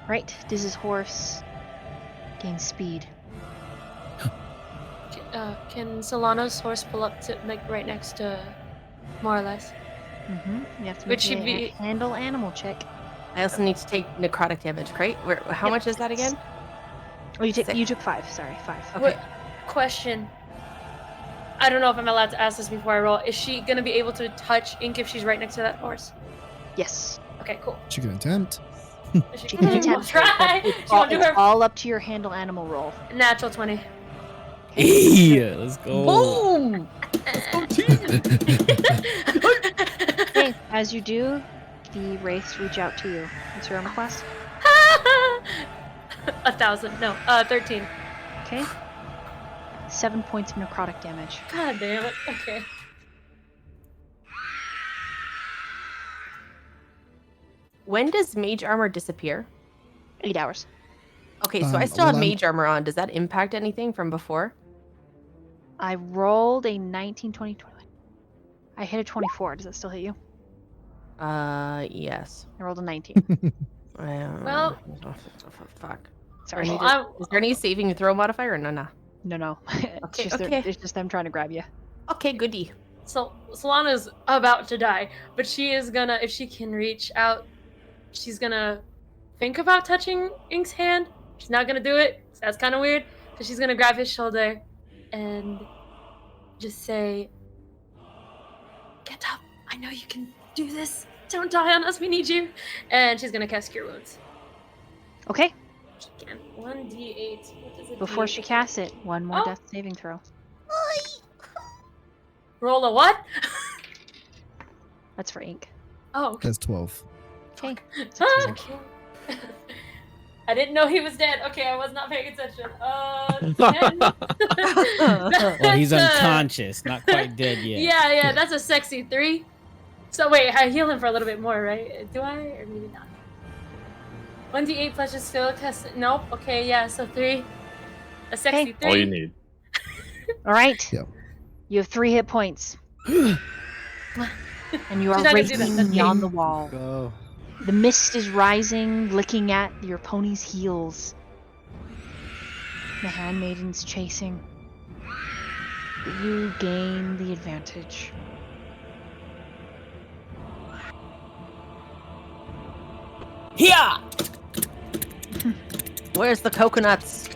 Right, Diz's horse gains speed. Can Solana's horse pull up to like right next to, more or less? Mm-hmm. You have to Would make she a be- handle animal check. I also need to take necrotic damage, right? How Yep. much is that again? Oh, you Six. took 5. Sorry, 5. Okay. What question? I don't know if I'm allowed to ask this before I roll. Is she gonna be able to touch Ink if she's right next to that horse? Yes. Okay, cool. She can attempt. Is She can We'll attempt it, try. but it's, She all, won't do it's her all up to your handle animal roll. natural 20. Yeah, let's go. Boom! Okay, as you do, the wraiths reach out to you. What's your armor class? 1,000. No, 13. Okay. 7 points of necrotic damage. God damn it. Okay. When does mage armor disappear? 8 hours. Okay, so I still well, have I'm- mage armor on. Does that impact anything from before? I rolled a 19, 20, 20. I hit a 24. Does that still hit you? Yes. I rolled a 19. Well- Fuck. Sorry. I need I'm- Is there any saving throw modifier or no? No. Okay, it's, just okay. it's just them trying to grab you. Okay, goodie. So Solana's about to die, but she is gonna, if she can reach out, she's gonna think about touching Ink's hand. She's not gonna do it. So that's kind of weird. So she's gonna grab his shoulder and just say, "Get up! I know you can do this. Don't die on us. We need you." And she's gonna cast Cure Wounds. Okay. She can. 1d8. What does it Before do? she casts it, one more Oh. death saving throw. Roll a what? That's for Ink. Oh, okay. That's 12. Okay. Okay. I didn't know he was dead. Okay, I was not paying attention. 10. Well, he's That's a- unconscious, not quite dead yet. Yeah, that's a sexy 3. So wait, I heal him for a little bit more, right? Do I? Or maybe not. 1d8 plus your skill cast. Nope. Okay, yeah, so 3. A sexy 3. All you need. All right. Yep. You have 3 hit points. And you are She's not gonna do that, racing that's beyond me. the wall. Go. The mist is rising, licking at your pony's heels. The handmaiden's chasing. But you gain the advantage. Yeah. Where's the coconuts?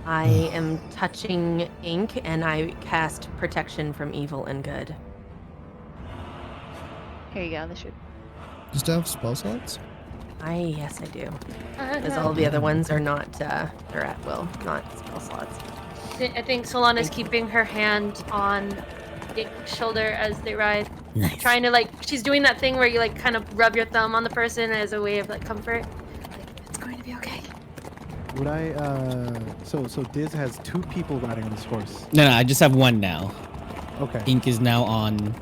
I am touching Ink and I cast protection from evil and good. Here you go. This should. Just have spell slots? Yes, I do. Because all the other ones are not, they're at will, not spell slots. I think Solana's keeping her hand on Ink's shoulder as they ride. Nice. Trying to, like, she's doing that thing where you, like, kind of rub your thumb on the person as a way of, like, comfort. Like, it's going to be okay. Would I, so Diz has 2 people riding on this horse. No, I just have one now. Okay. Ink is now on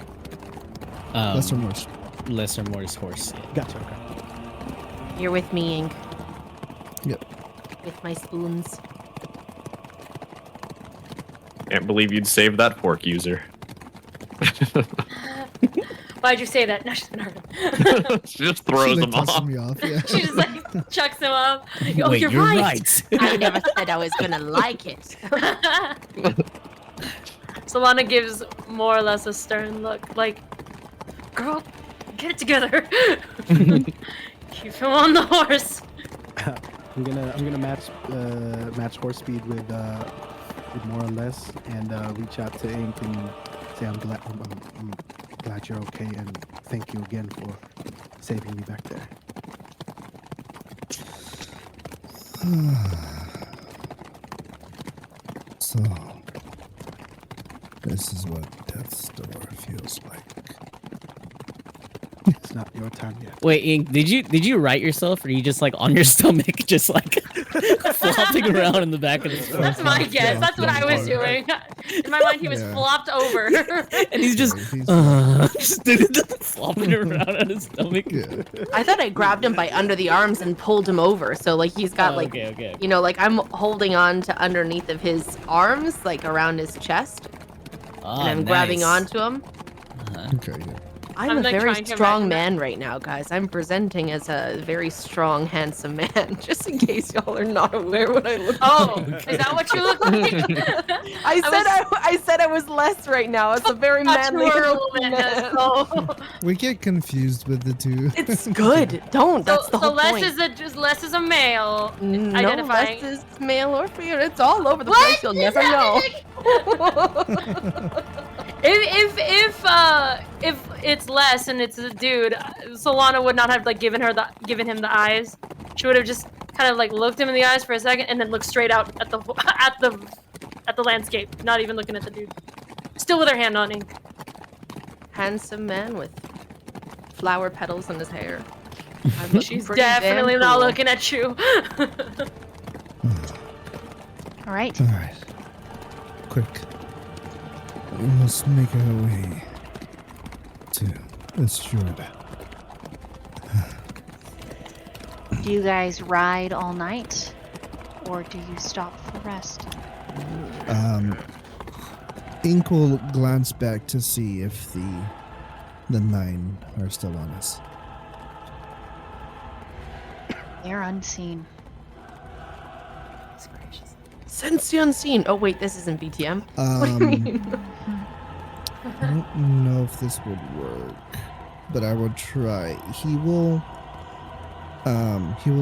Lesser Morse. Lesser Moore's horse. Gotcha, okay. You're with me, Ink. Yep. With my spoons. Can't believe you'd save that fork user. Why'd you say that? No, she's not. She just throws She, them tosses off. me off, yeah. She just, like, chucks him up. Oh, Wait, you're right. I never said I was gonna like it. Solana gives more or less a stern look, like, girl, get it together. Keep him on the horse. I'm gonna match horse speed with more or less, and reach out to Ink and say I'm glad you're okay, and thank you again for saving me back there. So, this is what death's door feels like. It's not your time yet. Wait, Ink, did you write yourself, or are you just like on your stomach, just like flopping around in the back of the store? That's my guess. That's what I was doing. In my mind, he was Yeah. flopped over. And he's just, Yeah, just flopping around on his stomach. Yeah. I thought I grabbed him by under the arms and pulled him over. So like he's got Oh, like okay. you know, like I'm holding on to underneath of his arms, like around his chest, Oh, and I'm grabbing nice. onto him. Uh-huh. Okay, yeah. I'm I'm, a like, very trying to strong imagine man right now, guys. I'm presenting as a very strong, handsome man, just in case y'all are not aware what I look Oh, like. is that what you look like? I said I was less right now. It's a very thought you manly were a looking woman. man. So, We get confused with the two. It's good. Don't. That's the so whole less point. is less is a male. No, identifying. less is male or female. It's all over the What place. You'll is never know. If it's less and it's a dude, Solana would not have like given him the eyes. She would have just kind of like looked him in the eyes for a second and then looked straight out at the at the landscape, not even looking at the dude. Still with her hand on Ink. Handsome man with flower petals in his hair. I'm looking She's pretty damn definitely not cool. looking at you. All right. All right. Quick. We must make our way to this fjord. Do you guys ride all night, or do you stop for rest? Ink will glance back to see if the 9 are still on us. They're unseen. Sense the unseen. Oh wait, this isn't BTM. What do you mean? I don't know if this would work, but I will try. He will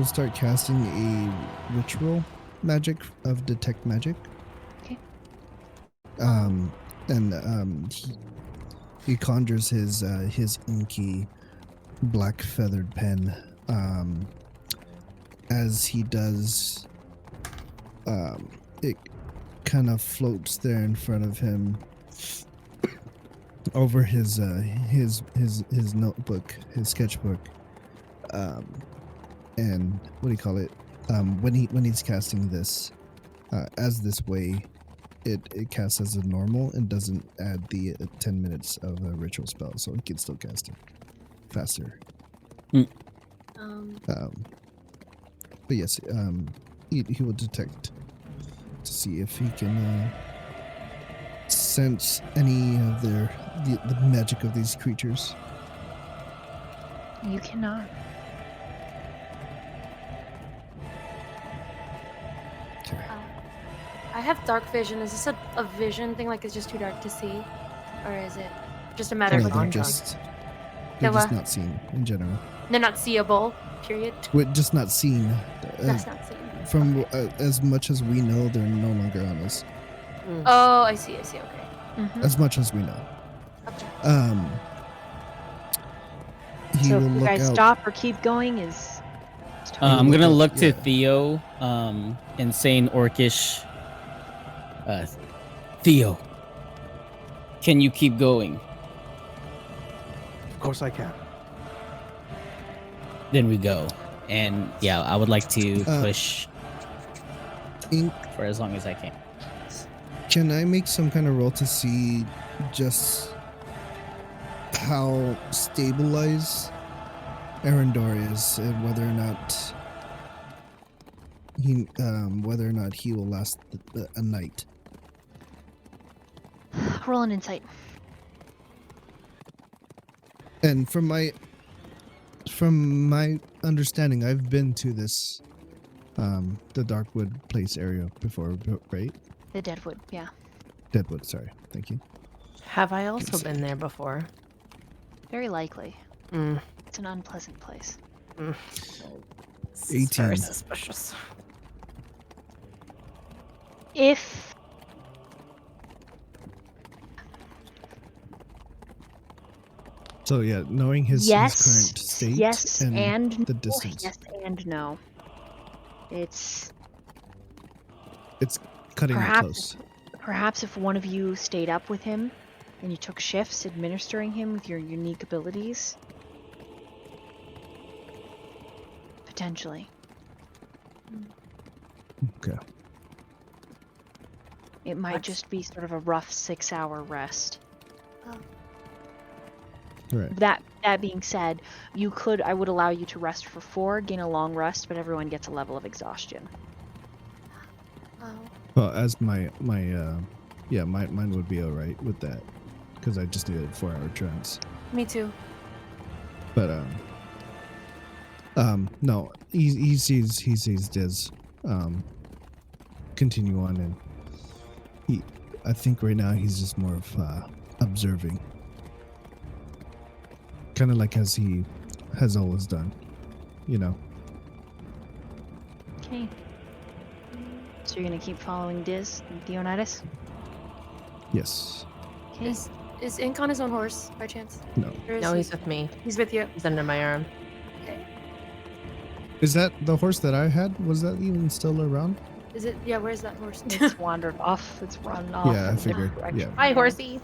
start casting a ritual magic of detect magic. Okay. He conjures his inky black feathered pen. As he does, it kind of floats there in front of him over his notebook, his sketchbook, and what do you call it? When he's casting this, as this way, it casts as a normal and doesn't add the 10 minutes of a ritual spell, so he can still cast it faster. But yes, he will detect to see if he can sense any of the magic of these creatures. You cannot. Okay. I have dark vision. Is this a vision thing? Like it's just too dark to see, or is it just a matter No, of they're context? they're They're just what? not seen in general. They're not seeable. Period. We're just not seen. That's not seen. From as much as we know, they're no longer on us. Oh, I see. Okay. Mm-hmm. As much as we know. Okay. He So will if you look guys out. stop or keep going is. I'm gonna look to Yeah. Theo, and say in Orcish, Theo, can you keep going? Of course I can. Then we go. And yeah, I would like to Uh, push Ink, for as long as I can. can I make some kind of roll to see just how stabilized Arendor is, and whether or not he will last a night? Roll an insight. And from my understanding, I've been to this the Darkwood Place area before, right? The Deadwood, yeah. Deadwood, sorry. Thank you. Have I also been there before? Very likely. Mm. It's an unpleasant place. This is very 18. suspicious. If So yeah, knowing his current state yes, and the no, distance, yes and no. It's cutting it perhaps close. perhaps if one of you stayed up with him and you took shifts administering him with your unique abilities, potentially. Okay. It might just be sort of a rough 6-hour rest. Right. That being said, I would allow you to rest for 4, gain a long rest, but everyone gets a level of exhaustion. Well, as mine would be all right with that, because I just did a 4-hour trance. Me too. But no, he sees Diz continue on, and I think right now he's just more of observing, kind of like as he has always done, you know. Okay. So you're gonna keep following Diz and Theonidas? Yes. Okay. Is Ink on his own horse by chance? No. Or is No, he- he's with me. He's with you. He's under my arm. Okay. Is that the horse that I had? Was that even still around? Is it? Yeah. Where's that horse? It's wandered off. It's run off. Yeah, I in a figured, different direction. yeah. Hi, horsey.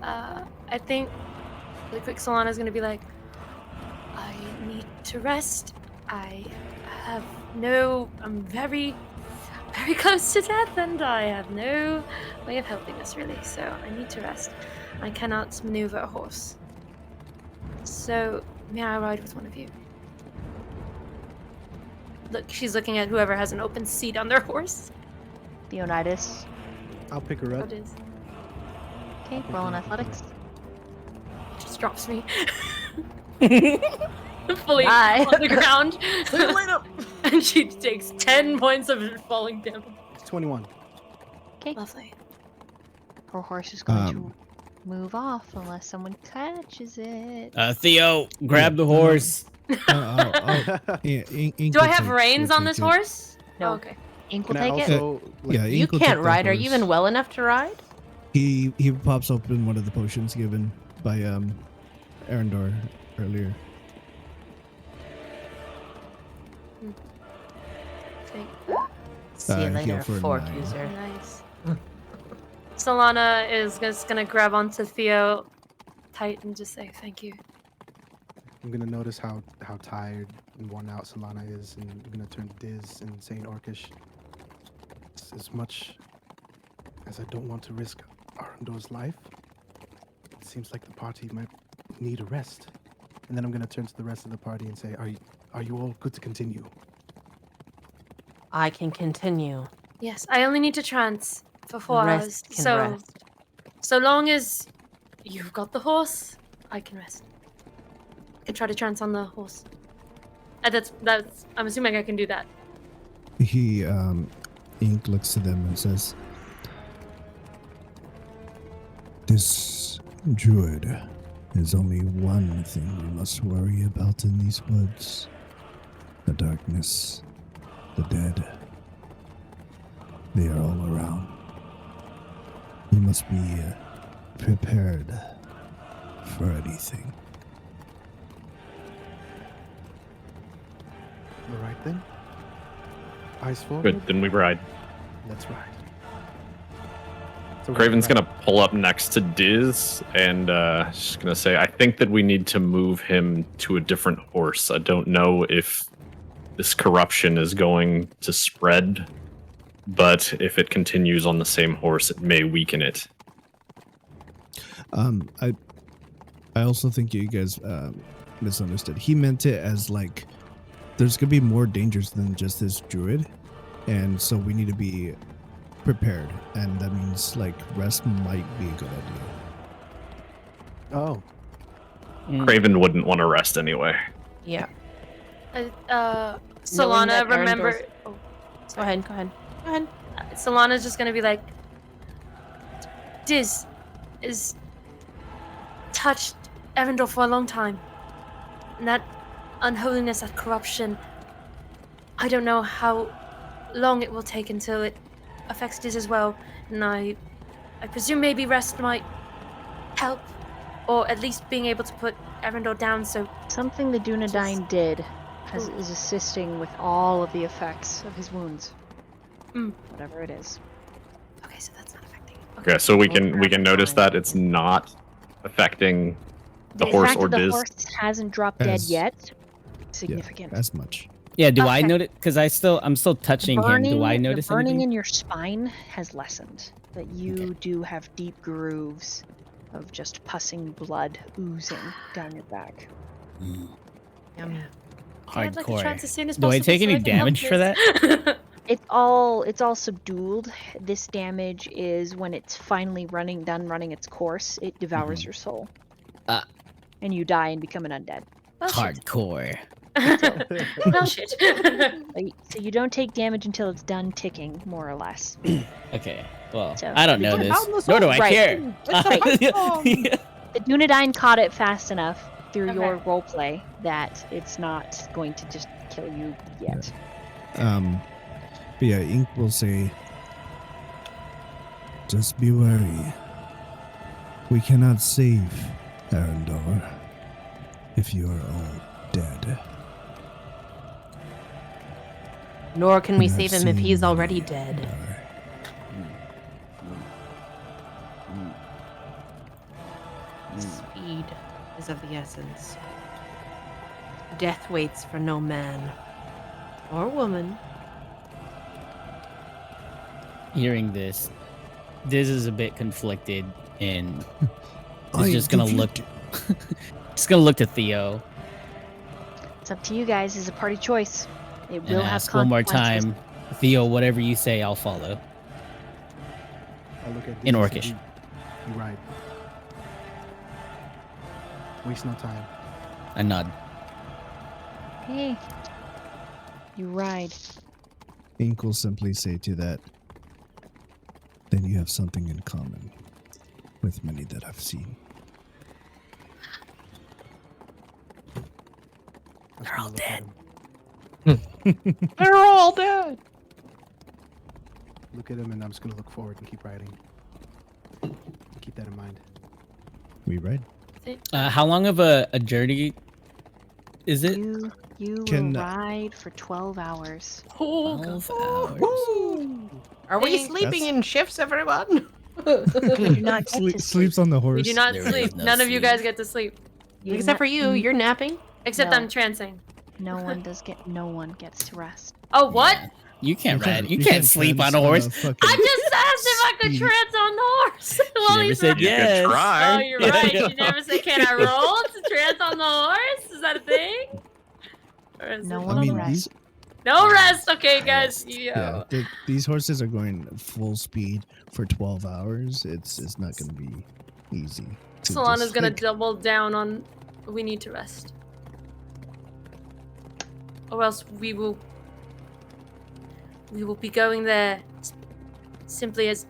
I think really quick Solana's gonna be like, I need to rest. I'm very, very close to death and I have no way of helping us really, so I need to rest. I cannot maneuver a horse. So, may I ride with one of you? Look, she's looking at whoever has an open seat on their horse. Theonidas. I'll pick her up. What is? Okay, roll in athletics. Just drops me. Fully Bye. on the ground. And she takes 10 points of falling damage. It's 21. Okay. Lovely. Her horse is going to move off unless someone catches it. Theo, grab the horse. Do I have reins on this horse? No. Oh, okay. Ink will Can I take it. also, like, Yeah, You Ink will can't take the ride. Are you horse. even well enough to ride? He pops open one of the potions given by Arendor earlier. Take See you heal later, for fork 9. user. Nice. Solana is just gonna grab onto Theo tight and just say thank you. I'm gonna notice how tired and worn out Solana is, and I'm gonna turn to Diz and say in Orcish, as much as I don't want to risk Arundor's life, it seems like the party might need a rest. And then I'm gonna turn to the rest of the party and say, are you all good to continue? I can continue. Yes, I only need to trance for 4 hours. Rest can So rest. so long as you've got the horse, I can rest. I can try to trance on the horse. That's I'm assuming I can do that. He Ink looks to them and says, "This druid is only one thing we must worry about in these woods. The darkness, the dead. They are all around. We must be prepared for anything." All right then. Eyes forward. Good, then we ride. Let's ride. So we're Craven's ride. gonna pull up next to Diz and she's gonna say, I think that we need to move him to a different horse. I don't know if this corruption is going to spread, but if it continues on the same horse, it may weaken it. I also think you guys misunderstood. He meant it as like there's gonna be more dangers than just this druid, and so we need to be prepared, and that means like rest might be a good idea. Oh, Craven wouldn't want to rest anyway. Yeah. Solana, that remember. Arendor's- Oh, Go ahead. Solana's just gonna be like, Diz is touched Arendor for a long time. And that unholiness, that corruption, I don't know how long it will take until it affects Diz as well, and I presume maybe rest might help, or at least being able to put Arendelle down. So Something the Dunedain did Ooh. is assisting with all of the effects of his wounds. Mm. Whatever it is. Okay, so that's not affecting. Okay, so we We'll can grab notice mine. that it's not affecting the The horse fact or that the Diz. horse hasn't dropped dead As- yet, significant. As much. Yeah, do I Okay. notice? Because I'm still touching him. Do I notice the burning anything? in your spine has lessened. That you do have deep grooves of just pussing blood oozing down your back. Yummy. I'd like a trance as Hardcore. soon as Do I possible take so any can help damage for this. that? It's all subdued. This damage is when it's finally done running its course. It devours Mhm. your soul, Uh, and you die and become an undead. Well, shit. Hardcore. Well, shit. So you don't take damage until it's done ticking, more or less. Okay. Well, So- I don't know Put it this. down the Nor do I Right. care. The Dunedain caught it fast enough through Okay. your roleplay that it's not going to just kill you yet. But yeah, Ink will say, just be wary. We cannot save Arendelle if you are all dead. Nor can we And I've save him if seen he's many already dead. die. Speed is of the essence. Death waits for no man or woman. Hearing this is a bit conflicted and I is just gonna look conflicted. just gonna look to Theo It's up to you guys. It's a party choice. It and will have ask one more consequences. time, Theo, whatever you say, I'll follow. I look at In Diz and say, Orcish. You right. Waste no time. I nod. Hey, you ride. Ink will simply say to that, then you have something in common with many that I've seen. They're all dead. They're all dead. Look at him, and I'm just gonna look forward and keep riding. Keep that in mind. We ride. How long of a journey is it? You Can- will ride for 12 hours. 12 hours. Are we Thanks. sleeping in shifts, everyone? You do not get to sleep. Sleeps on the horse. We do not There is sleep. no None of you sleep. guys get to sleep. You do Except not- for you, you're napping. Except No. I'm trancing. No one gets to rest. Oh, what? Yeah. You can't ride. You you can't sleep on a horse. fucking- I just asked if I could Speed. trance on the horse. While never he's said riding. yes. You could try. Oh, you're right. You never say, can I roll to trance on the horse? Is that a thing? Or is No it- one I mean, rest. these, No rest. Okay, guys. yeah, these horses are going full speed for 12 hours. It's not going to be easy. to Solana's just, gonna like, double down on we need to rest. Or else we will be going there simply as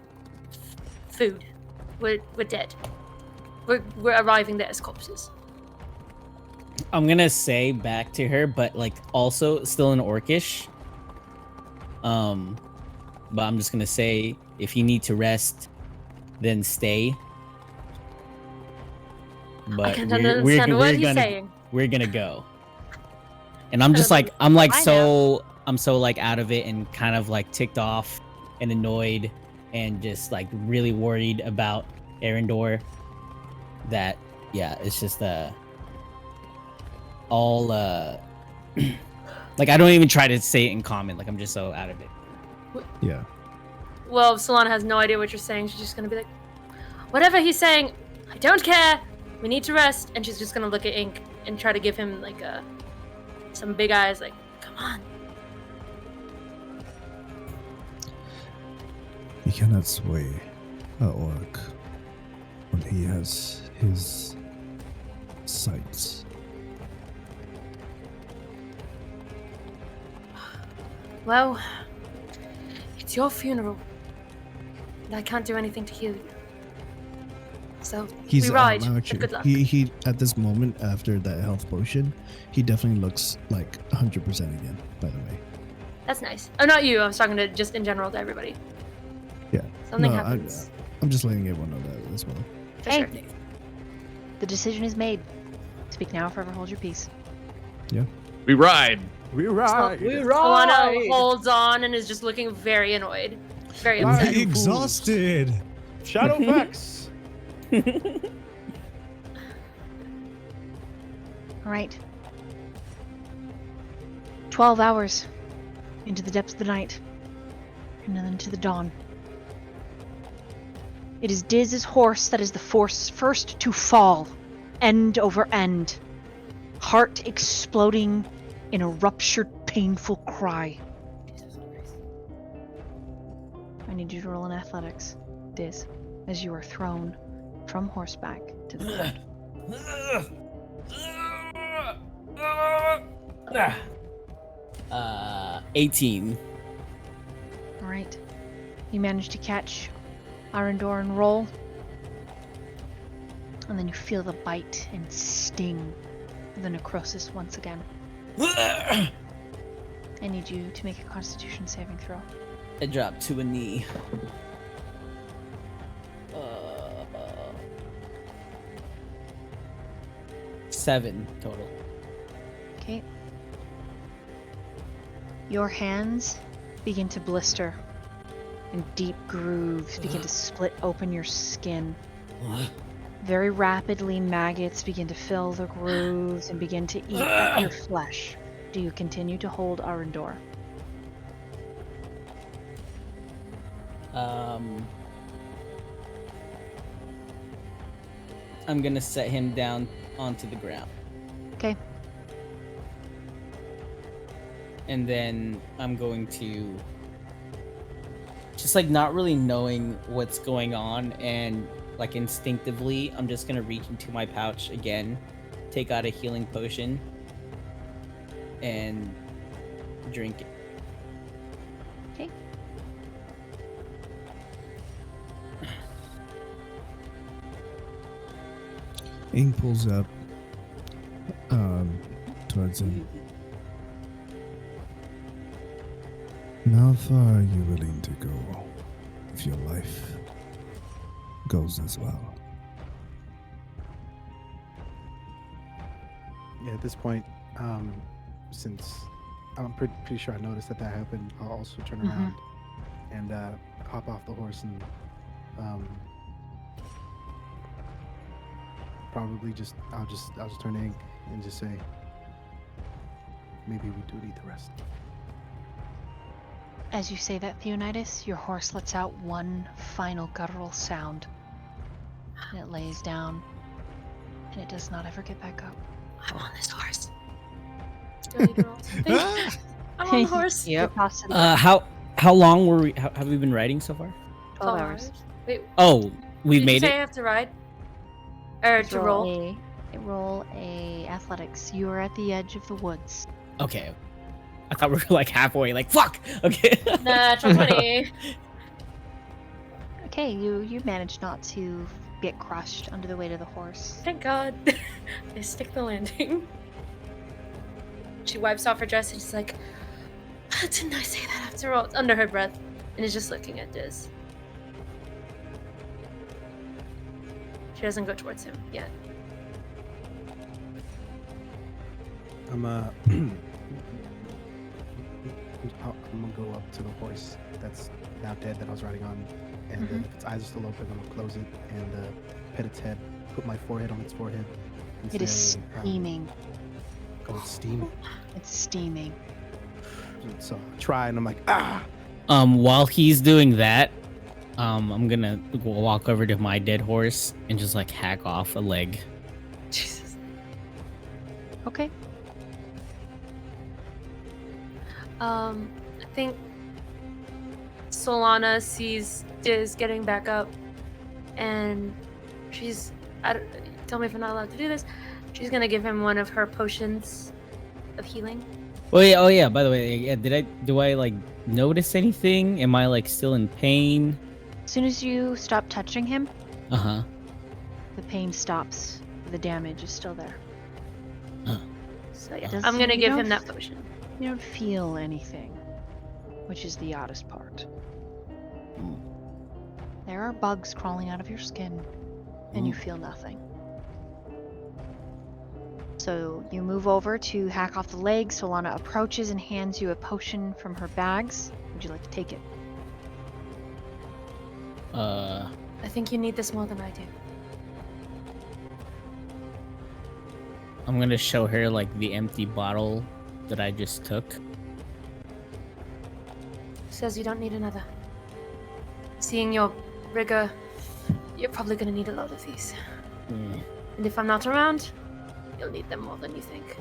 food. We're dead. We're arriving there as corpses. I'm gonna say back to her, but like also still in Orcish. But I'm just gonna say if you need to rest, then stay. But can't understand what he's saying. We're gonna go. And I'm just I like I'm like I so I'm so like out of it and kind of like ticked off and annoyed and just like really worried about Arendelle that yeah, it's just all like I don't even try to say it in comment, like I'm just so out of it. Yeah. Well, Solana has no idea what you're saying. She's just gonna be like, whatever he's saying, I don't care. We need to rest. And she's just gonna look at Ink and try to give him like some big eyes, like, come on. You cannot sway a orc when he has his sights. Well, it's your funeral. And I can't do anything to heal you. So He's we ride. actually, Good luck. he at this moment after that health potion, he definitely looks like 100% again. By the way, That's nice. Oh, not you. I was talking to just in general to everybody. Yeah. Something No, happens. I'm just letting everyone know that as well. For Hey. sure. The decision is made. Speak now or forever hold your peace. We ride. We ride. Solana holds on and is just looking very annoyed. Very Why upset. you fools? Exhausted. Shadowfax. All right. 12 hours into the depths of the night, and then into the dawn. It is Diz's horse that is the first to fall, end over end, heart exploding in a ruptured, painful cry. I need you to roll an athletics, Diz, as you are thrown from horseback to the ground. 18. All right. You manage to catch Arendor and roll. And then you feel the bite and sting of the necrosis once again. I need you to make a Constitution saving throw. I dropped to a knee. 7 total. Okay. Your hands begin to blister, and deep grooves begin to split open your skin. Very rapidly, maggots begin to fill the grooves and begin to eat at your flesh. Do you continue to hold Arendor? I'm gonna set him down onto the ground. Okay. And then I'm going to just like not really knowing what's going on and like instinctively I'm just gonna reach into my pouch again, take out a healing potion and drink it. Okay. Ing pulls up towards him. How far are you willing to go if your life goes as well? Yeah, at this point, since I'm pretty sure I noticed that happened, I'll also turn around and hop off the horse and probably I'll just turn to Ink and just say, maybe we do need the rest. As you say that, Theonidas, your horse lets out one final guttural sound. And it lays down, and it does not ever get back up. I'm on this horse. I'm on the horse. You're tossed to the ground. How long were we have we been riding so far? 12 hours. Wait, Oh, we've did made you say I it. have to ride? Or Just to roll? roll a athletics. You are at the edge of the woods. Okay. I thought we were like halfway, like fuck. Okay. Natural 20. Okay, you managed not to get crushed under the weight of the horse. Thank God. I stick the landing. She wipes off her dress and she's like, didn't I say that after all? Under her breath. And is just looking at Diz. She doesn't go towards him yet. I'm gonna go up to the horse that's now dead that I was riding on, and if its eyes are still open, I'm gonna close it and pet its head, put my forehead on its forehead, and It is say, steaming. Oh, it's steaming. It's steaming. So I try, and I'm like, ah. While he's doing that, I'm gonna walk over to my dead horse and just like hack off a leg. Jesus. Okay. I think Solana sees Diz getting back up, and she's, tell me if I'm not allowed to do this, she's gonna give him one of her potions of healing. Oh yeah. By the way, yeah, do I like notice anything? Am I like still in pain? As soon as you stop touching him, Uh-huh. the pain stops. The damage is still there. So yeah, Does- I'm gonna you give don't him that potion. You don't feel anything. which is the oddest part. Ooh. There are bugs crawling out of your skin, and you Ooh. feel nothing. So you move over to hack off the legs. Solana approaches and hands you a potion from her bags. Would you like to take it? I think you need this more than I do. I'm gonna show her like the empty bottle that I just took. Says you don't need another. Seeing your rigor, you're probably gonna need a lot of these. Mm. And if I'm not around, you'll need them more than you think.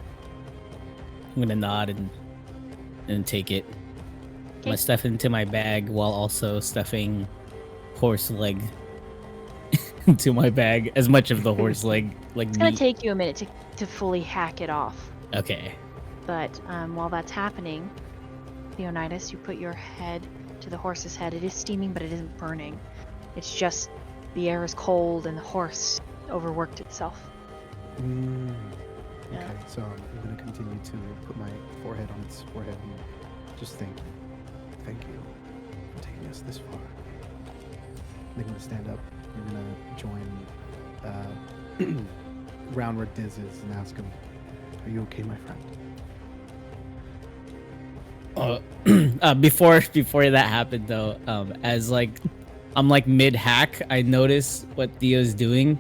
I'm gonna nod and take it. I'm gonna Okay. stuff it into my bag while also stuffing horse leg into my bag. As much of the horse leg like It's gonna meat. take you a minute to fully hack it off. Okay. But while that's happening, Leonidas, you put your head to the horse's head. It is steaming, but it isn't burning. It's just the air is cold and the horse overworked itself. Mm. Yeah. Okay, so I'm going to continue to put my forehead on its forehead and just thank you. Thank you for taking us this far. They're going to stand up. You're going to join round where Diz is and ask him, "Are you okay, my friend?" Before that happened though, as like I'm like mid hack, I notice what Theo's doing,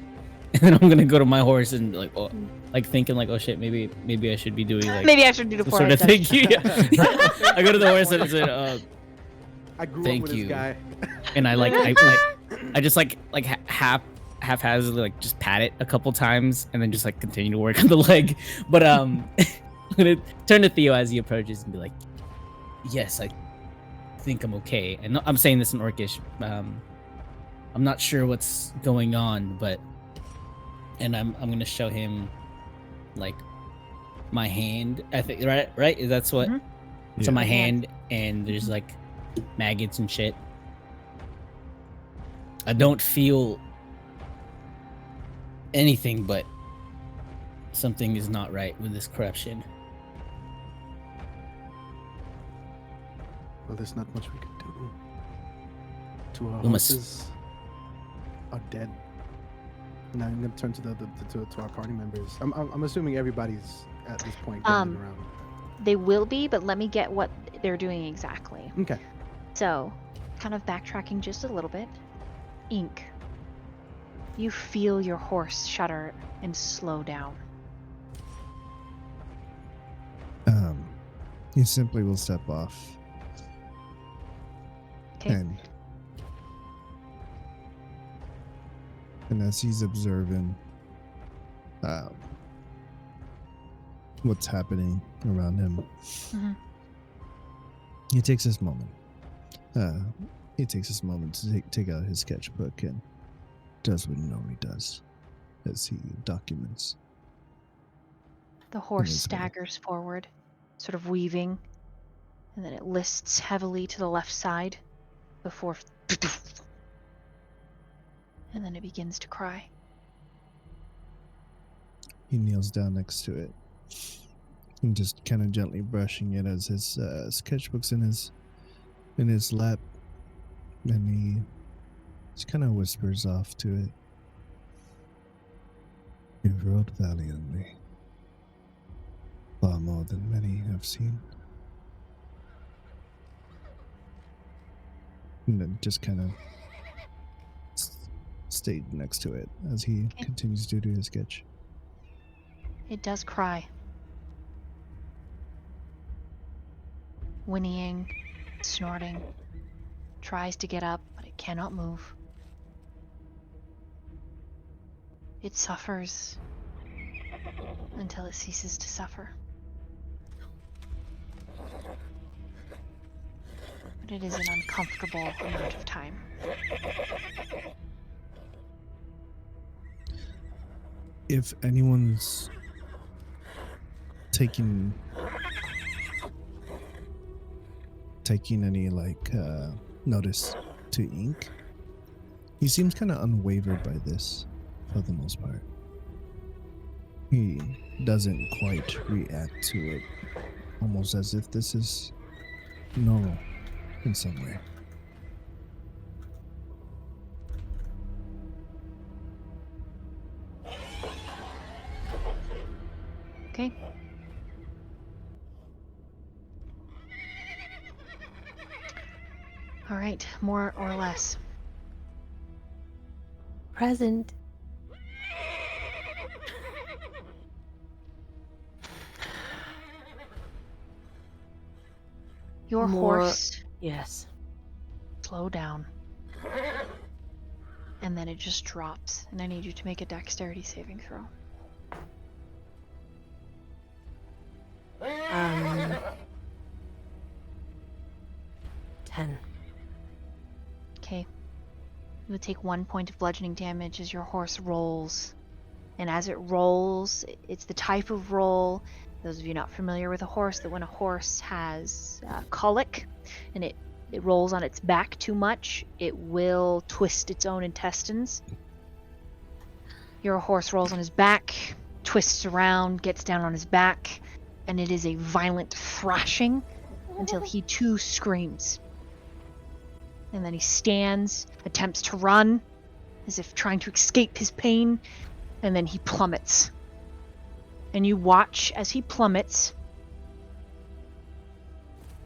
and then I'm gonna go to my horse and like, oh, like thinking like, oh shit, maybe I should be doing like Maybe I should do the some sort forehead of touch. thing. I go to the horse and I said, I grew Thank up with you. this guy. and I like I just like haphazardly like just pat it a couple times and then just like continue to work on the leg. But I'm gonna turn to Theo as he approaches and be like, yes, I think I'm okay. And I'm saying this in Orcish. I'm not sure what's going on, but and I'm gonna show him like my hand. I think right. That's what. Mhm. So my Yeah. hand and there's like maggots and shit. I don't feel anything, but something is not right with this corruption. Well, there's not much we can do. Two of our We must- horses are dead. Now I'm going to turn to our party members. I'm assuming everybody's at this point gathered around. They will be, but let me get what they're doing exactly. Okay. So, kind of backtracking just a little bit. Ink. You feel your horse shudder and slow down. He simply will step off Okay. and as he's observing what's happening around him, Mhm. he takes this moment. He takes this moment to take out his sketchbook and does what he normally does as he documents. The horse his way. staggers forward, sort of weaving, and then it lists heavily to the left side before. And then it begins to cry. He kneels down next to it and just kind of gently brushing it as his sketchbook's in his lap, and he just kind of whispers off to it. "You've rode valiantly, far more than many have seen." And then just kind of stayed next to it as he Okay. continues to do his sketch. It does cry. Whinnying, snorting, tries to get up, but it cannot move. It suffers until it ceases to suffer. But it is an uncomfortable amount of time. If anyone's taking any notice to Ink, he seems kind of unwavered by this for the most part. He doesn't quite react to it, almost as if this is normal. in some way. Okay. All right, more or less. Present. Your More- horse Yes. slow down. And then it just drops. And I need you to make a dexterity saving throw. 10. Okay. You would take 1 point of bludgeoning damage as your horse rolls. And as it rolls, it's the type of roll, those of you not familiar with a horse, that when a horse has colic and it rolls on its back too much, it will twist its own intestines. Your horse rolls on his back, twists around, gets down on his back, and it is a violent thrashing until he too screams. And then he stands, attempts to run, as if trying to escape his pain, and then he plummets. And you watch as he plummets.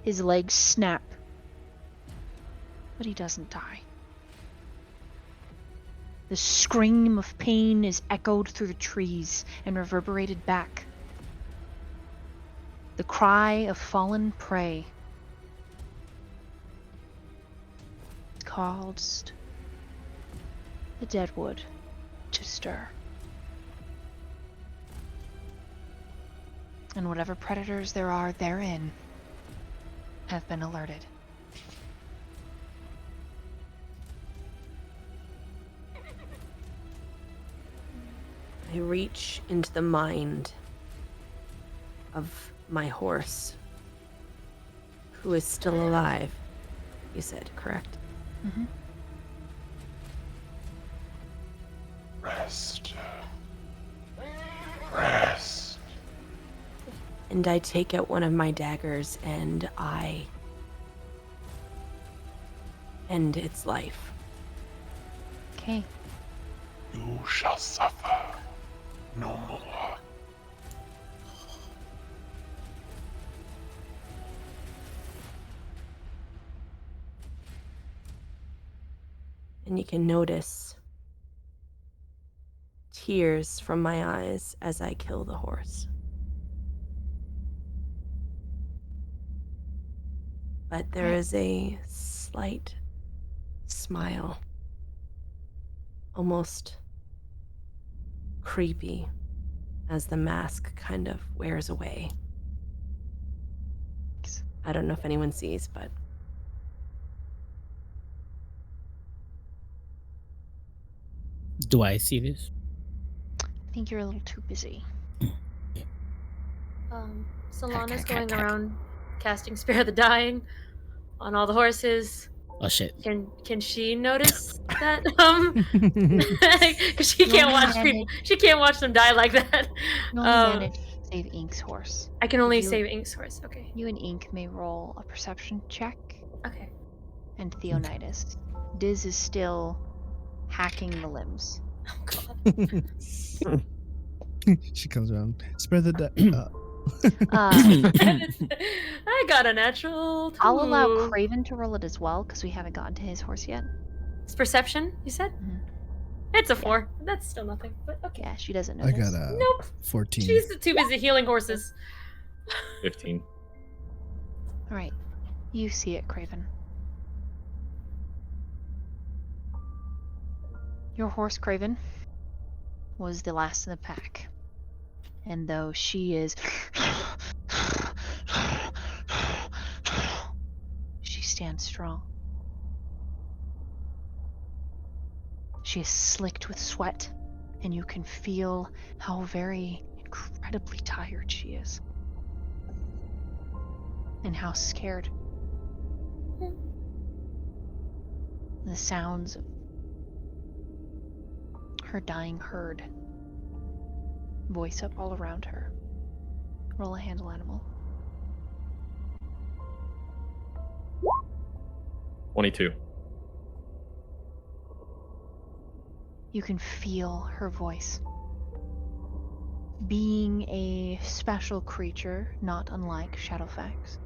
His legs snap, but he doesn't die. The scream of pain is echoed through the trees and reverberated back. The cry of fallen prey caused the deadwood to stir. And whatever predators there are therein have been alerted. I reach into the mind of my horse, who is still alive, you said, correct? Mm-hmm. Rest. Rest. And I take out one of my daggers and I end its life. Okay. You shall suffer no more. And you can notice tears from my eyes as I kill the horse. But there is a slight smile, almost creepy, as the mask kind of wears away. I don't know if anyone sees, but Do I see this? I think you're a little too busy. Solana's going around casting Spare the Dying on all the horses. Oh shit. Can she notice that? Because she You can't only watch manage- people. She can't watch them die like that. You only manage to save Ink's horse. I can only You- save Ink's horse. Okay. You and Ink may roll a perception check. Okay. And Theonidas. Diz is still hacking the limbs. Oh God. She comes around. Spare the I got a natural. I'll allow 2. Craven to roll it as well because we haven't gotten to his horse yet. It's perception. You said. Mhm. It's a 4. That's still nothing. But okay. Yeah, she doesn't know. I got a Nope. 14. She's too busy healing horses. 15. All right, you see it, Craven. Your horse, Craven, was the last in the pack. And though she is... she stands strong. She is slicked with sweat, and you can feel how very incredibly tired she is. And how scared. The sounds of her dying herd voice up all around her. Roll a handle animal. 22. You can feel her voice. Being a special creature, not unlike Shadowfax,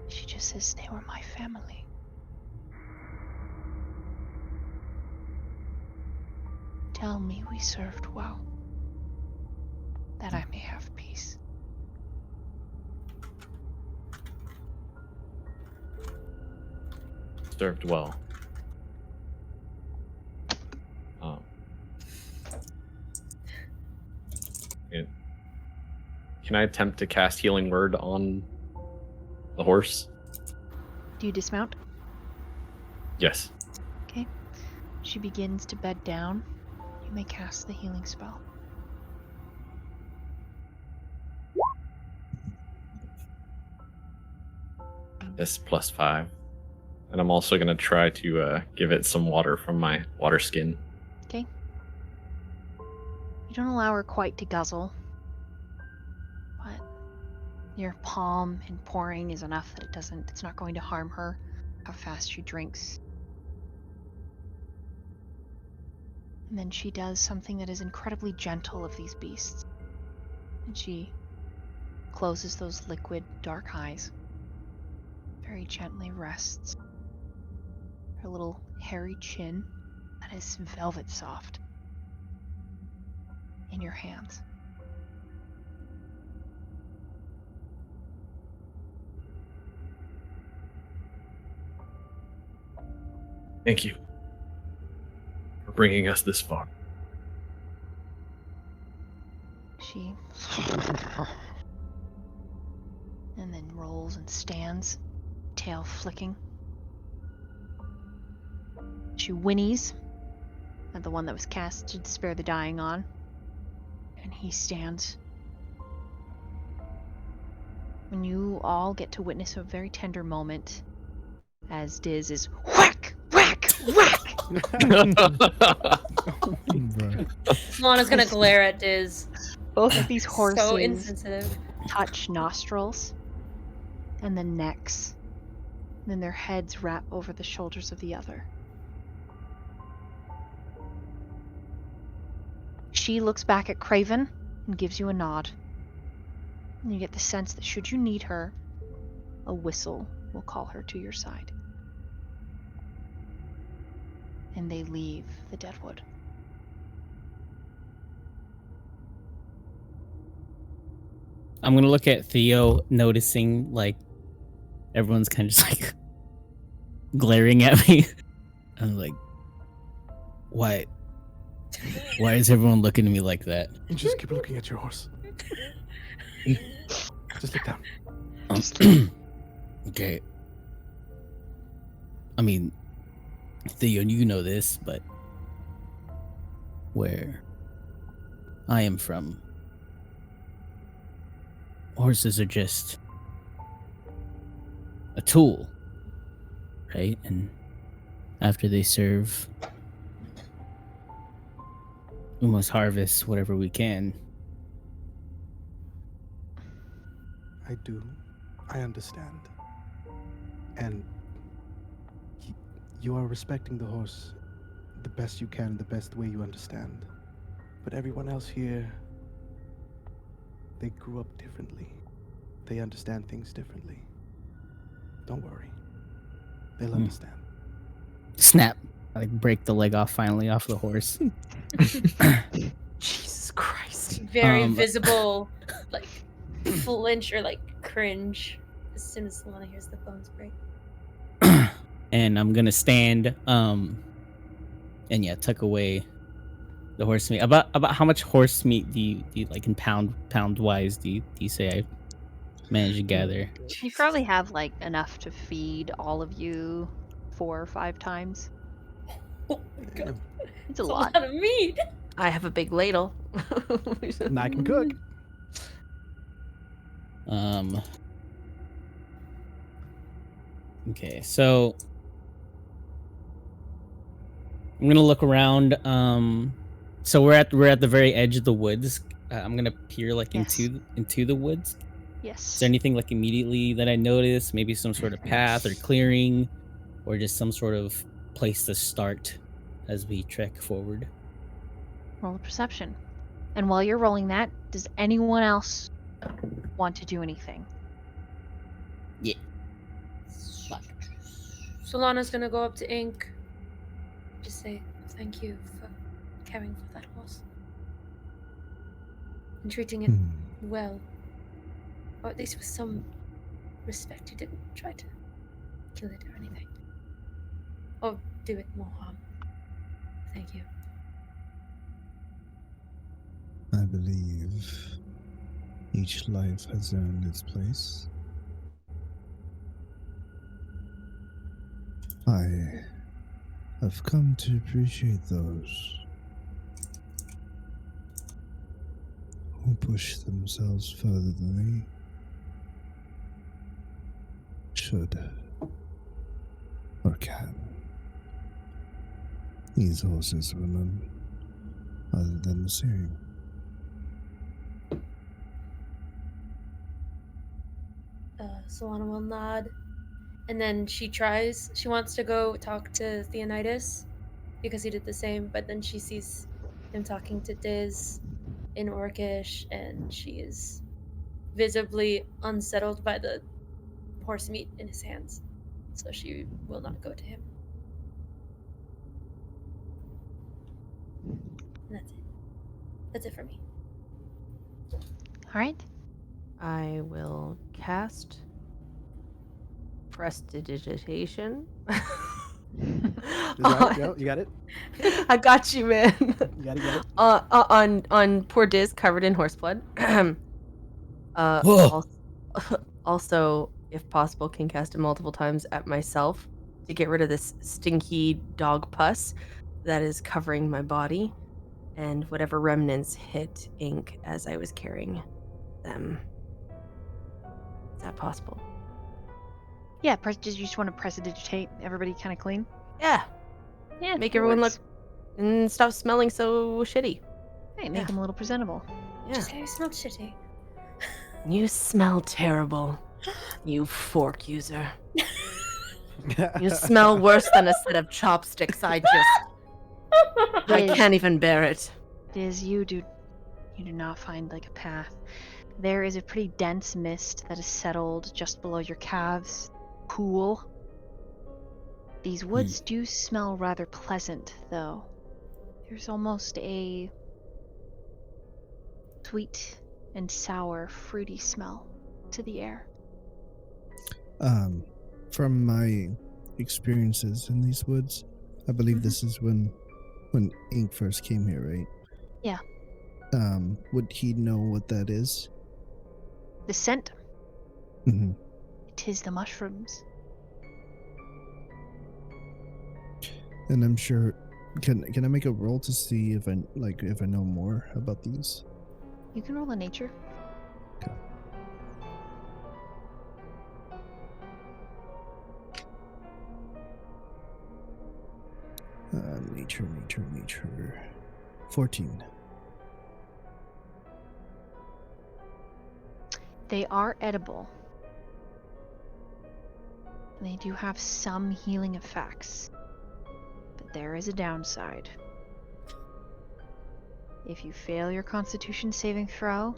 she just says they were my family. Tell me we served well, that I may have peace. Served well. Can I attempt to cast Healing Word on the horse? Do you dismount? Yes. Okay. She begins to bed down. You may cast the healing spell. This +5. And I'm also going to try to give it some water from my water skin. Okay. You don't allow her quite to guzzle, but your palm and pouring is enough that it's not going to harm her how fast she drinks. And then she does something that is incredibly gentle of these beasts. And she closes those liquid dark eyes. Very gently rests her little hairy chin that is velvet soft in your hands. Thank you for bringing us this far. She and then rolls and stands, tail flicking. She whinnies at the one that was cast to spare the dying on, and he stands. When you all get to witness a very tender moment as Diz is whack, whack, whack. Lana's gonna glare at Diz. Both of these horses So insensitive. touch nostrils and then necks. And then their heads wrap over the shoulders of the other. She looks back at Craven and gives you a nod. And you get the sense that should you need her, a whistle will call her to your side. And they leave the Deadwood. I'm gonna look at Theo, noticing like everyone's kind of just like glaring at me. I'm like, why is everyone looking at me like that? Just keep looking at your horse. Just look down. Okay. I mean, Theo, you know this, but where I am from, horses are just a tool, right? And after they serve, we must harvest whatever we can. I do. I understand. And you are respecting the horse the best you can, the best way you understand. But everyone else here, they grew up differently. They understand things differently. Don't worry. They'll understand. Snap. I like break the leg off finally off the horse. Jesus Christ. Very visible, like flinch or like cringe as soon as Lana hears the bones break. And I'm gonna stand and yeah, tuck away the horse meat. About how much horse meat do you like in pound wise do you say I managed to gather? You probably have like enough to feed all of you 4 or 5 times. Oh my god. It's a That's lot. a lot of meat. I have a big ladle. And I can cook. Okay, so I'm gonna look around. So we're at the very edge of the woods. I'm gonna peer like Yes. into the woods. Yes. Is there anything like immediately that I notice? Maybe some sort of path or clearing, or just some sort of place to start as we trek forward? Roll a perception. And while you're rolling that, does anyone else want to do anything? Yeah. Solana's gonna go up to Ink. Just say thank you for caring for that horse. And treating it well. Or at least with some respect. You didn't try to kill it or anything. Or do it more harm. Thank you. I believe each life has earned its place. I have come to appreciate those who push themselves further than they should or can. These horses were none other than the same. Solana will nod. And then she wants to go talk to Theonidas because he did the same, but then she sees him talking to Diz in Orcish, and she is visibly unsettled by the horse meat in his hands. So she will not go to him. And that's it. That's it for me. All right. I will cast Prestidigitation. You got it? I got you, man. You got it? On poor Diz covered in horse blood. Whoa. Also, if possible, can cast it multiple times at myself to get rid of this stinky dog pus that is covering my body, and whatever remnants hit Ink as I was carrying them. Is that possible? Yeah, did you just want to prestidigitate everybody kind of clean? Yeah. Yeah. Make that everyone works. look and stop smelling so shitty. Hey, make yeah. them a little presentable. Yeah. Just say I smelled shitty. You smell terrible, you fork user. You smell worse than a set of chopsticks. I Diz, can't even bear it. Diz, you do not find like a path. There is a pretty dense mist that is settled just below your calves. Cool. These woods do smell rather pleasant, though. There's almost a sweet and sour, fruity smell to the air. From my experiences in these woods, I believe this is when Ink first came here, right? Yeah. Would he know what that is? The scent? Mm-hmm. It is the mushrooms. And I'm sure. Can I make a roll to see if I know more about these? You can roll a nature. Okay. Nature. 14. They are edible. They do have some healing effects. But there is a downside. If you fail your Constitution saving throw,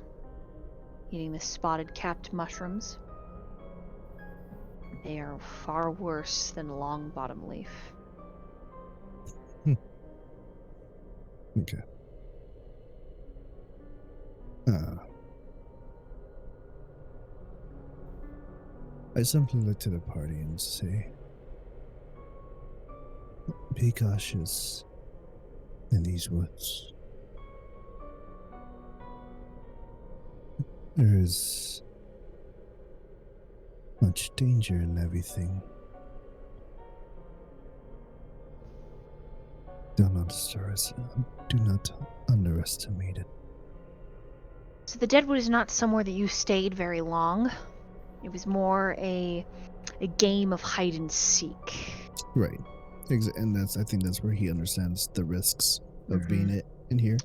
eating the spotted capped mushrooms, they are far worse than long bottom leaf. Okay. I simply look to the party and say, be cautious in these woods. There is much danger in everything. Do not underestimate it. So the Deadwood is not somewhere that you stayed very long. It was more a game of hide and seek. Right. And I think that's where he understands the risks of being in here.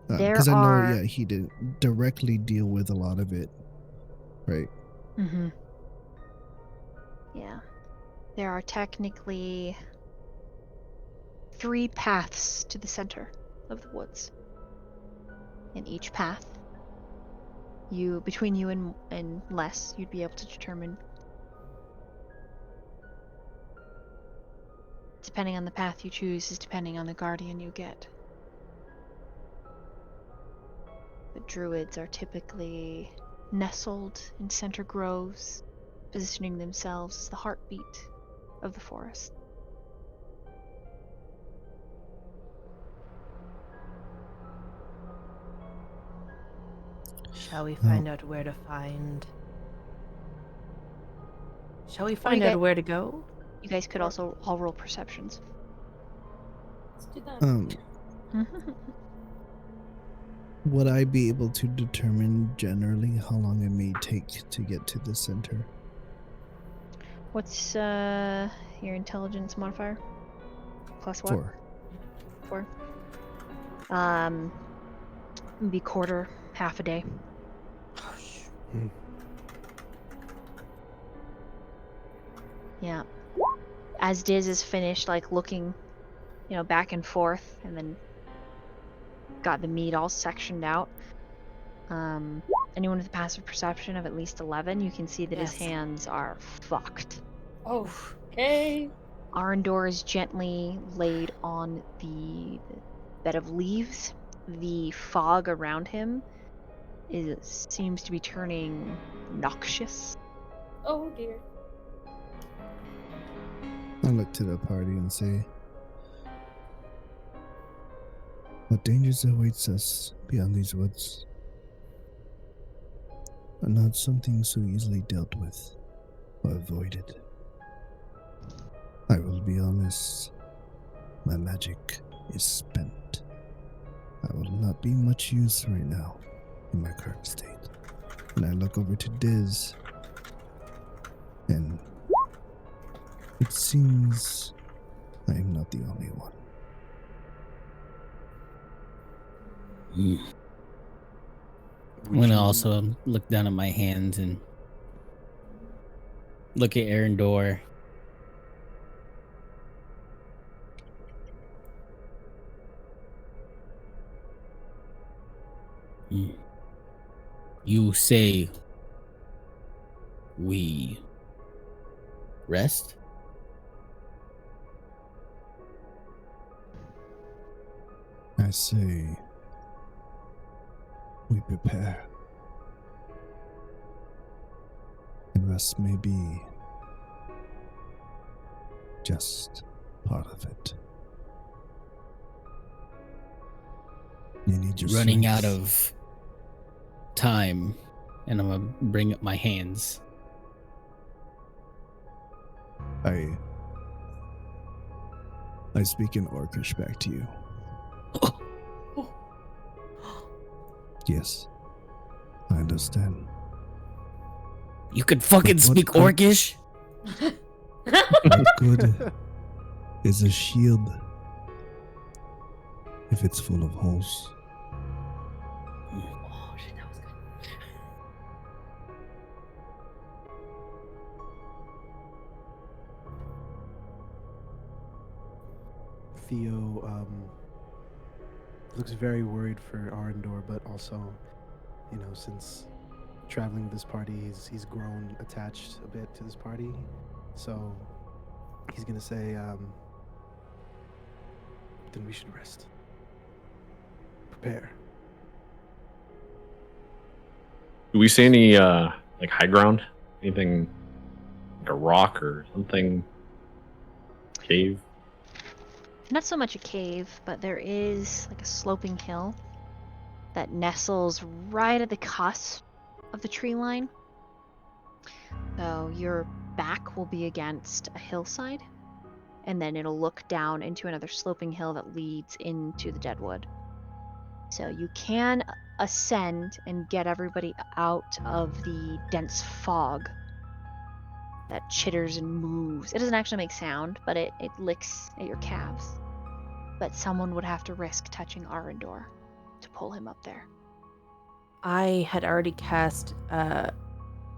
Because I know, he didn't directly deal with a lot of it right? Mm-hmm. Yeah. There are technically 3 paths to the center of the woods. In each path, between you and Les, you'd be able to determine, depending on the path you choose, is depending on the guardian you get. The druids are typically nestled in center groves, positioning themselves as the heartbeat of the forest. Shall we No. find out where to find? Shall we Or find out where to go? You guys could also all roll perceptions. Let's do that. Would I be able to determine generally how long it may take to get to the center? What's your intelligence modifier? Plus what? 4. 4. Be quarter, half a day. Yeah. As Diz is finished, like looking, back and forth, and then got the meat all sectioned out. Anyone with a passive perception of at least 11, you can see that his Yes. hands are fucked. Oh, okay. Arendor is gently laid on the bed of leaves. The fog around him seems to be turning noxious. Oh dear. I look to the party and say, what dangers awaits us beyond these woods are not something so easily dealt with or avoided. I will be honest, my magic is spent. I will not be much use right now in my current state. And I look over to Diz, and it seems I am not the only one. I'm gonna also look down at my hands and look at Arendor. You say we rest? I say we prepare. And rest may be just part of it. You need your Running out strength. of time, and I'm gonna bring up my hands. I speak in Orcish back to you. Yes, I understand. You could fucking But what speak good- Orcish? What good is a shield if it's full of holes? Oh shit, that was good. Theo looks very worried for Arendor, but also, since traveling with this party, he's grown attached a bit to this party. So he's gonna say, then we should rest. Prepare. Do we see any like high ground? Anything like a rock or something? Cave? Not so much a cave, but there is like a sloping hill that nestles right at the cusp of the tree line. So your back will be against a hillside, and then it'll look down into another sloping hill that leads into the deadwood. So you can ascend and get everybody out of the dense fog that chitters and moves. It doesn't actually make sound, but it licks at your calves. But someone would have to risk touching Arendor to pull him up there. I had already cast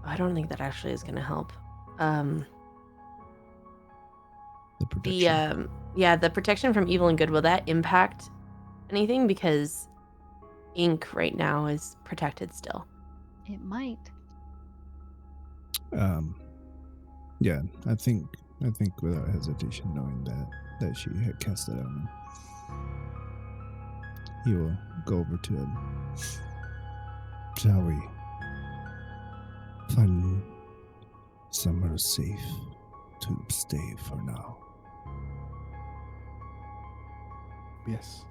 I don't think that actually is going to help. The protection. The protection from evil and good, will that impact anything? Because ink right now is protected still. It might. Yeah, I think without hesitation, knowing that she had cast it on him, he will go over to him. Shall we find somewhere safe to stay for now? Yes.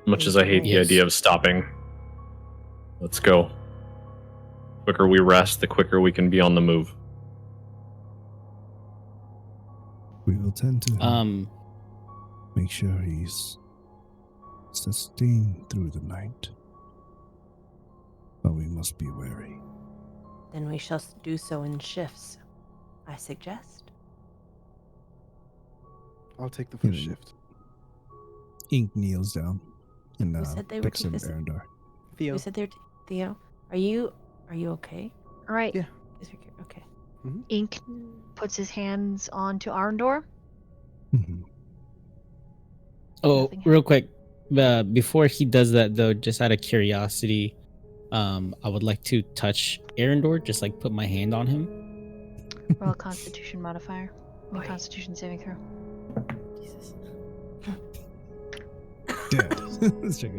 Much as I hate the Yes. idea of stopping, let's go. The quicker we rest, the quicker we can be on the move. We will tend to make sure he's sustained through the night, but we must be wary. Then we shall do so in shifts, I suggest. I'll take the first Hmm. shift. Ink kneels down and Who said they would picks take up this? Arendar. Theo. Who said they're Theo? Are you okay? All right. Yeah. Okay. Ink puts his hands onto Arendor. Mhm. Oh, Nothing real quick, before he does that though, just out of curiosity, I would like to touch Arendor, just like put my hand on him. Roll a Constitution modifier. I mean, Oi. Constitution saving throw. Jesus. Dead. Let's check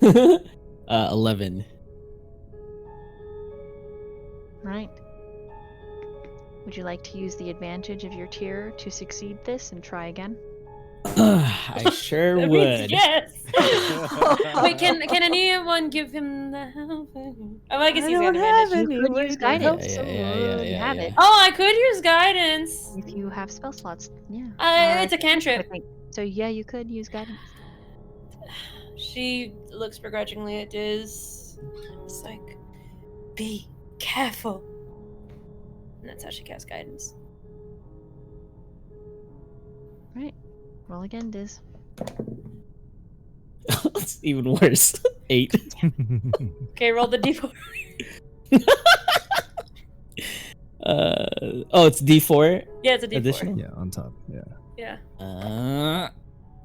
it. 11. Right. Would you like to use the advantage of your tier to succeed this and try again? I sure That means would. yes. Wait, can anyone give him the help? Oh, I guess he's got advantage. You could use guidance. You have it. Oh, I could use guidance. If you have spell slots, yeah. It's a cantrip. I think. So yeah, you could use guidance. She looks begrudgingly at Diz. It's like, be careful. And that's how she casts guidance. Right. Roll again, Diz. It's even worse. 8. Okay, roll the d4. Oh, it's D4 Yeah, it's a d4. additional. Yeah, on top. Yeah. Yeah.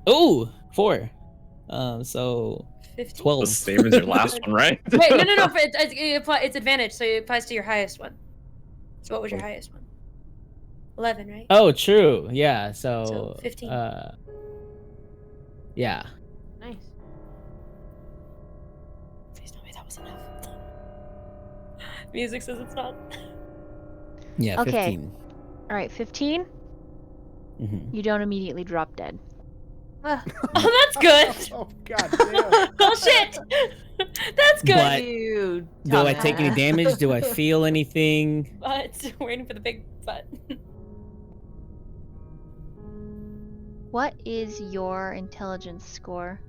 Oh, 4. So 15. 12. The same as your last one, right? Wait, no. It's advantage, so it applies to your highest one. So what was your highest one? 11, right? Oh, true. Yeah. So, So 15. Yeah. Nice. Please tell me that was enough. Music says it's not. Yeah. Okay. 15. All right, 15. Mm-hmm. You don't immediately drop dead. Oh, that's good. Oh god damn. Oh shit. That's good. But- Dude, Do I take any damage? Do I feel anything? But waiting for the big butt. What is your intelligence score?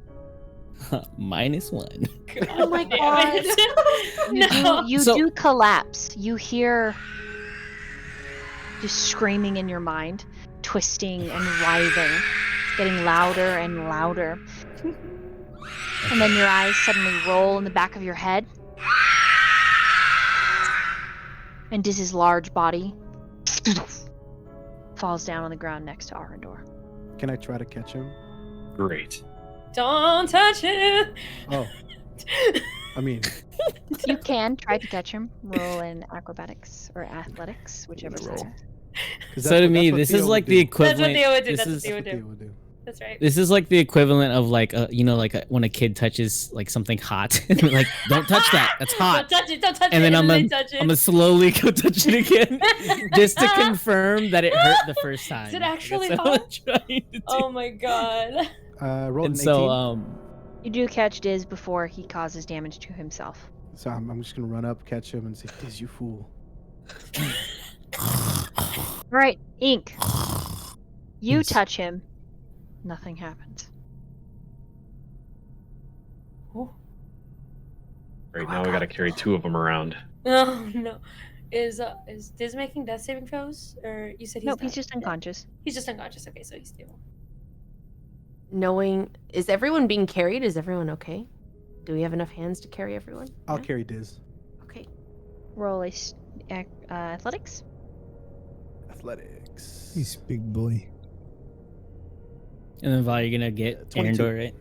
-1. Oh my Damn it. No. You So- do collapse. You hear just screaming in your mind, twisting and writhing, getting louder and louder. And then your eyes suddenly roll in the back of your head. And Diz's large body falls down on the ground next to Arendor. Can I try to catch him? Great. Don't touch it. Oh. I mean, You can try to catch him. Roll in acrobatics or athletics, whichever's Roll. higher. 'cause So that's to what- me, that's what this Theo is would like do. the That's what equivalent. Theo would do. This That's what is Theo That's would what Theo do. would do. That's right. this is like the equivalent of like when a kid touches like something hot. Like, don't touch that. That's hot. Don't touch it. Don't touch And it. then they touch it. I'm gonna slowly go touch it again, just to confirm that it hurt the first time. Is it actually That's what I'm hot? trying to do. Oh my god. Rolled And an 18. so You do catch Diz before he causes damage to himself. So I'm just gonna run up, catch him, and say, "Diz, you fool." Alright, Ink. You Yes. touch him. Nothing happens. Right now we gotta carry 2 of them around. Oh no. Is Diz making death saving throws? Or you said he's Nope, not? he's just unconscious. He's just unconscious. Okay, so he's stable. Knowing, is everyone being carried? Is everyone okay? Do we have enough hands to carry everyone? I'll Yeah? carry Diz. Okay. Roll a athletics. Athletics. He's big boy. And then Val, you're gonna get 22. Arendor, right?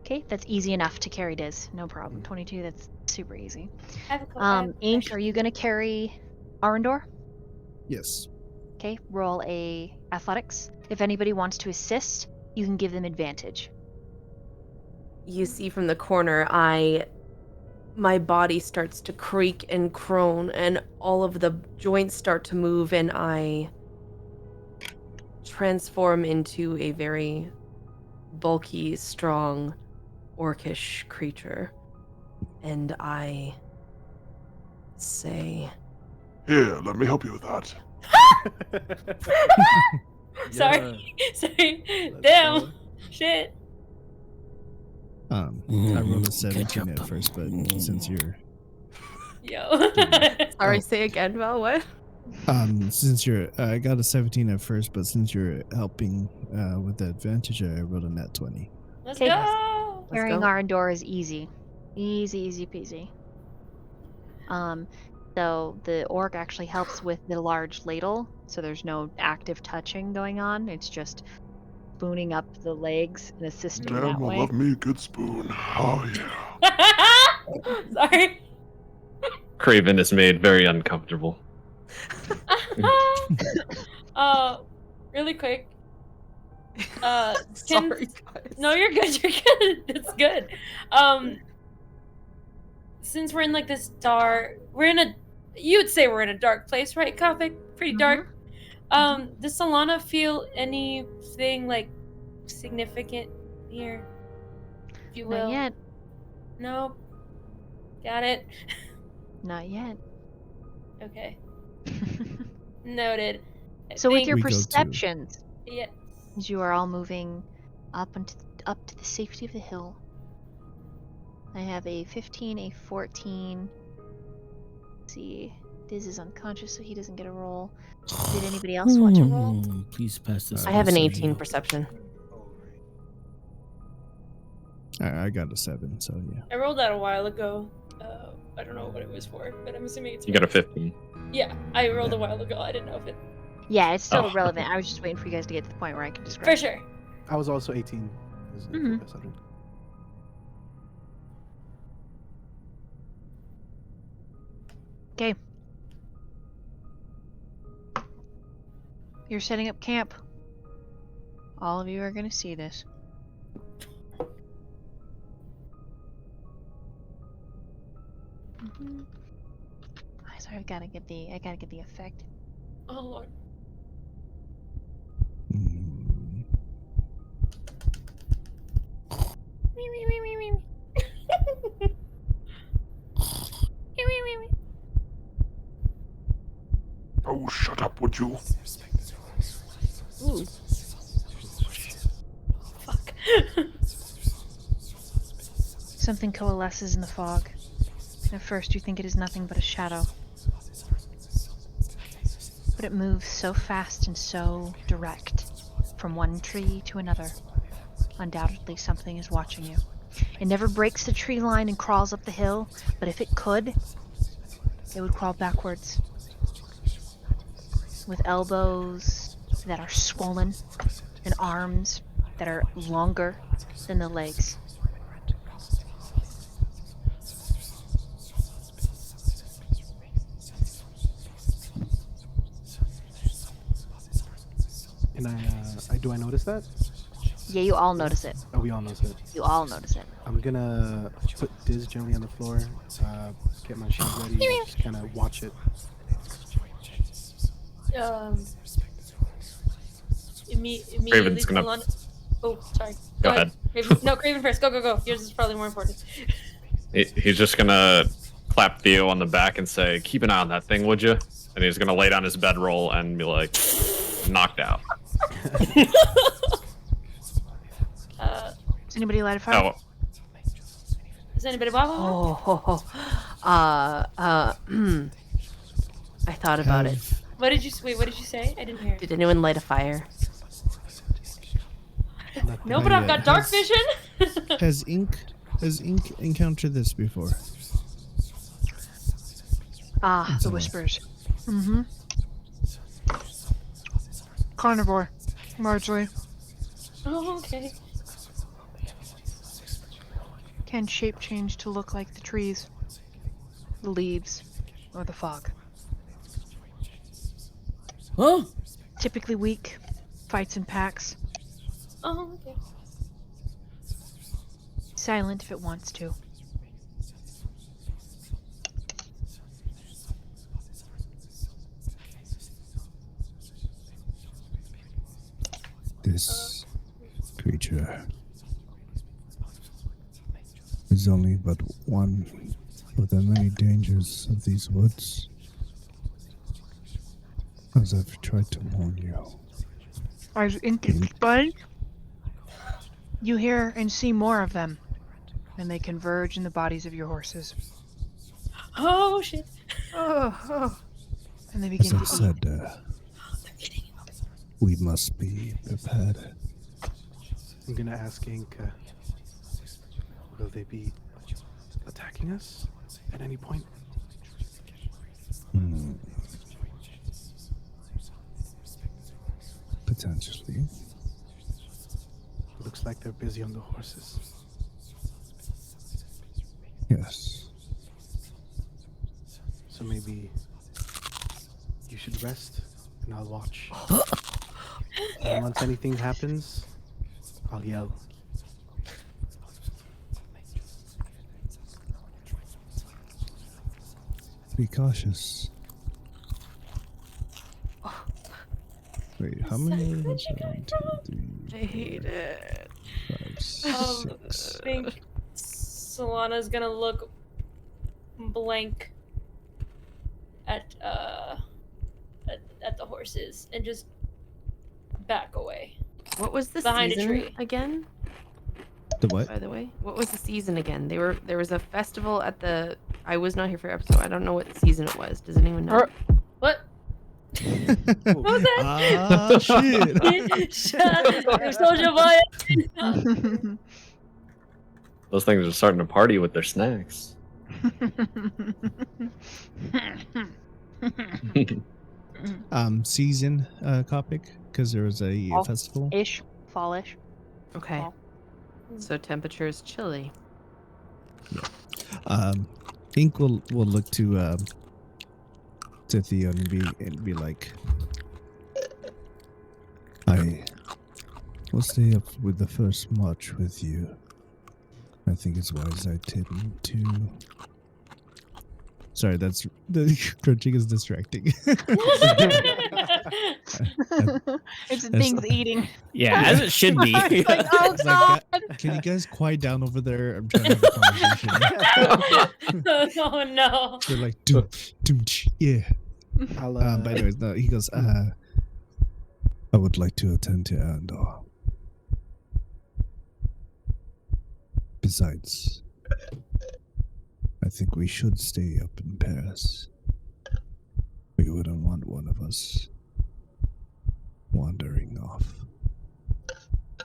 Okay, that's easy enough to carry Diz. No problem. 22, that's super easy. I have a couple. Ink, are you gonna carry Arendor? Yes. Okay, roll a athletics. If anybody wants to assist, you can give them advantage. You see from the corner, my body starts to creak and crone, and all of the joints start to move, and I transform into a very bulky, strong, orcish creature. And I say, Here, let me help you with that. Sorry. Sorry. Let's Damn. go. Shit. I rolled a Catch 17 up. at first, but since you're Yo. sorry, Oh. say again, Val, what? since you're I got a 17 at first, but since you're helping with the advantage, I rolled a nat 20. Let's Okay. go. Carrying go. Arendor is easy. Easy peasy. So the orc actually helps with the large ladle, so there's no active touching going on. It's just spooning up the legs and assisting Damn, that I way. love me a good spoon. Oh, yeah. Sorry. Craven is made very uncomfortable. Really quick. Sorry, guys. No, you're good. You're good. It's good. Since we're in like this dark, you'd say we're in a dark place, right, Kafik? Pretty dark. Does Solana feel anything like significant here? If you will. Not yet. No. Got it. Not yet. Okay. Noted. I So with think- your We go to- perceptions, Yeah. as you are all moving up to the safety of the hill, I have a 15, a 14. Let's see, Diz is unconscious, so he doesn't get a roll. Did anybody else want to roll? Please pass this. I have an Sorry. 18 perception. I got a 7, so yeah. I rolled that a while ago. I don't know what it was for, but I'm assuming it's. You got a 15. Yeah, I rolled a while ago. I didn't know if it. Yeah, it's still Oh. relevant. I was just waiting for you guys to get to the point where I can describe. For sure. I was also 18. Mhm. Okay. You're setting up camp. All of you are going to see this. Sorry, I gotta get the effect. Oh lord. Mm. Oh, shut up, would you? Ooh. Fuck. Something coalesces in the fog. At first you think it is nothing but a shadow. But it moves so fast and so direct, from one tree to another. Undoubtedly something is watching you. It never breaks the tree line and crawls up the hill, but if it could, it would crawl backwards. With elbows that are swollen and arms that are longer than the legs. And do I notice that? Yeah, you all notice it. Oh, we all notice it. You all notice it. I'm gonna put Diz gently on the floor, get my shield ready, and just kind of watch it. Immediately. gonna- Oh, sorry. Go ahead. Craven. No, Craven first. Go, go, go. Yours is probably more important. He's just gonna clap Theo on the back and say, "Keep an eye on that thing, would you?" And he's gonna lay down his bedroll and be like, "Knocked out." Does anybody light a fire? Oh, Is anybody blah, blah, blah? I thought about it. What did you say? I didn't hear. Did anyone light a fire? No, but I've Yeah. got dark vision. Has Ink encountered this before? Ah, It's the all right. whispers. Mm-hmm. Carnivore, largely. Oh, okay. Can shape change to look like the trees, the leaves, or the fog. Huh? Typically weak, fights in packs, Oh, okay. silent if it wants to. This creature is only but one of the many dangers of these woods. As I've tried to warn you. As ink expands, you hear and see more of them, and they converge in the bodies of your horses, Oh shit. Oh. and they As begin I to eat. said, we must be prepared. I'm gonna ask Ink, will they be attacking us at any point? Potentially. Looks like they're busy on the horses. Yes. So maybe you should rest and I'll watch. And once anything happens, I'll yell. Be cautious. Wait, how many are there? 1, 2, 3, I hate it. 5, I 6. think Solana's gonna look blank at the horses and just back away. What was the Behind a season tree. again? The what? By the way, what was the season again? There was a festival at the. I was not here for episode. I don't know what season it was. Does anyone know? What? What was that? Ah, shit. Shut Soldier Boy. Those things are starting to party with their snacks. Season topic because there was a Fall. festival. Ish, fallish. Okay. Fall. So temperature is chilly. Ink will look to Theo and be like, I will stay up with the first march with you. I think it's wise I tend to. Sorry, that's the crunching is distracting. It's things eating. Yeah, as it should be. It's like, oh It's like, god. can you guys quiet down over there? I'm trying to have a conversation. Oh no. They're like, doom, doom, yeah. I'll, But anyways, no, he goes, I would like to attend to Arendor. Besides, I think we should stay up in Paris. We wouldn't want one of us wandering off.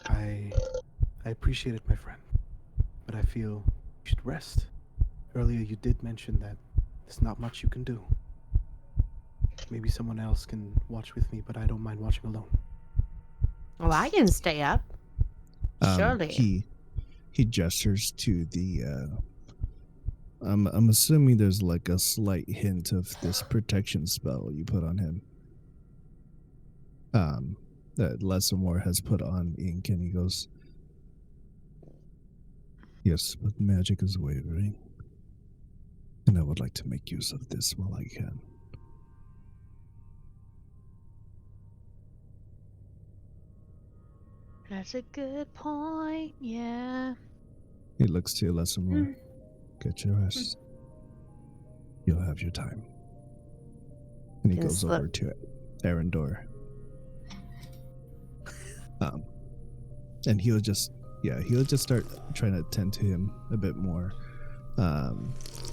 I appreciate it, my friend, but I feel you should rest. Earlier you did mention that there's not much you can do. Maybe someone else can watch with me, but I don't mind watching alone. Well, I can stay up. Surely. He gestures to the. I'm assuming there's like a slight hint of this protection spell you put on him. That Lessamore has put on Ink, and he goes, yes, but magic is wavering, and I would like to make use of this while I can. That's a good point. Yeah. He looks to Lessamore. Get your rest. You'll have your time. And he Can goes slip. over to Arendor. And he'll just start trying to tend to him a bit more,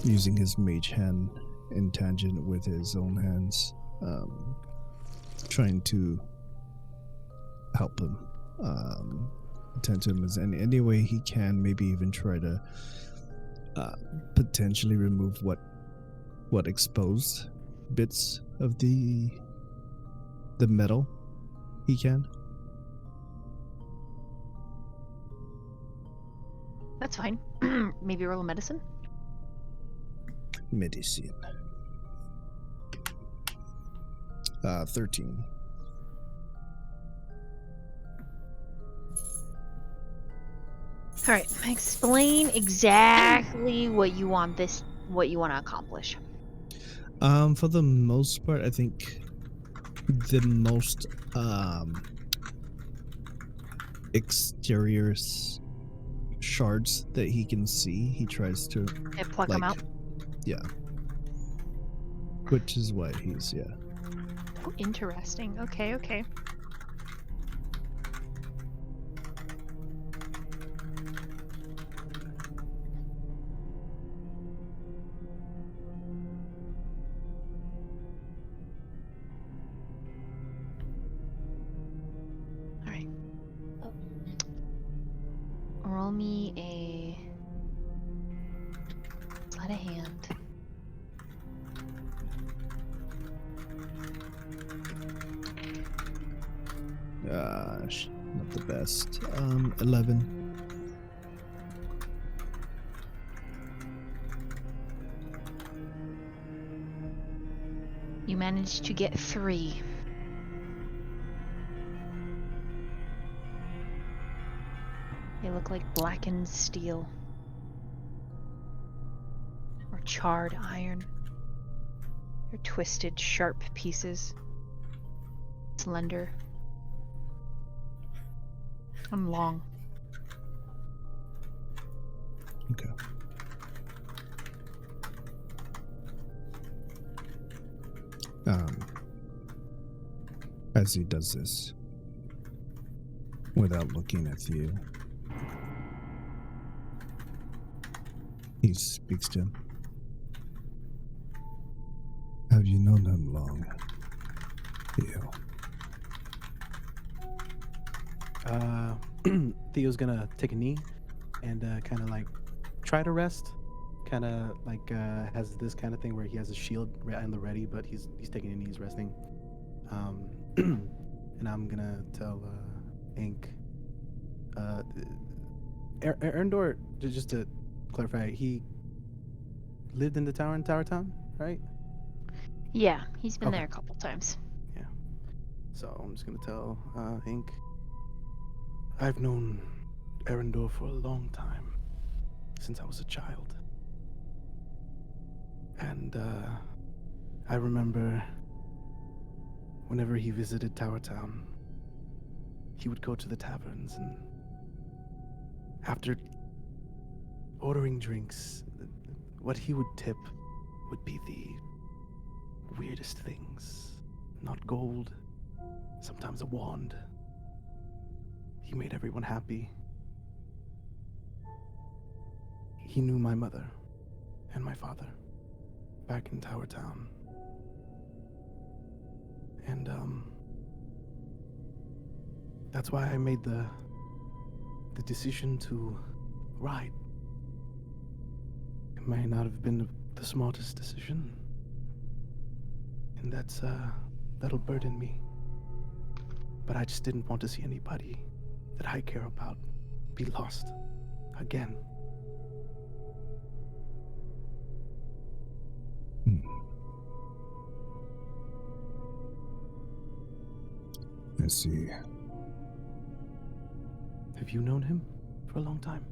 using his mage hand in tangent with his own hands, trying to help him, tend to him as any way he can. Maybe even try to potentially remove what exposed bits of the metal he can. That's fine. Maybe roll a medicine. Medicine. 13. All right. Explain exactly what you want to accomplish. For the most part, I think the most exterior shards that he can see, he tries to And pluck them out. Yeah. Which is why he's Oh, interesting. Okay. All right. Roll me a sleight of hand. not the best. 11. You managed to get 3. They look like blackened steel or charred iron. They're twisted, sharp pieces. Slender and long. Okay. As he does this, without looking at you, he speaks to him. Have you known him long? Theo. Theo's gonna take a knee and kind of like try to rest. Kind of like has this kind of thing where he has a shield on the ready, but he's taking a knee, he's resting. And I'm gonna tell Ink. Erndor, just to clarify, he lived in the tower in Tower Town, right? Yeah, he's been Okay. there a couple times. Yeah. So I'm just gonna tell Ink. I've known Erendor for a long time, since I was a child. And I remember whenever he visited Tower Town, he would go to the taverns, and after ordering drinks, what he would tip would be the weirdest things. Not gold, sometimes a wand. He made everyone happy. He knew my mother and my father back in Tower Town. And that's why I made the decision to ride. It may not have been the smartest decision, and that'll burden me. But I just didn't want to see anybody that I care about be lost again. I see. Have you known him for a long time?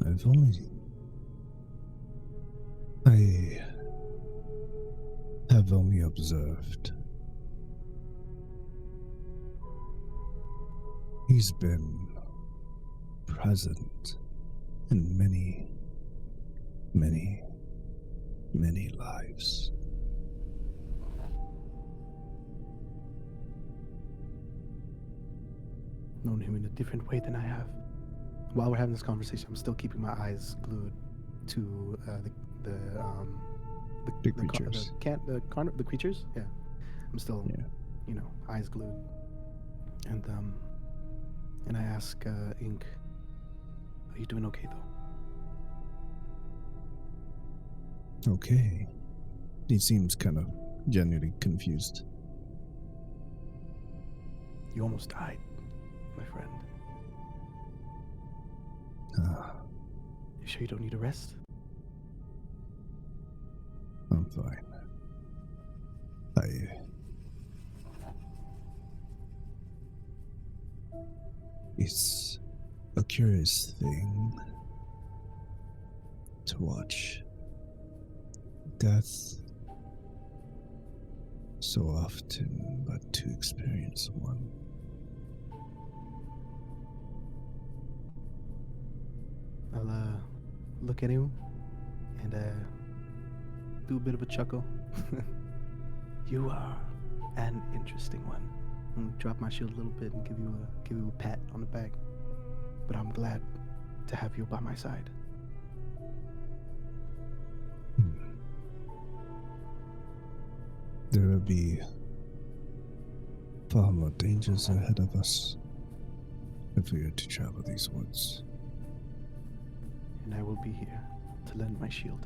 I have only observed. He's been present in many, many, many lives. Known him in a different way than I have. While we're having this conversation, I'm still keeping my eyes glued to The creatures. The creatures. Yeah, I'm still, Yeah. eyes glued. And I ask Ink, "Are you doing okay though?" Okay. He seems kind of genuinely confused. You almost died, my friend. You sure you don't need a rest? I'm fine. It's a curious thing to watch death so often, but to experience one. I'll look at him and do a bit of a chuckle. You are an interesting one. Drop my shield a little bit and give you a pat on the back. But I'm glad to have you by my side. There will be far more dangers ahead of us if we are to travel these woods. And I will be here to lend my shield.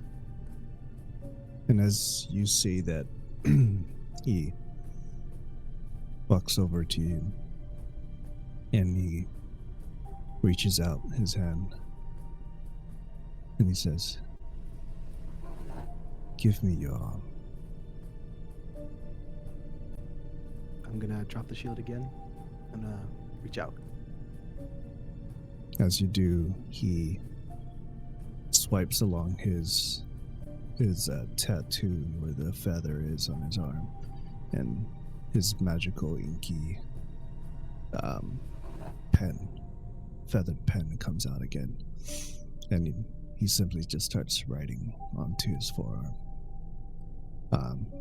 And as you say that, he walks over to you and he reaches out his hand and he says, "Give me your arm." I'm gonna drop the shield again and reach out. As you do, he swipes along his tattoo where the feather is on his arm, and his magical inky feathered pen comes out again, and he simply just starts writing onto his forearm.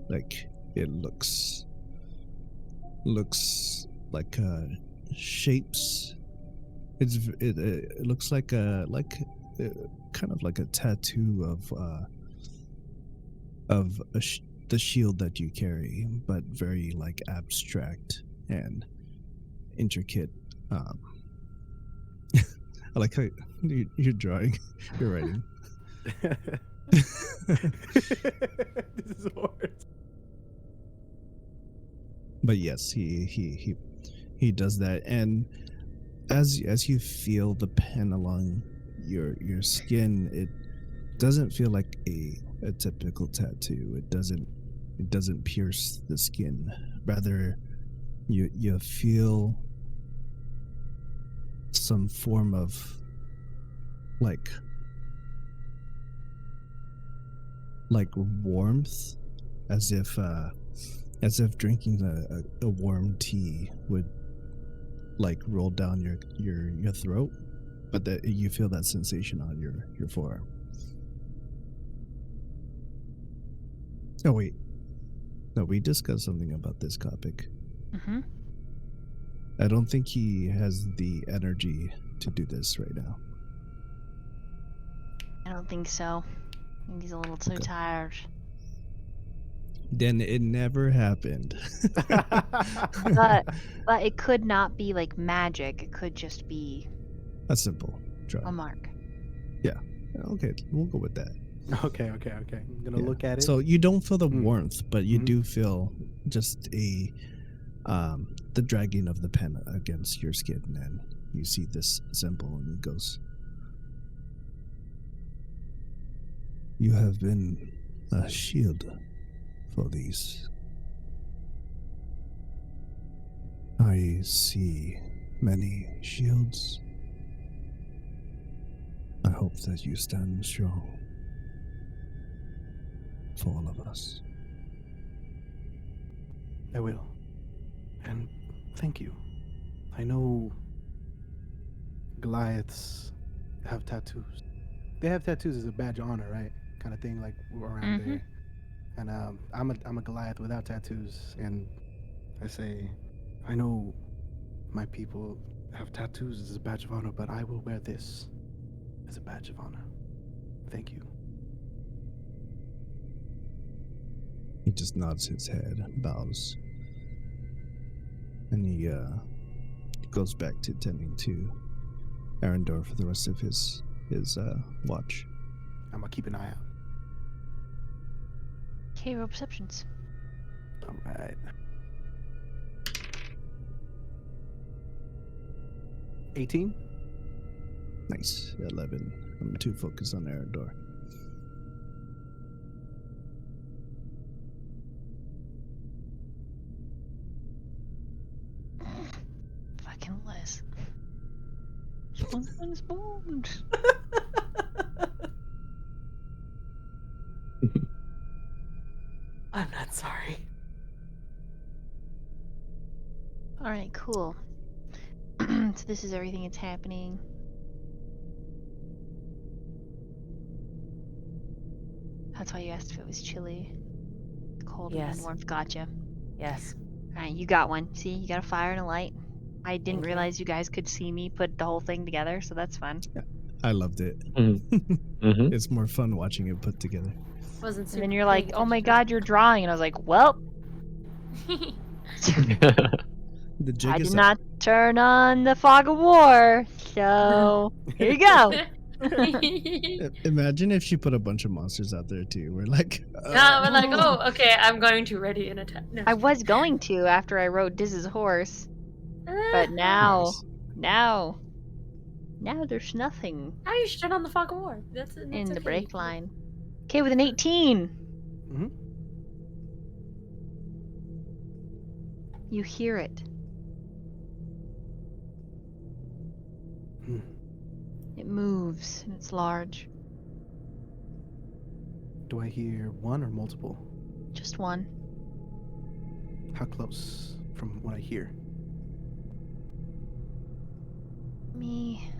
Like it looks like shapes. It looks like kind of like a tattoo of the shield that you carry, but very like abstract and intricate. I like how you're drawing, you're writing. This is hard. But yes, he does that, and as you feel the pen along your skin, it doesn't feel like a typical tattoo. It doesn't pierce the skin. Rather, you feel some form of like warmth, as if drinking a warm tea would like roll down your throat, but that you feel that sensation on your forearm. Oh wait, no, we discussed something about this topic. Mm-hmm. I don't think he has the energy to do this right now. I don't think so. I think he's a little too Okay. tired. Then it never happened. But it could not be like magic. It could just be A simple try. a mark. Okay, we'll go with that. Okay. I'm gonna Yeah. look at it. So you don't feel the Mm. warmth, but you Mhm. do feel just the dragging of the pen against your skin, and you see this symbol, and it goes, "You have been a shield for these. I see many shields. I hope that you stand strong for all of us." I will. And thank you. I know Goliaths have tattoos. They have tattoos as a badge of honor, right? Kind of thing, like around Mhm. there. And I'm a Goliath without tattoos, and I say, I know my people have tattoos as a badge of honor, but I will wear this as a badge of honor. Thank you. He just nods his head, bows, and he goes back to tending to Arendor for the rest of his watch. I'm gonna keep an eye out. Okay, roll perceptions. All right. 18. Nice. 11. I'm too focused on Arendor. Fucking Liz. Spoon. I'm not sorry. All right, cool. So this is everything that's happening. That's why you asked if it was chilly. Cold Yes. and warmth. Gotcha. Yes. All right, you got one. See, you got a fire and a light. I didn't Thank you. realize you guys could see me put the whole thing together, so that's fun. I loved it. Mm-hmm. It's more fun watching it put together. Wasn't And super then you're paying like, "Oh my attention. god, you're drawing," and I was like, "Well, The jig I is did up. not turn on the fog of war, so here you go." Imagine if she put a bunch of monsters out there too. We're like, Yeah, we're like, oh, okay, I'm going to ready an attack. No. I was going to after I wrote Diz's horse, but now there's nothing Now you should turn on the fog of war. That's in okay. the break line. Okay, with an 18, Mm-hmm. you hear it. Hmm. It moves and it's large. Do I hear one or multiple? Just one. How close from what I hear? Me.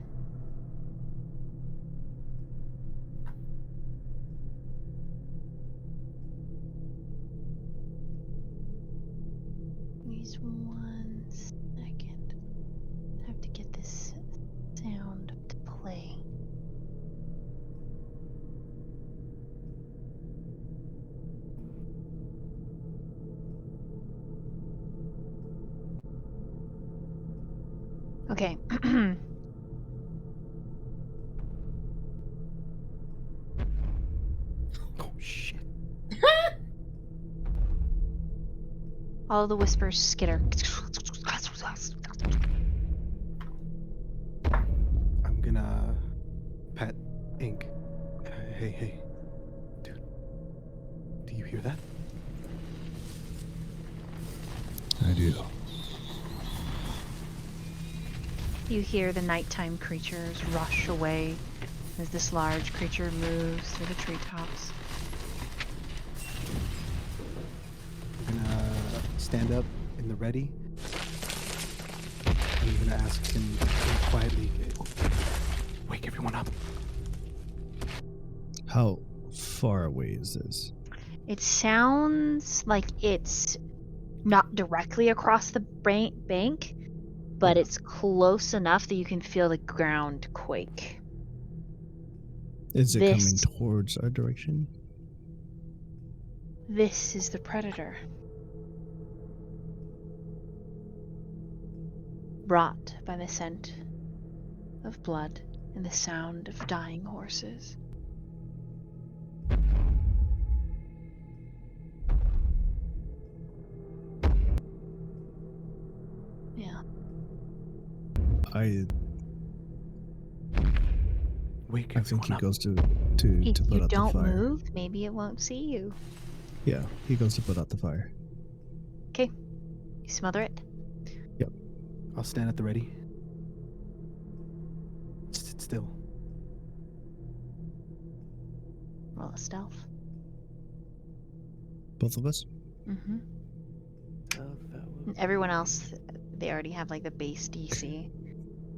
Please 1 second. I have to get this sound to play. Okay. Oh shit. All the whispers skitter. I'm gonna pet Ink. Hey, dude. Do you hear that? I do. You hear the nighttime creatures rush away as this large creature moves through the treetops. I'm gonna stand up in the ready. I'm gonna ask him quietly, wake everyone up. How far away is this? It sounds like it's not directly across the bank, but it's close enough that you can feel the ground quake. Is it This- coming towards our direction? This is the predator. Brought by the scent of blood and the sound of dying horses. Yeah. I Wake think everyone he up. goes to If put you out the don't fire. move, maybe it won't see you. Yeah, he goes to put out the fire. Okay. You smother it. I'll stand at the ready. Sit still. Roll a stealth. Both of us? Mm-hmm. And everyone else, they already have like the base DC.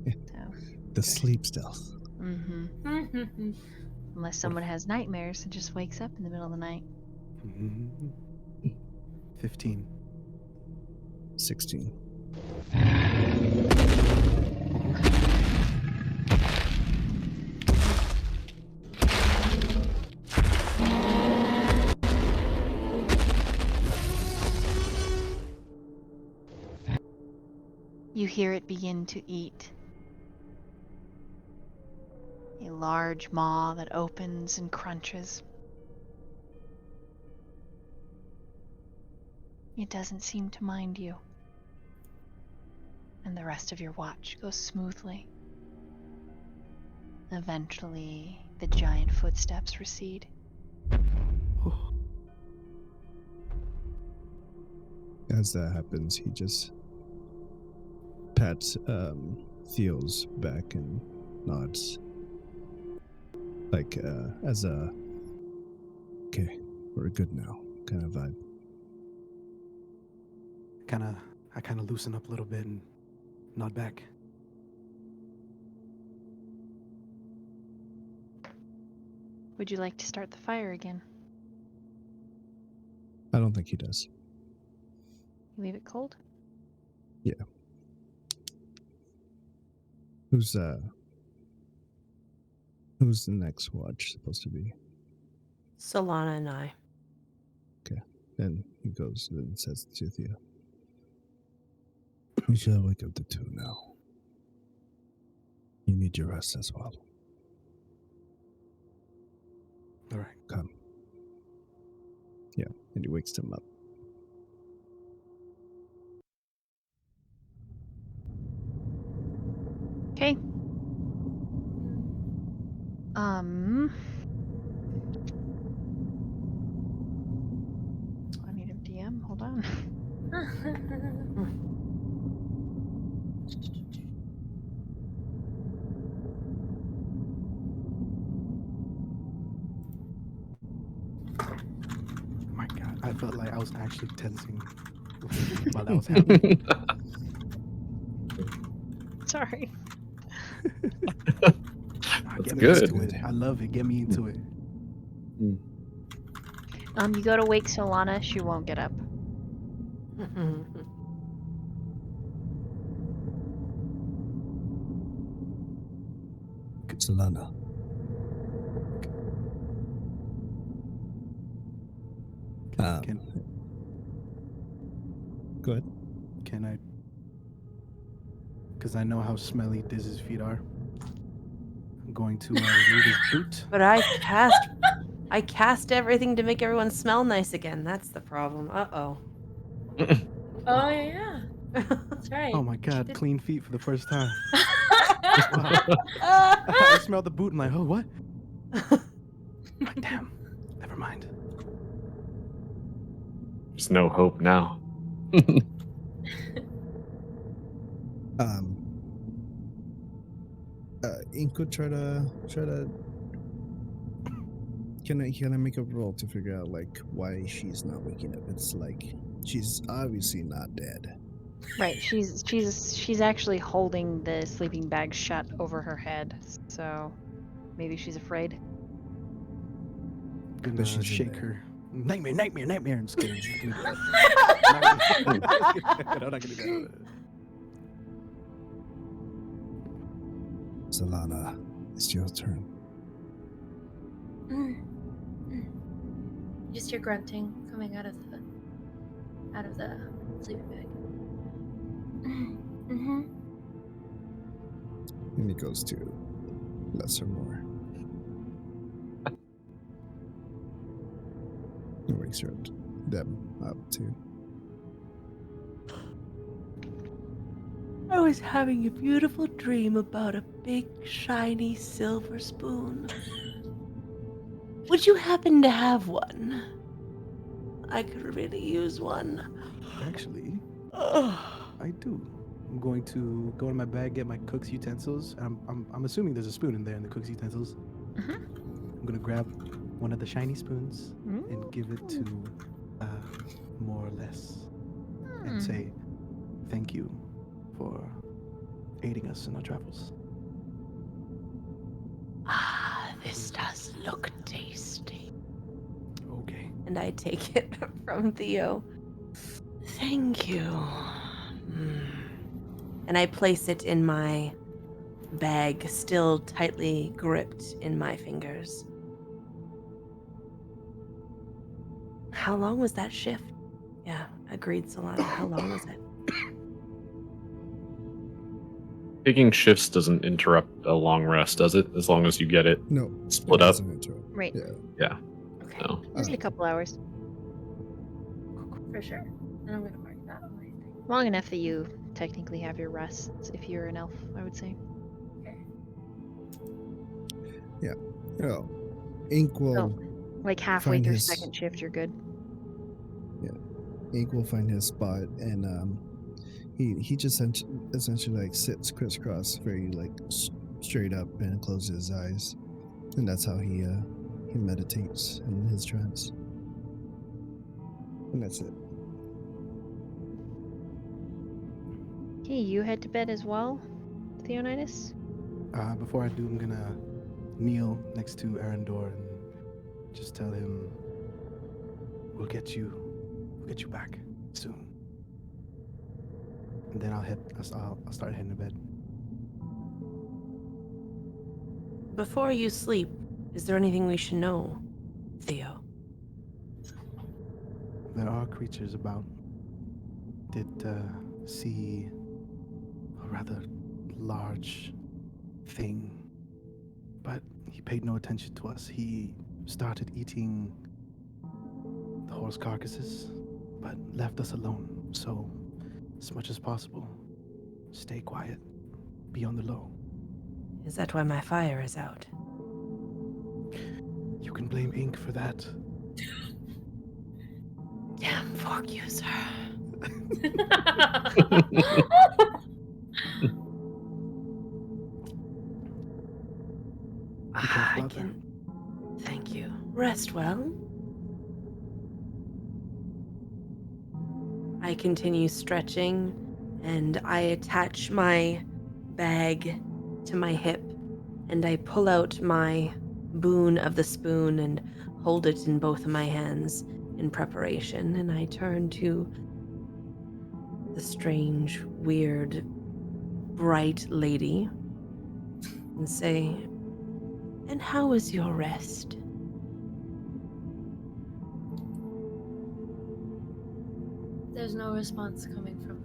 Yeah. So. The sleep stealth. Mm-hmm. Unless someone has nightmares and just wakes up in the middle of the night. 15. 16. You hear it begin to eat. A large maw that opens and crunches. It doesn't seem to mind you. And the rest of your watch goes smoothly. Eventually, the giant footsteps recede. As that happens, he just pats Theo's back and nods. Like, as a, okay, we're good now kind of vibe. I kind of loosen up a little bit and nod back. Would you like to start the fire again? I don't think he does. You leave it cold? Yeah. Who's the next watch supposed to be? Solana and I. Okay. Then he goes and says to Theo, "We shall wake up the two now. You need your rest as well. All right. Come." Yeah, and he wakes him up. Okay. I need a DM. Hold on. Oh my God, I felt like I was actually tensing while that was happening. Sorry. Get me good. into it. I love it. Get me into it. You go to wake Solana, she won't get up. Solana. Go ahead. Can I? Because I know how smelly Diz's feet are. I'm going to remove his boot. But I cast everything to make everyone smell nice again. That's the problem. Uh-oh. Oh yeah, that's right. Oh my God, clean feet for the first time. I smelled the boot and like, oh, what? Like, damn. Never mind. There's no hope now. Inko, try to. Can I make a roll to figure out like why she's not waking up? It's like she's obviously not dead. Right. She's actually holding the sleeping bag shut over her head. So maybe she's afraid. Gonna But she's in shake there. her. Nightmare. I'm just kidding. I'm not gonna do that. Solana, it's your turn. Just your grunting coming out of the sleeping bag. And he goes to lesser more. He wakes her up, them up too. I was having a beautiful dream about a big, shiny silver spoon. Would you happen to have one? I could really use one. Actually, Ugh. I do. I'm going to go in my bag, get my cook's utensils. I'm assuming there's a spoon in there in the cook's utensils. I'm gonna grab one of the shiny spoons and give it to more or less, and say thank you for aiding us in our travels. Ah, this does look tasty. Okay. And I take it from Theo. Thank you. And I place it in my bag, still tightly gripped in my fingers. How long was that shift? Yeah, agreed, Solana. How long was it? Taking shifts doesn't interrupt a long rest, does it? As long as you get it No, split it up. doesn't interrupt. Right. Yeah. Okay. No. Usually a couple hours. For sure. And I'm gonna mark that on my thing. Long enough that you technically have your rests if you're an elf, I would say. Okay. Oh, Ink will Like halfway find through his- second shift, you're good. Ink will find his spot, and he just essentially like sits crisscross, very like straight up, and closes his eyes, and that's how he meditates in his trance, and that's it. Okay, you head to bed as well, Theonidas? Before I do, I'm gonna kneel next to Arendor and just tell him, we'll get you back soon. And then I'll start heading to bed. Before you sleep, is there anything we should know, Theo? There are creatures about. Did see a rather large thing, but he paid no attention to us. He started eating the horse carcasses, but left us alone. So, as much as possible, stay quiet, be on the low. Is that why my fire is out? You can blame Ink for that. Damn fork user. I can. Thank you. Rest well. I continue stretching, and I attach my bag to my hip, and I pull out my boon of the spoon and hold it in both of my hands in preparation, and I turn to the strange, weird, bright lady and say, "And how was your rest?" There's no response coming from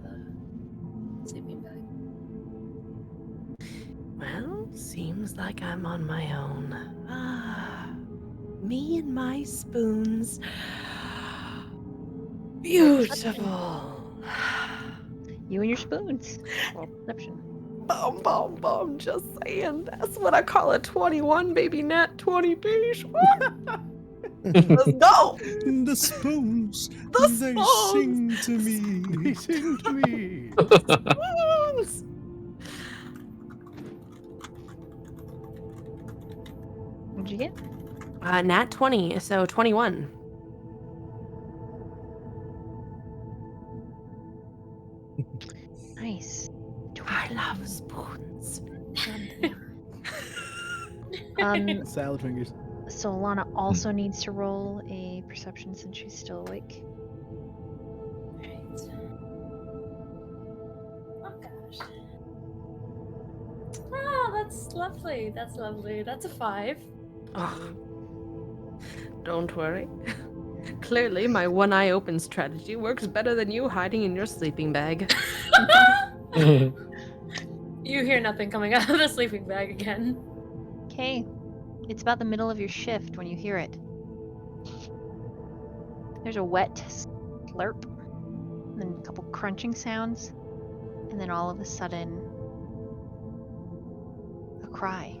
the sleeping bag. Well, seems like I'm on my own. Me and my spoons. Beautiful. You and your spoons. Well, perception. Boom, boom, boom. Just saying. That's what I call a 21, baby. Nat 20 piece. Let's go. The spoons, The they spoons. sing to me. They sing to me. Spoons. What'd you get? Nat 20, so 21. Nice. I love spoons. Salad fingers. So Lana also needs to roll a perception since she's still awake. Right. Oh gosh. Oh, that's lovely. That's lovely. That's a 5. Oh, don't worry. Clearly, my one eye open strategy works better than you hiding in your sleeping bag. You hear nothing coming out of the sleeping bag again. Okay. It's about the middle of your shift when you hear it. There's a wet slurp, and then a couple crunching sounds, and then all of a sudden, a cry.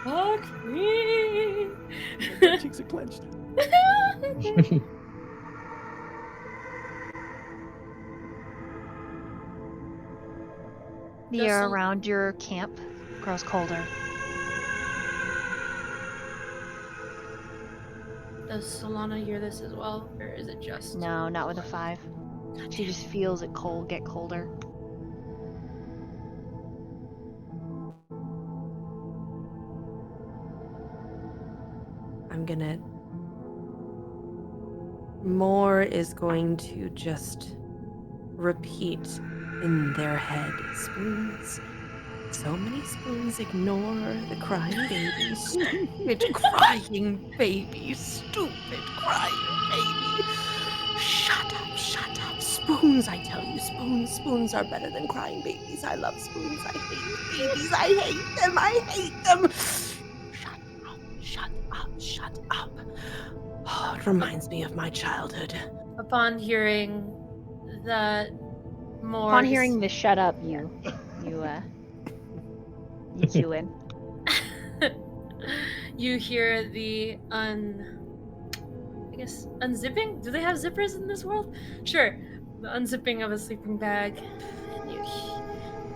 Fuck me. My cheeks are clenched. The Does air some- around your camp grows colder. Does Solana hear this as well, or is it just? No, not with a 5. She just feels it get colder. I'm gonna. More is going to just repeat in their head. Spoons. So many spoons ignore the crying baby. Stupid crying baby. Stupid crying baby. Shut up, spoons. Spoons, I tell you, spoons. Spoons are better than crying babies. I love spoons. I hate babies. I hate them. I hate them. Shut up. Shut up. Shut up. Oh, it reminds me of my childhood. Upon hearing that more Upon hearing the shut up, you cue in. you hear the unzipping? Do they have zippers in this world? Sure. The unzipping of a sleeping bag. And you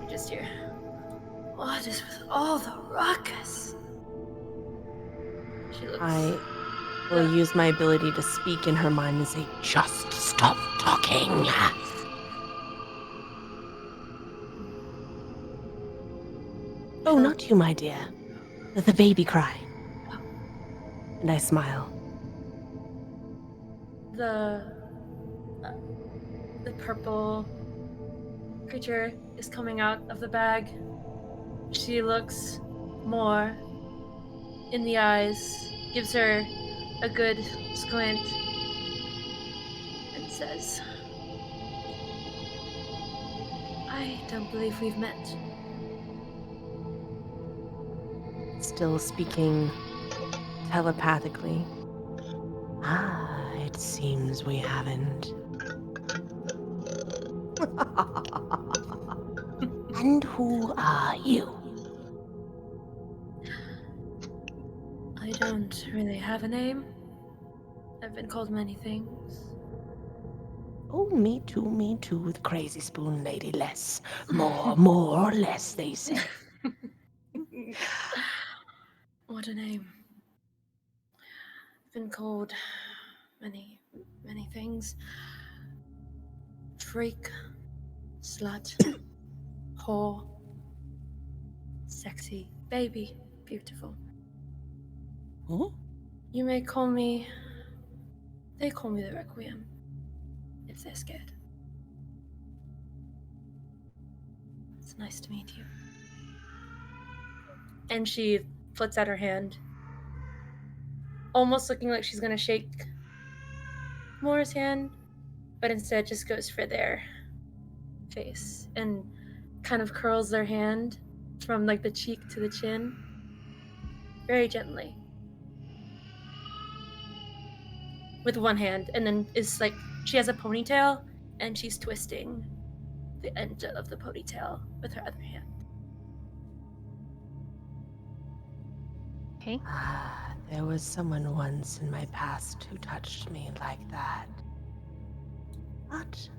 just hear, what is with all the ruckus? She looks. I will use my ability to speak in her mind and say, just stop talking. Oh, not you, my dear. The baby cry. And I smile. The purple creature is coming out of the bag. She looks more in the eyes, gives her a good squint, and says, I don't believe we've met. Still speaking telepathically. Ah, it seems we haven't. And who are you? I don't really have a name. I've been called many things. Oh, me too, with Crazy Spoon Lady. Less, more or less, they say. What a name. I've been called many things. Freak, slut, whore, sexy, baby, beautiful. Huh? You may call me... They call me the Requiem, if they're scared. It's nice to meet you. And she puts out her hand, almost looking like she's gonna shake Moore's hand, but instead just goes for their face and kind of curls their hand from like the cheek to the chin, very gently, with one hand, and then is like she has a ponytail and she's twisting the end of the ponytail with her other hand. Okay. Ah, there was someone once in my past who touched me like that. But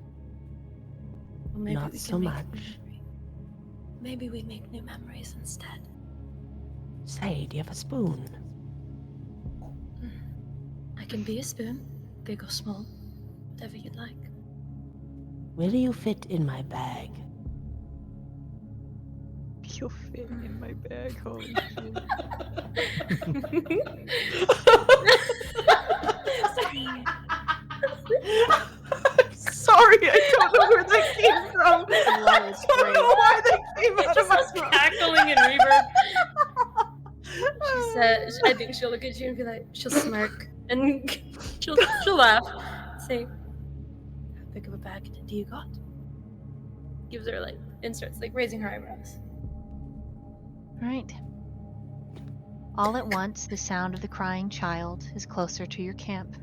Well, maybe not we so can make much. Maybe we make new memories instead. Say, do you have a spoon? I can be a spoon, big or small, whatever you'd like. Will you fit in my bag? You'll fit in my bag. Holy shit. Sorry, I don't know where that came from. I love it. It's great. why that came out Just us cackling and reverb. She said, I think she'll look at you and be like, she'll smirk and she'll laugh. Say, how big of a bag do you got? Gives her like, and starts like raising her eyebrows. All right. All at once, the sound of the crying child is closer to your camp.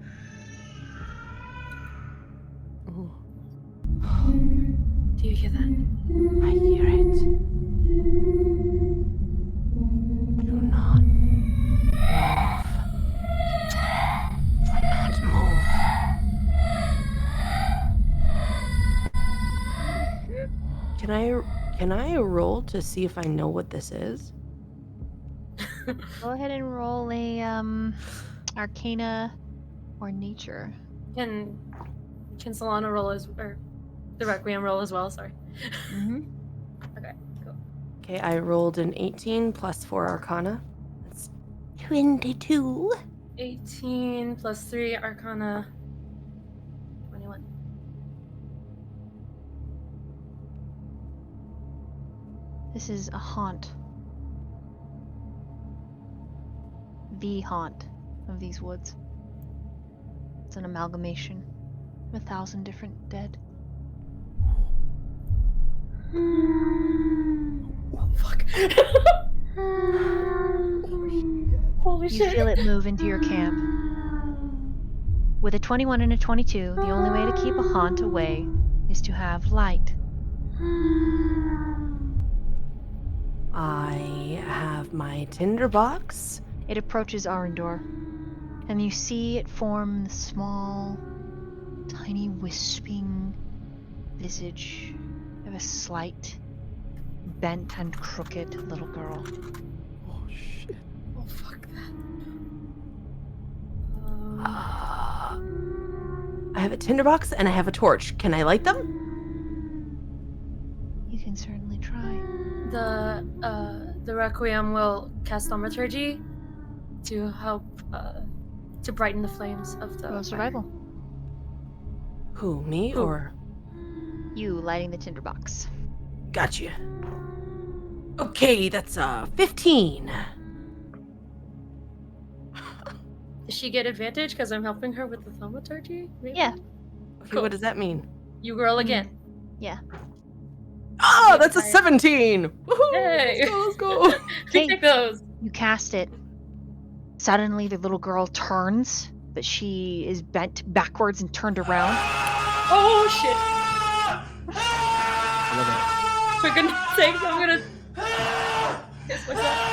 Do you hear that? I hear it. Do not move. Do not move. Can I roll to see if I know what this is? Go ahead and roll a Arcana or Nature. Can Solana roll or the Requiem roll as well? Sorry. Mm-hmm. Okay, cool. Okay, I rolled an 18 plus 4 Arcana. That's 22. 18 plus 3 Arcana. 21. This is a haunt. The haunt of these woods. It's an amalgamation of 1,000 different dead. Oh, fuck. Holy You shit. feel it move into your camp. With a 21 and a 22, the only way to keep a haunt away is to have light. I have my tinderbox. It approaches Arendor, and you see it form the small, tiny, wisping visage of a slight, bent and crooked little girl. Oh shit. Oh, fuck that. I have a tinderbox and I have a torch. Can I light them? You can certainly try. The Requiem will cast Thaumaturgy to help to brighten the flames of the Roll fire. survival. Who, me Who? or? You lighting the tinderbox. Gotcha. Okay, that's 15. Does she get advantage because I'm helping her with the Thaumaturgy? Maybe? Yeah. Okay, Cool. what does that mean? You roll again. Yeah. Oh, that's a Alright. 17! Woohoo! Yay! Let's go. We take those. You cast it. Suddenly, the little girl turns, but she is bent backwards and turned around. Oh shit! I love it. For goodness sakes, I'm gonna kiss myself.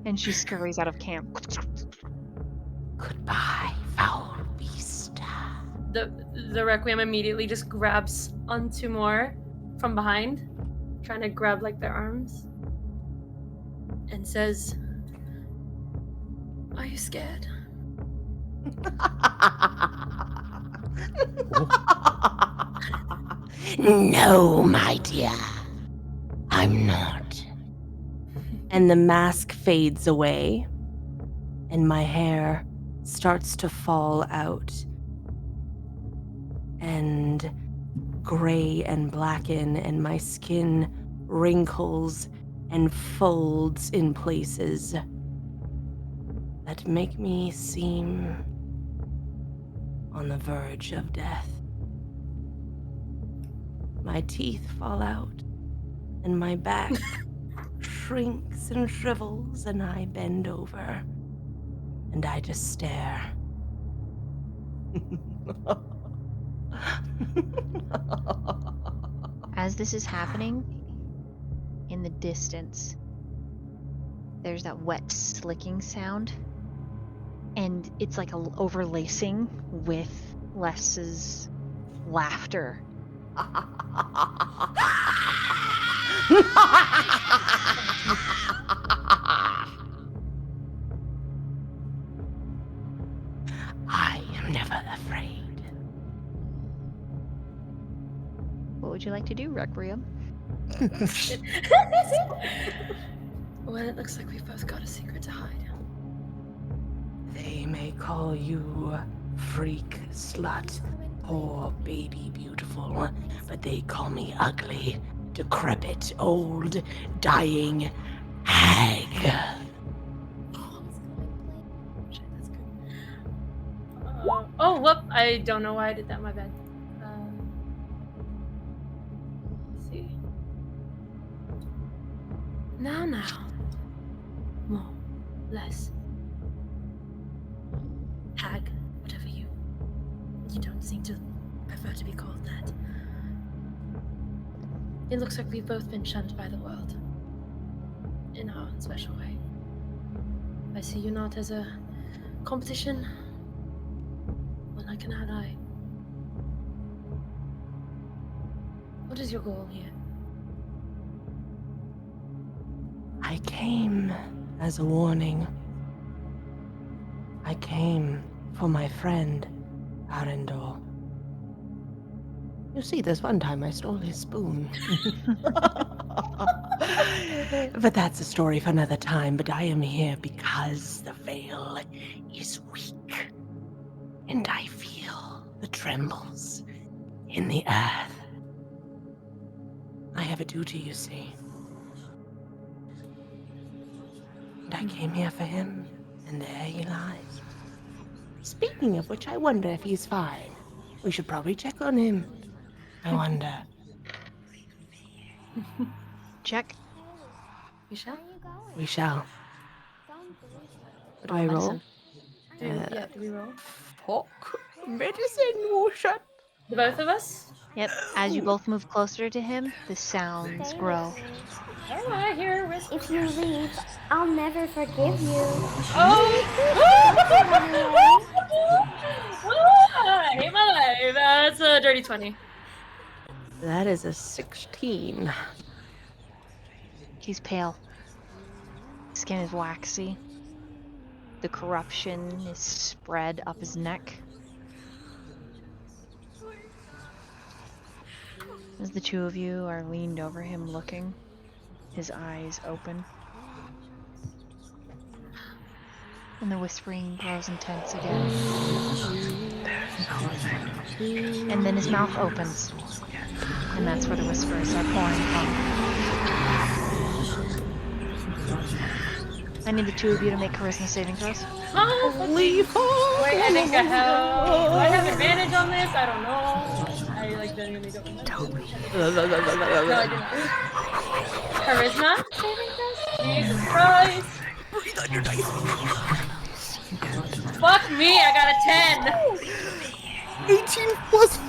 And she scurries out of camp. Goodbye, foul beast. The Requiem immediately just grabs onto more from behind, trying to grab like their arms, and says, "Are you scared?" No, my dear. I'm not. And the mask fades away, and my hair starts to fall out, and gray and blacken, and my skin wrinkles and folds in places that make me seem on the verge of death. My teeth fall out, and my back shrinks and shrivels, and I bend over, and I just stare. As this is happening, in the distance, there's that wet slicking sound. And it's like overlacing with Les's laughter. I am never afraid. What would you like to do, Requiem? Well, it looks like we've both got a secret to hide. They may call you freak, slut, poor baby beautiful, but they call me ugly, decrepit, old, dying hag. Shit, that's good. Oh, whoop! I don't know why I did that. My bad. Let's see. Now, more, less. Hag, whatever you don't seem to prefer to be called that. It looks like we've both been shunned by the world in our own special way. I see you not as a competition, but like an ally. What is your goal here? I came as a warning. I came for my friend, Arendor. You see, there's one time I stole his spoon. But that's a story for another time. But I am here because the veil is weak. And I feel the trembles in the earth. I have a duty, you see. And I came here for him, and there he lies. Speaking of which, I wonder if he's fine. We should probably check on him. I wonder. Check. We shall. We shall. What do I Roll roll? medicine. Do we roll? Fuck. Medicine motion. The both of us? Yep. As you both move closer to him, the sounds grow. Oh, I hear a whisper. If you leave, I'll never forgive you. Oh! Don't run away. I hate my life. That's a dirty 20. That is a 16. He's pale. Skin is waxy. The corruption is spread up his neck. As the two of you are leaned over him looking, his eyes open. And the whispering grows intense again. And then his mouth opens. And that's where the whispers are pouring from. I need the two of you to make charisma saving throws. Wait, I think I have. Do I have advantage on this? I don't know. I genuinely don't know. No, I didn't. Charisma saving throws? Jesus Christ! Breathe on your dice. Fuck me! I got a 10. 18 plus 5.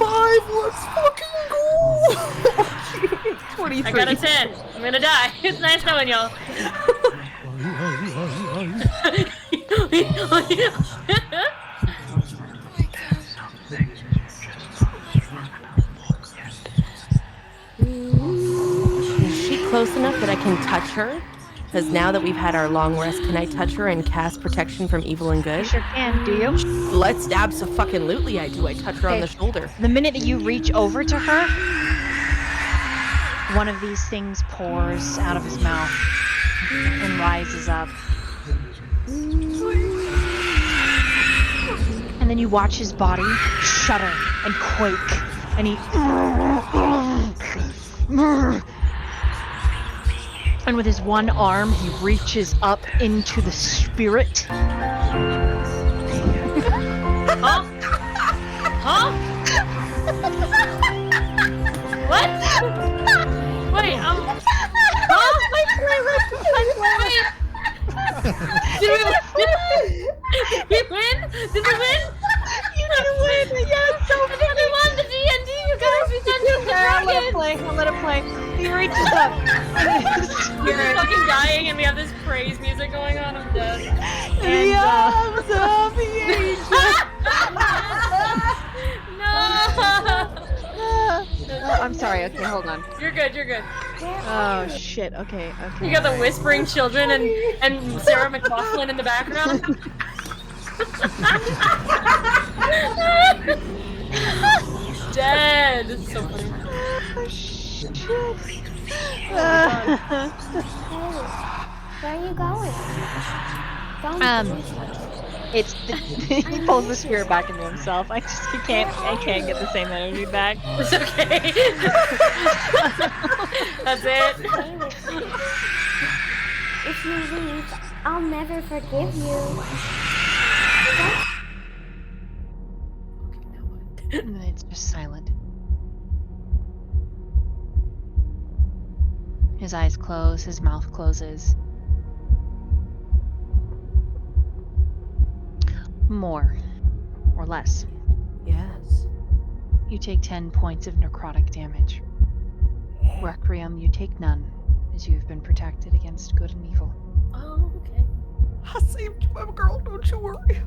Let's fucking go. 23. I got a 10. I'm gonna die. It's nice knowing y'all. Is she close enough that I can touch her? Because now that we've had our long rest, can I touch her and cast protection from evil and You good? sure can, do you? Let's abso-fucking-lutely I do. I touch her on the shoulder. The minute that you reach over to her, one of these things pours out of his mouth and rises up. And then you watch his body shudder and quake, and he... And with his one arm, he reaches up into the spirit. Huh? Huh? What? Wait, huh? Wait. Did we win? Did we win? You didn't win! Yeah, it's so I think we won the D&D, you guys! We Dungeons and I'll let it Dragons! play. I'll let it play. He reaches up. We're fucking dying and we have this praise music going on. I'm dead. And, arms of the No! Oh, I'm sorry. Okay, hold on. You're good, you're good. Oh shit. Okay. Okay. You got the whispering children and Sarah McLachlan in the background. Dead. This is so funny. Oh shit. Where are you going? Don't It's he pulls the spirit back into himself. I can't get the same energy back. It's okay. That's it. If you leave, I'll never forgive you. And then it's just silent. His eyes close, his mouth closes. More or less. Yes. You take 10 points of necrotic damage. Requiem, you take none, as you have been protected against good and evil. Oh, okay. I saved you, my girl. Don't you worry.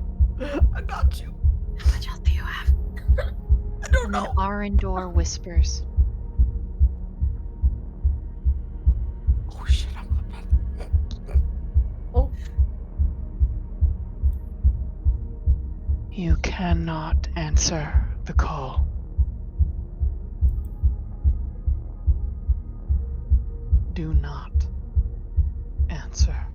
I got you. How much health do you have? I don't And then know. Arendor whispers, Oh shit, I'm Oh. You cannot answer the call. Do not answer.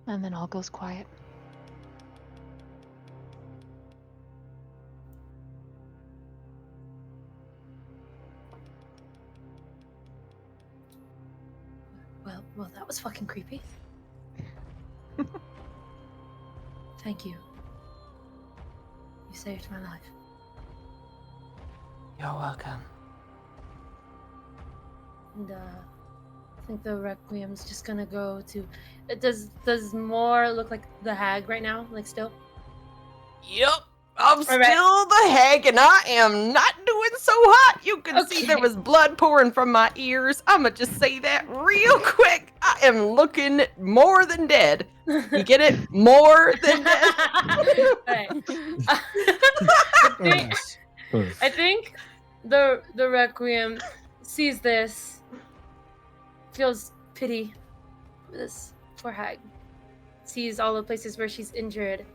and then all goes quiet. Well, that was fucking creepy. Thank you. You saved my life. You're welcome. And I think the Requiem's just gonna go to. Does Moore look like the hag right now? Like still? Yep. I'm still right. the hag, and I am not doing so hot. You can see there Okay. was blood pouring from my ears. I'ma just say that real quick. I am looking more than dead. You get it? More than dead. Right. Very nice. I think the Requiem sees this, feels pity for this poor hag, sees all the places where she's injured,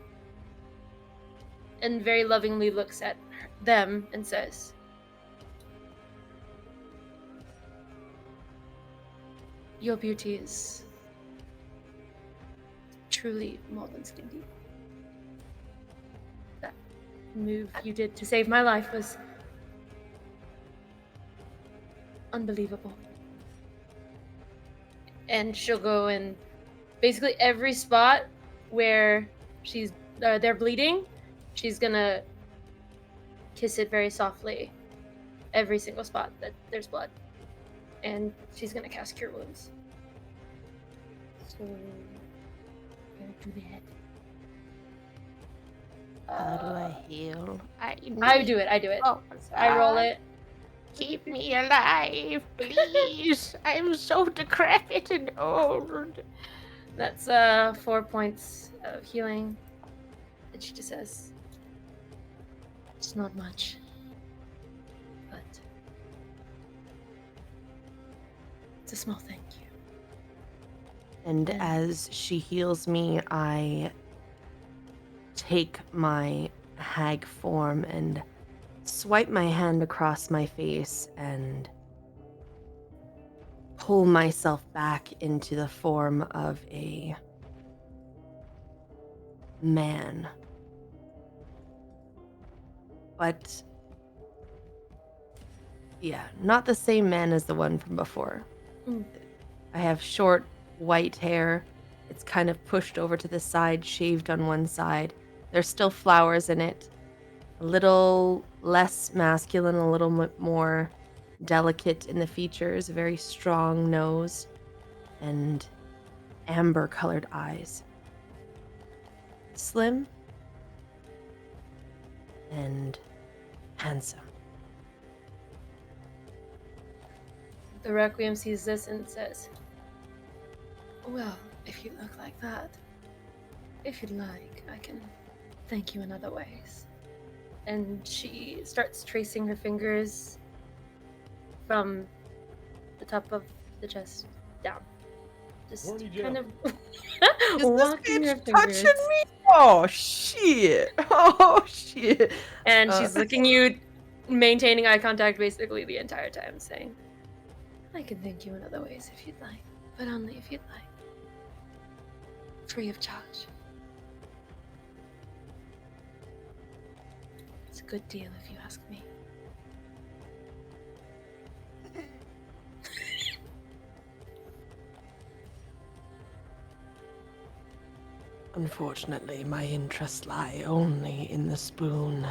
and very lovingly looks at them and says, "Your beauty is truly more than skin deep. That move you did to save my life was unbelievable." And she'll go in basically every spot where they're bleeding. She's gonna kiss it very softly. Every single spot that there's blood, and she's gonna cast Cure Wounds. So, I'm gonna do that. How do I heal? I do it. Oh, I roll it. Keep me alive, please. I'm so decrepit and old. That's 4 points of healing. And she just says, "It's not much, but it's a small thank you." And as she heals me, I take my hag form and swipe my hand across my face and pull myself back into the form of a man. But yeah, not the same man as the one from before. Mm. I have short white hair. It's kind of pushed over to the side, shaved on one side. There's still flowers in it. A little less masculine, a little bit more delicate in the features, a very strong nose, and amber-colored eyes. Slim and handsome. The Requiem sees this and says, "Well, if you look like that, if you'd like, I can thank you in other ways." And she starts tracing her fingers from the top of the chest down. Just kind of walking her fingers. Touching me? Oh shit! Oh shit! And she's looking you, maintaining eye contact basically the entire time, saying, "I can thank you in other ways if you'd like, but only if you'd like. Free of charge. It's a good deal if you ask me." Unfortunately, my interests lie only in the spoon.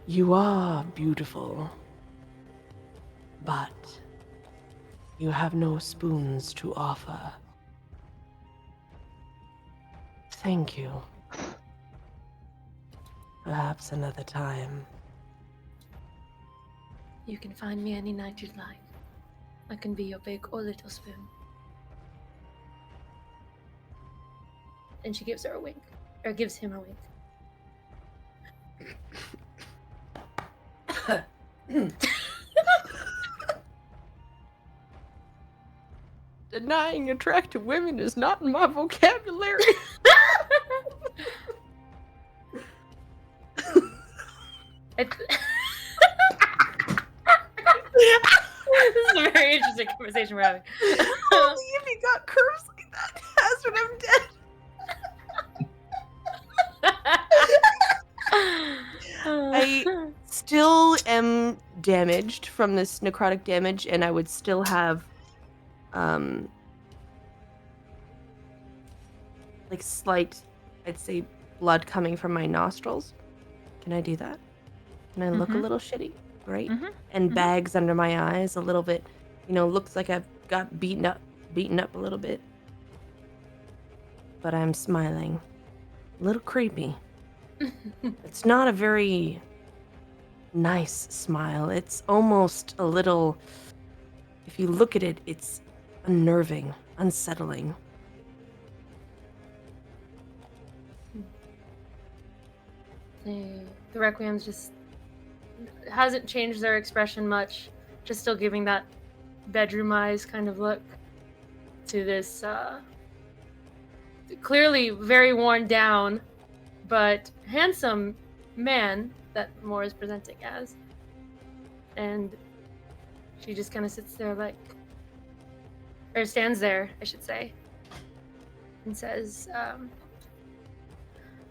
You are beautiful, but you have no spoons to offer. Thank you. Perhaps another time. You can find me any night you'd like. I can be your big or little spoon. And she gives her a wink, or gives him a wink. Denying attractive women is not in my vocabulary. This is a very interesting conversation we're having. Only if he got curves like that. That's when I'm dead. I still am damaged from this necrotic damage, and I would still have like slight, I'd say, blood coming from my nostrils. Can I do that? Can I look a little shitty? Great. And bags under my eyes, a little bit, looks like I've got beaten up a little bit. But I'm smiling. A little creepy. It's not a very nice smile. It's almost a little, if you look at it, it's unnerving, unsettling. The Requiem's just hasn't changed their expression much, just still giving that bedroom eyes kind of look to this clearly very worn down but handsome man that Moore is presenting as. And she just kind of sits there like, or stands there, I should say, and says,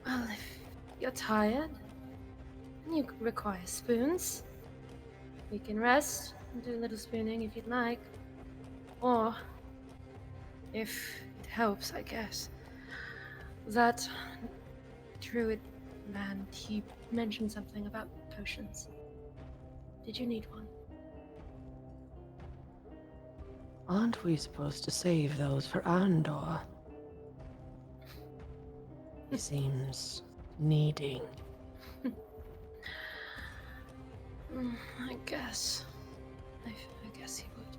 well, if you're tired and you require spoons, we can rest and do a little spooning if you'd like. Or, if it helps, I guess, that druid man, he mentioned something about potions. Did you need one? Aren't we supposed to save those for Andor? He seems needing. I guess. I guess he would.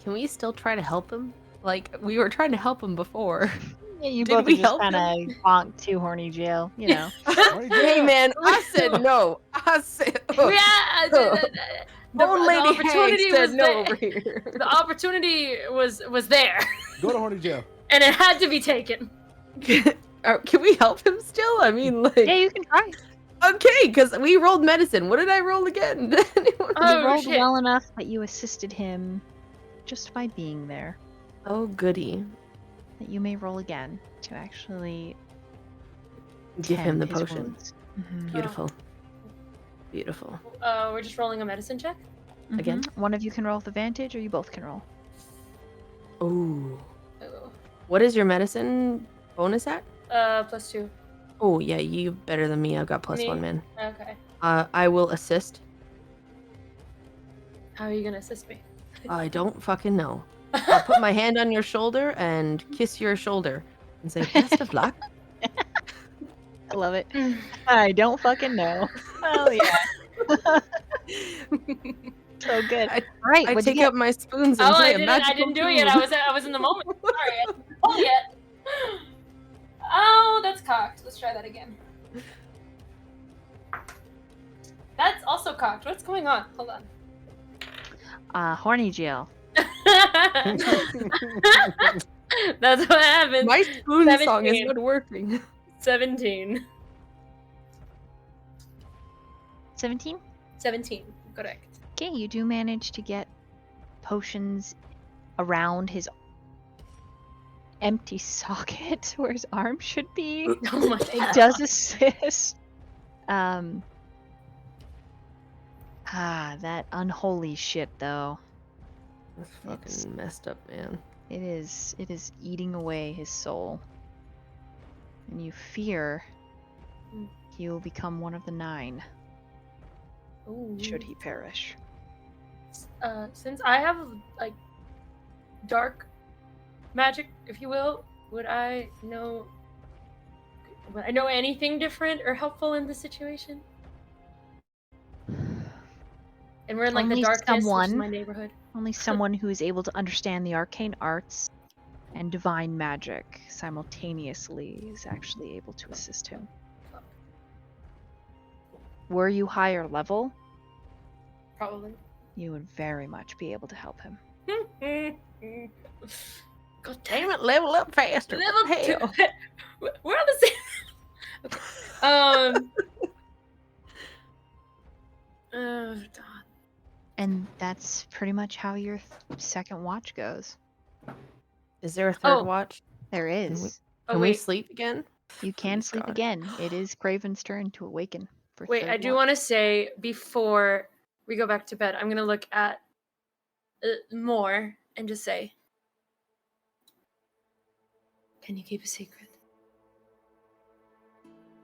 Can we still try to help him? Like, we were trying to help him before. Yeah, you Did both we are just help kind him? of bonked to horny jail, you know. Hey, man, I said no. I said... Old Lady Hank said no over here. The opportunity was there. Go to horny jail. And it had to be taken. Can we help him still? I mean, like... Yeah, you can try. Okay, because we rolled medicine. What did I roll again? You rolled well enough that you assisted him just by being there. Oh, goody. That you may roll again to actually give him the his potion. wounds. Beautiful. Beautiful. We're just rolling a medicine check? Again? One of you can roll with advantage, or you both can roll. Ooh. What is your medicine bonus at? +2. Oh, yeah, you better than me. I've got +1, man. Okay. I will assist. How are you gonna assist me? I don't fucking know. I'll put my hand on your shoulder and kiss your shoulder and say, best of luck. I love it. I don't fucking know. Oh, yeah. So good. Right, I what'd you take get? up my spoons and say I didn't do it yet. I was in the moment. Sorry, I didn't roll yet. Oh, that's cocked. Let's try that again. That's also cocked. What's going on? Hold on. Horny jail. That's what happened. My spoon 17. song is not working. 17. 17? 17, correct. Okay, you do manage to get potions around his empty socket where his arm should be. Oh my It God. does assist. That unholy shit though. That's fucking messed up, man. It is eating away his soul. And you fear he will become one of the 9 Ooh. should he perish. Since I have like dark magic, if you will, would I know anything different or helpful in this situation? And we're in like Only the darkness, which is someone- my neighborhood. Only someone who is able to understand the arcane arts and divine magic simultaneously is actually able to assist him. Were you higher level, Probably. you would very much be able to help him. God Damn it, level up faster. Level What the 2. hell? We're on the same. Okay. Oh God. And that's pretty much how your second watch goes. Is there a third Oh. watch? There Can is. Oh we wait. sleep again? You can Please, sleep God. again. It is Craven's turn to awaken. For Wait, third I do watch. want to say before we go back to bed, I'm gonna look at Moore and just say, "Can you keep a secret?"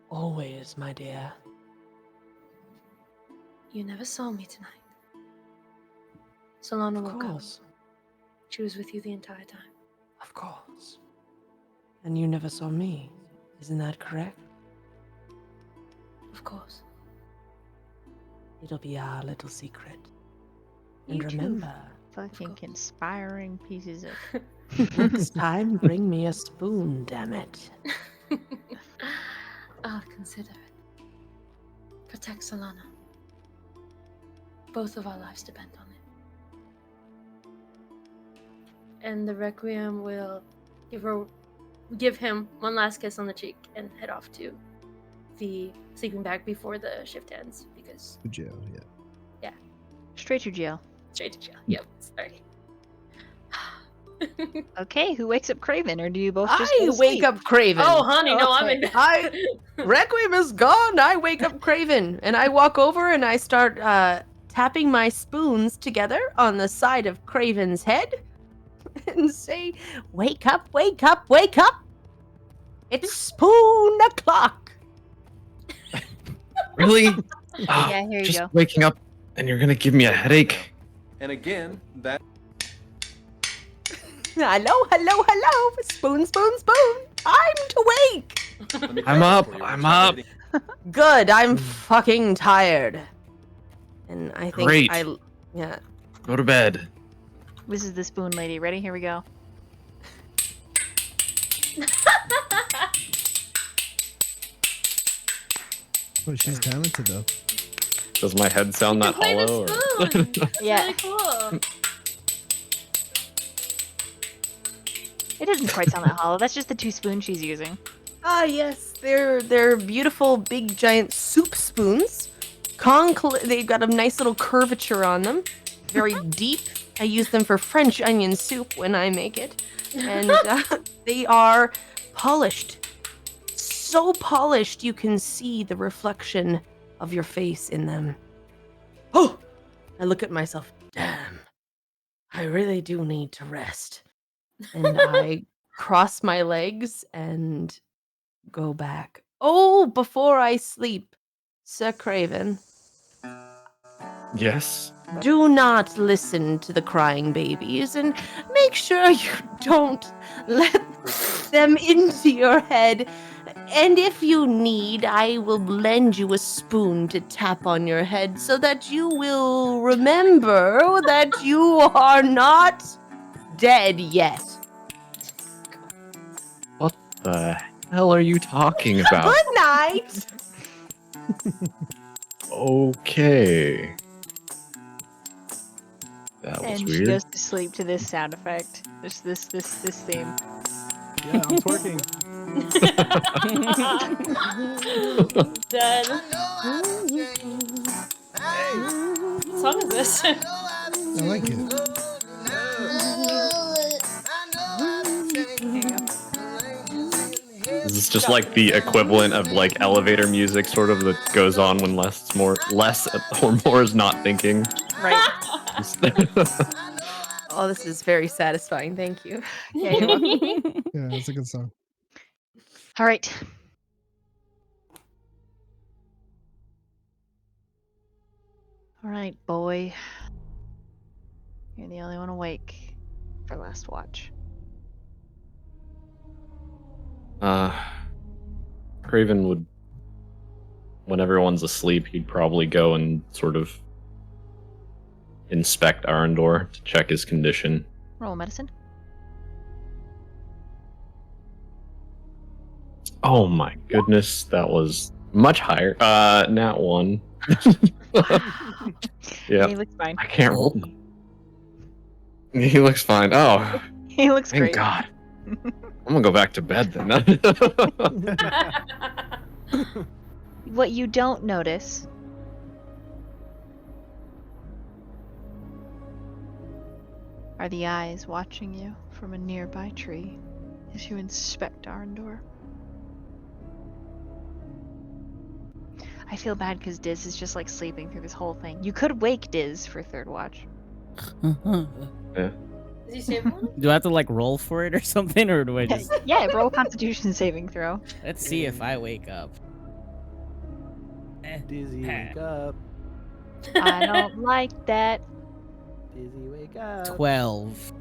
Always, my dear. You never saw me tonight. Solana Of woke up. course. She was with you the entire time. Of course. And you never saw me. Isn't that correct? Of course. It'll be our little secret. You And two remember, fucking conspiring pieces of. next time bring me a spoon, damn it. I'll consider it. Protect Solana. Both of our lives depend on it. And the Requiem will give him one last kiss on the cheek and head off to the sleeping bag before the shift ends, because To jail, yeah. Straight to jail. straight to jail. Yep. Sorry. Okay, who wakes up Craven, or do you both just I go to wake sleep? up Craven. Oh, honey, no, I'm in. Requiem is gone. I wake up Craven, and I walk over and I start tapping my spoons together on the side of Craven's head and say, "Wake up, wake up, wake up! It's spoon o'clock." Really? Yeah, here you Just go. waking up and you're gonna give me a headache? And again, that Hello, hello, hello! Spoon, spoon, spoon! Time to wake! I'm up. I'm up. Good, I'm fucking tired. And I think Great. yeah. Go to bed. This is the spoon lady. Ready? Here we go. Oh, she's talented though. Does my head sound that Play the hollow? Or... spoon. It's Yeah. really cool. It doesn't quite sound that hollow. That's just the two spoons she's using. Ah, yes, they're beautiful, big, giant soup spoons. They've got a nice little curvature on them. Very deep. I use them for French onion soup when I make it. And they are polished. So polished you can see the reflection of your face in them. Oh! I look at myself. Damn. I really do need to rest. And I cross my legs and go back. Oh, before I sleep, Sir Craven, Yes. do not listen to the crying babies and make sure you don't let them into your head. And if you need, I will lend you a spoon to tap on your head so that you will remember that you are not dead yet. What the hell are you talking about? Good night. Okay. That was And she weird. goes to sleep to this sound effect. This theme. Yeah, I'm twerking. Dead. What song is this? I like it. Is this just like the equivalent of like elevator music, sort of, that goes on when less or more is not thinking? Right. Oh, this is very satisfying. Thank you. Yeah, you're welcome. Yeah, it's a good song. All right. All right, boy. You're the only one awake for last watch. Craven would, when everyone's asleep, he'd probably go and sort of inspect Arendor to check his condition. Roll medicine. Oh my goodness, that was much higher. Nat 1. Yeah, He looks fine. I can't roll. He looks fine. Oh, He looks thank great. God. I'm gonna go back to bed then. What you don't notice are the eyes watching you from a nearby tree as you inspect Arendor. I feel bad because Diz is just like sleeping through this whole thing. You could wake Diz for third watch. Yeah. Is he stable? Do I have to like roll for it or something, or do I just? Yeah, roll Constitution saving throw. Let's see if I wake up. Dizzy, wake up. I don't like that. Dizzy, wake up. 12.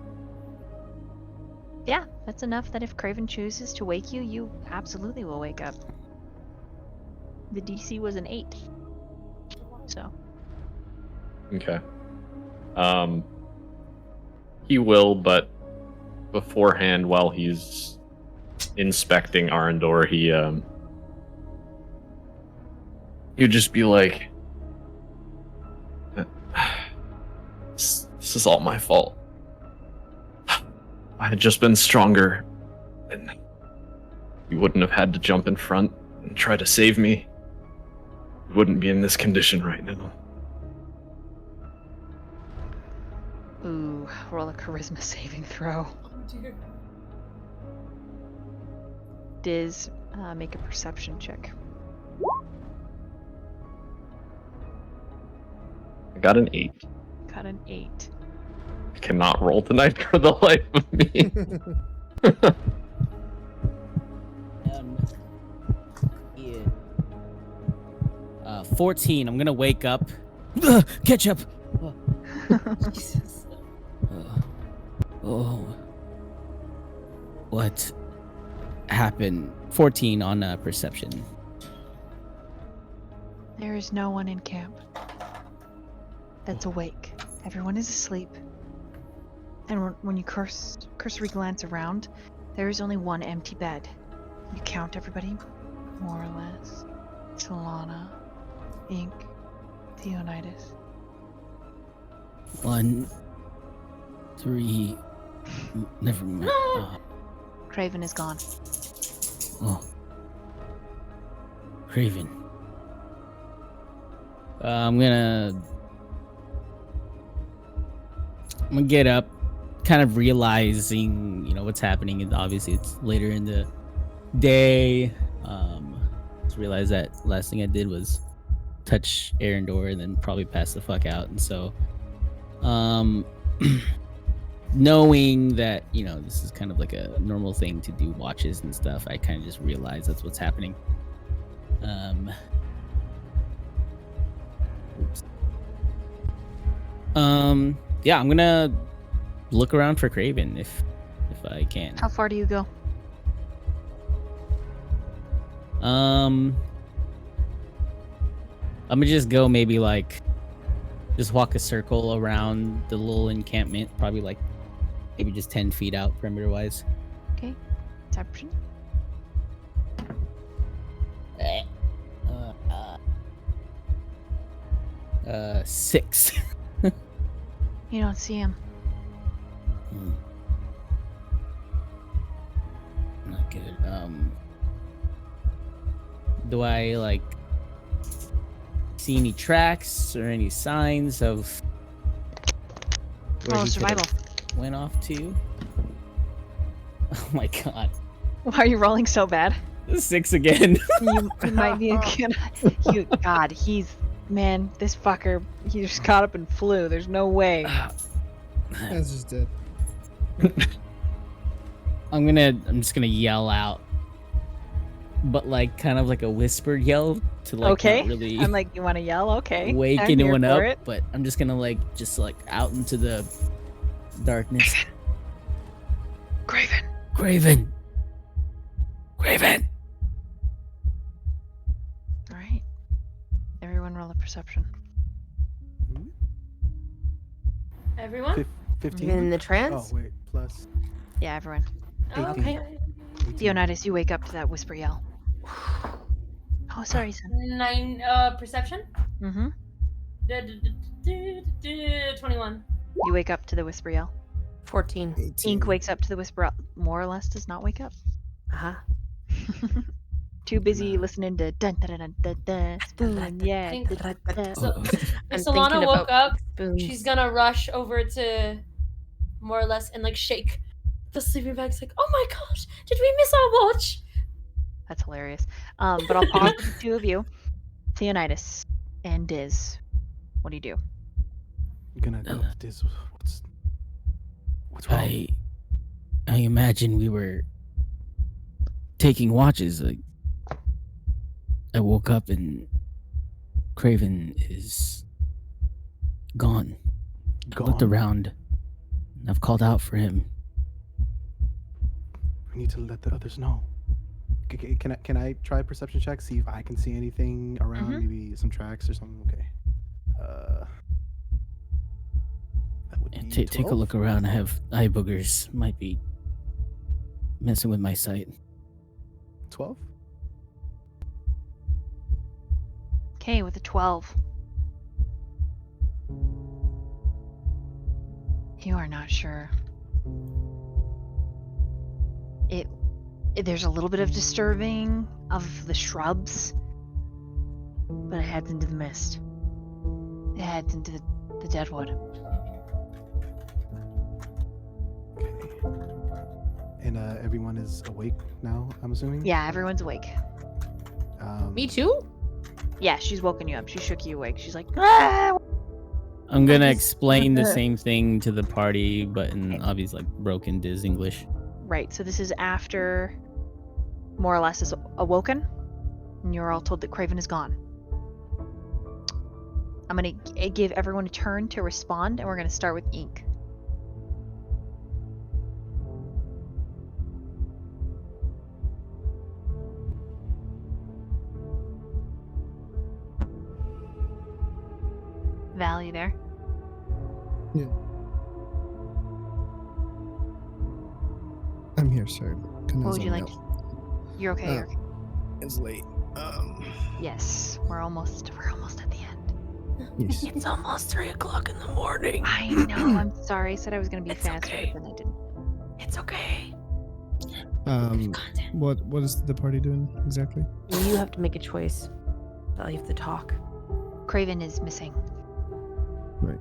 Yeah, that's enough that if Craven chooses to wake you, you absolutely will wake up. The DC was an 8. So. Okay. He will, but beforehand, while he's inspecting Arendor, he'd just be like, this is all my fault. I had just been stronger, and you wouldn't have had to jump in front and try to save me. You wouldn't be in this condition right now. Ooh, roll a charisma saving throw. Oh dear. Diz, make a perception check. I got an 8. Got an 8. I cannot roll tonight for the life of me. Yeah. 14. I'm gonna wake up. Ketchup. Jesus. Oh. What happened? 14 on perception. There is no one in camp that's awake. Everyone is asleep. And when you cursory glance around, there is only one empty bed. You count everybody, more or less. Solana, Ink, Theonidas. 1, 3. Never mind. Craven is gone. Oh. Craven. I'm gonna get up, kind of realizing, what's happening, and obviously it's later in the day. Just realize that last thing I did was touch Arendor and then probably pass the fuck out, and so, knowing that, this is kind of like a normal thing to do watches and stuff, I kind of just realize that's what's happening. Oops. Yeah, I'm gonna look around for Craven if I can. How far do you go? I'm gonna just go maybe just walk a circle around the little encampment, probably maybe just 10 feet out perimeter wise. Okay. Perception. 6. You don't see him. Not good. Do I see any tracks or any signs of where he Survival. could've went off to? Oh my god. Why are you rolling so bad? 6 again. You might be a good. God, man, this fucker, he just got up and flew. There's no way. That's just dead. I'm just gonna yell out, but kind of like a whispered yell to Okay. not really I'm like, you want to yell? Okay. wake I'm here anyone for up, it. but I'm just gonna just out into the darkness. Craven. Craven. Craven. All right. Everyone roll a perception. Everyone? 15? In the trance? Oh, wait. Plus. Yeah, everyone. Oh, 18. okay. Theonidas, you wake up to that whisper yell. Oh, sorry, son. 9 perception? Mm-hmm. 21. You wake up to the whisper yell. 14. 18. Ink wakes up to the whisper, more or less does not wake up. Uh-huh. Too busy listening to dun dun dun dun dun spoon, yeah. Think- dun, dun, dun. So, I'm if Solana thinking woke about up, spoons. she's gonna rush over to more or less and shake the sleeping bag's oh my gosh, did we miss our watch? That's hilarious. But I'll pause with the two of you. Theonidas and Diz, what do you do? I'm gonna go to Diz. What's wrong? I imagine we were taking watches. Like, I woke up and Craven is gone. I looked Gone? around and I've called out for him. We need to let the others know. Can I try a perception check? See if I can see anything around, maybe some tracks or something. Okay. That would be Take a 12? look around. I have eye boogers. Might be messing with my sight. 12? Okay, with a 12. You are not sure. There's a little bit of disturbing of the shrubs, but it heads into the mist. It heads into the deadwood. And everyone is awake now, I'm assuming? Yeah, everyone's awake. Me too? Yeah, she's woken you up. She shook you awake. She's like, ah! I'm gonna explain the same thing to the party, but in obviously like broken Diz English. Right, so this is after more or less is awoken, and you're all told that Craven is gone. I'm going to give everyone a turn to respond, and we're going to start with Ink. Val, you there? Yeah. I'm here, sorry. What would you like? You're okay. You're okay. It's late. Yes, we're almost at the end. Yes. It's almost 3 o'clock in the morning. I know. I'm sorry. I said I was going to be faster, okay. but then I didn't. It's okay. What is the party doing exactly? You have to make a choice. You have to talk. Craven is missing. Right.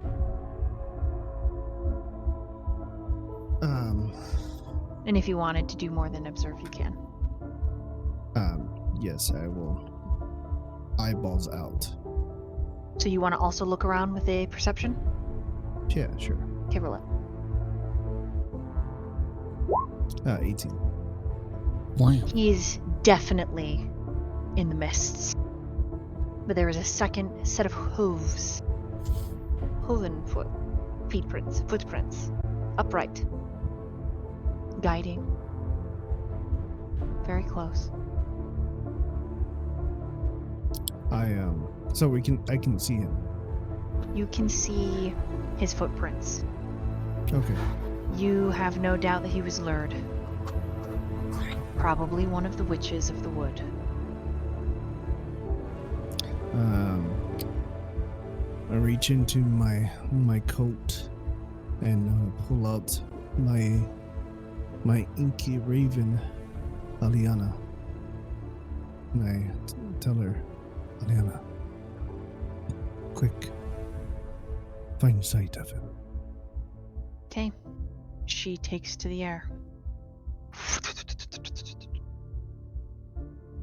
And if you wanted to do more than observe, you can. Yes, I will. Eyeballs out. So you want to also look around with a perception? Yeah, sure. Okay, roll it. 18. Wow. He's definitely in the mists. But there is a second set of hooves. Footprints. Upright. Guiding. Very close. So I can see him. You can see his footprints. Okay. You have no doubt that he was lured. Probably one of the witches of the wood. I reach into my coat and pull out my inky raven, Aliana. And I tell her, Aliana, quick, find sight of him. Okay. She takes to the air.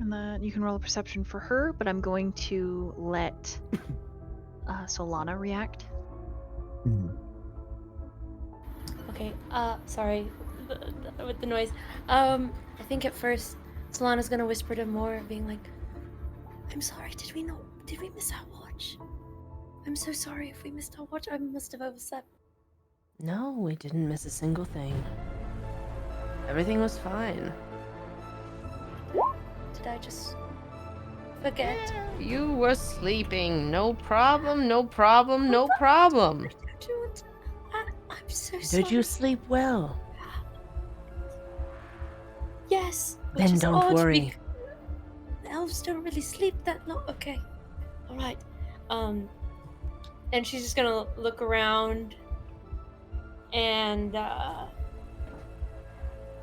And then you can roll a perception for her, but I'm going to let Solana react. Mm-hmm. Okay, sorry with the noise. I think at first Solana's gonna whisper to Moore, being like, I'm sorry, did we miss our watch? I'm so sorry if we missed our watch. I must have overslept. No, we didn't miss a single thing. Everything was fine. Did I just forget? You were sleeping. No problem, no problem, no problem. I'm so sorry. Did you sleep well? Yes. Then don't worry. The elves don't really sleep that long. Okay. All right. And she's just gonna look around. And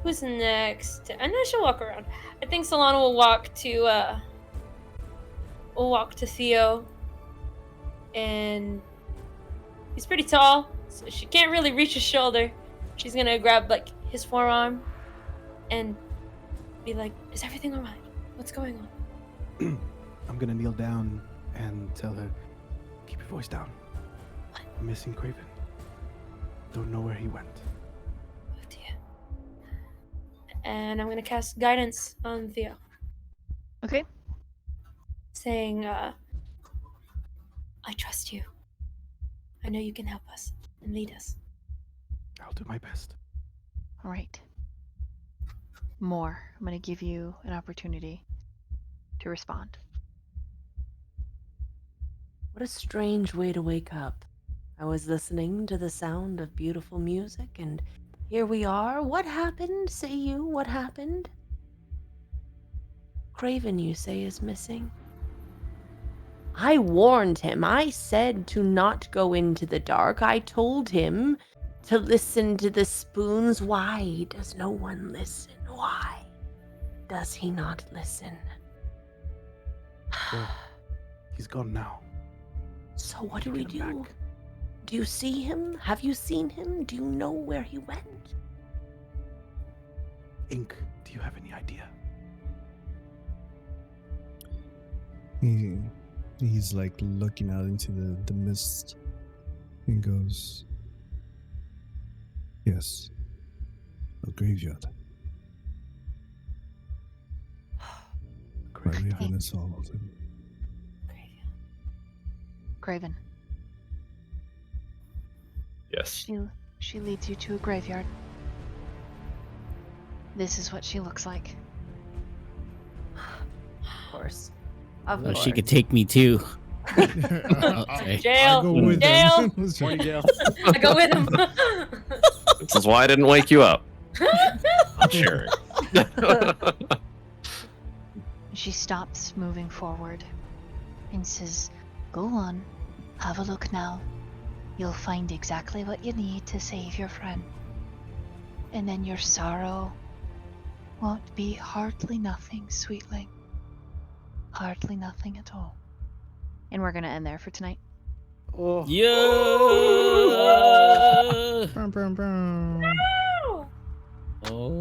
who's next? I know she'll walk around. I think Solana will walk to Theo. And he's pretty tall, so she can't really reach his shoulder. She's gonna grab like his forearm and be like, is everything alright? What's going on? I'm gonna kneel down and tell her, keep your voice down. I'm missing Craven. Don't know where he went. Oh dear. And I'm gonna cast guidance on Theo, Okay. saying, I trust you. I know you can help us and lead us. I'll do my best. All right. More. I'm going to give you an opportunity to respond. What a strange way to wake up. I was listening to the sound of beautiful music, and here we are. What happened? Say you, what happened? Craven, you say, is missing. I warned him. I said to not go into the dark. I told him to listen to the spoons. Why does no one listen? Why does he not listen? Well, he's gone now. So what do You we get him do? back. Do you see him? Have you seen him? Do you know where he went? Ink, do you have any idea? He's like looking out into the mist and goes, yes, a graveyard. But we haven't solved it. Craven. Yes. She leads you to a graveyard. This is what she looks like. Of course. Of Oh, course. she could take me too. Okay. Jail. I go with Jail. him. Morning, Dale. I go with him. This is why I didn't wake you up. Sure. She stops moving forward and says, go on, have a look now. You'll find exactly what you need to save your friend. And then your sorrow won't be hardly nothing, sweetling. Hardly nothing at all. And we're going to end there for tonight. Oh, Yeah. Brum, brum, brum. Oh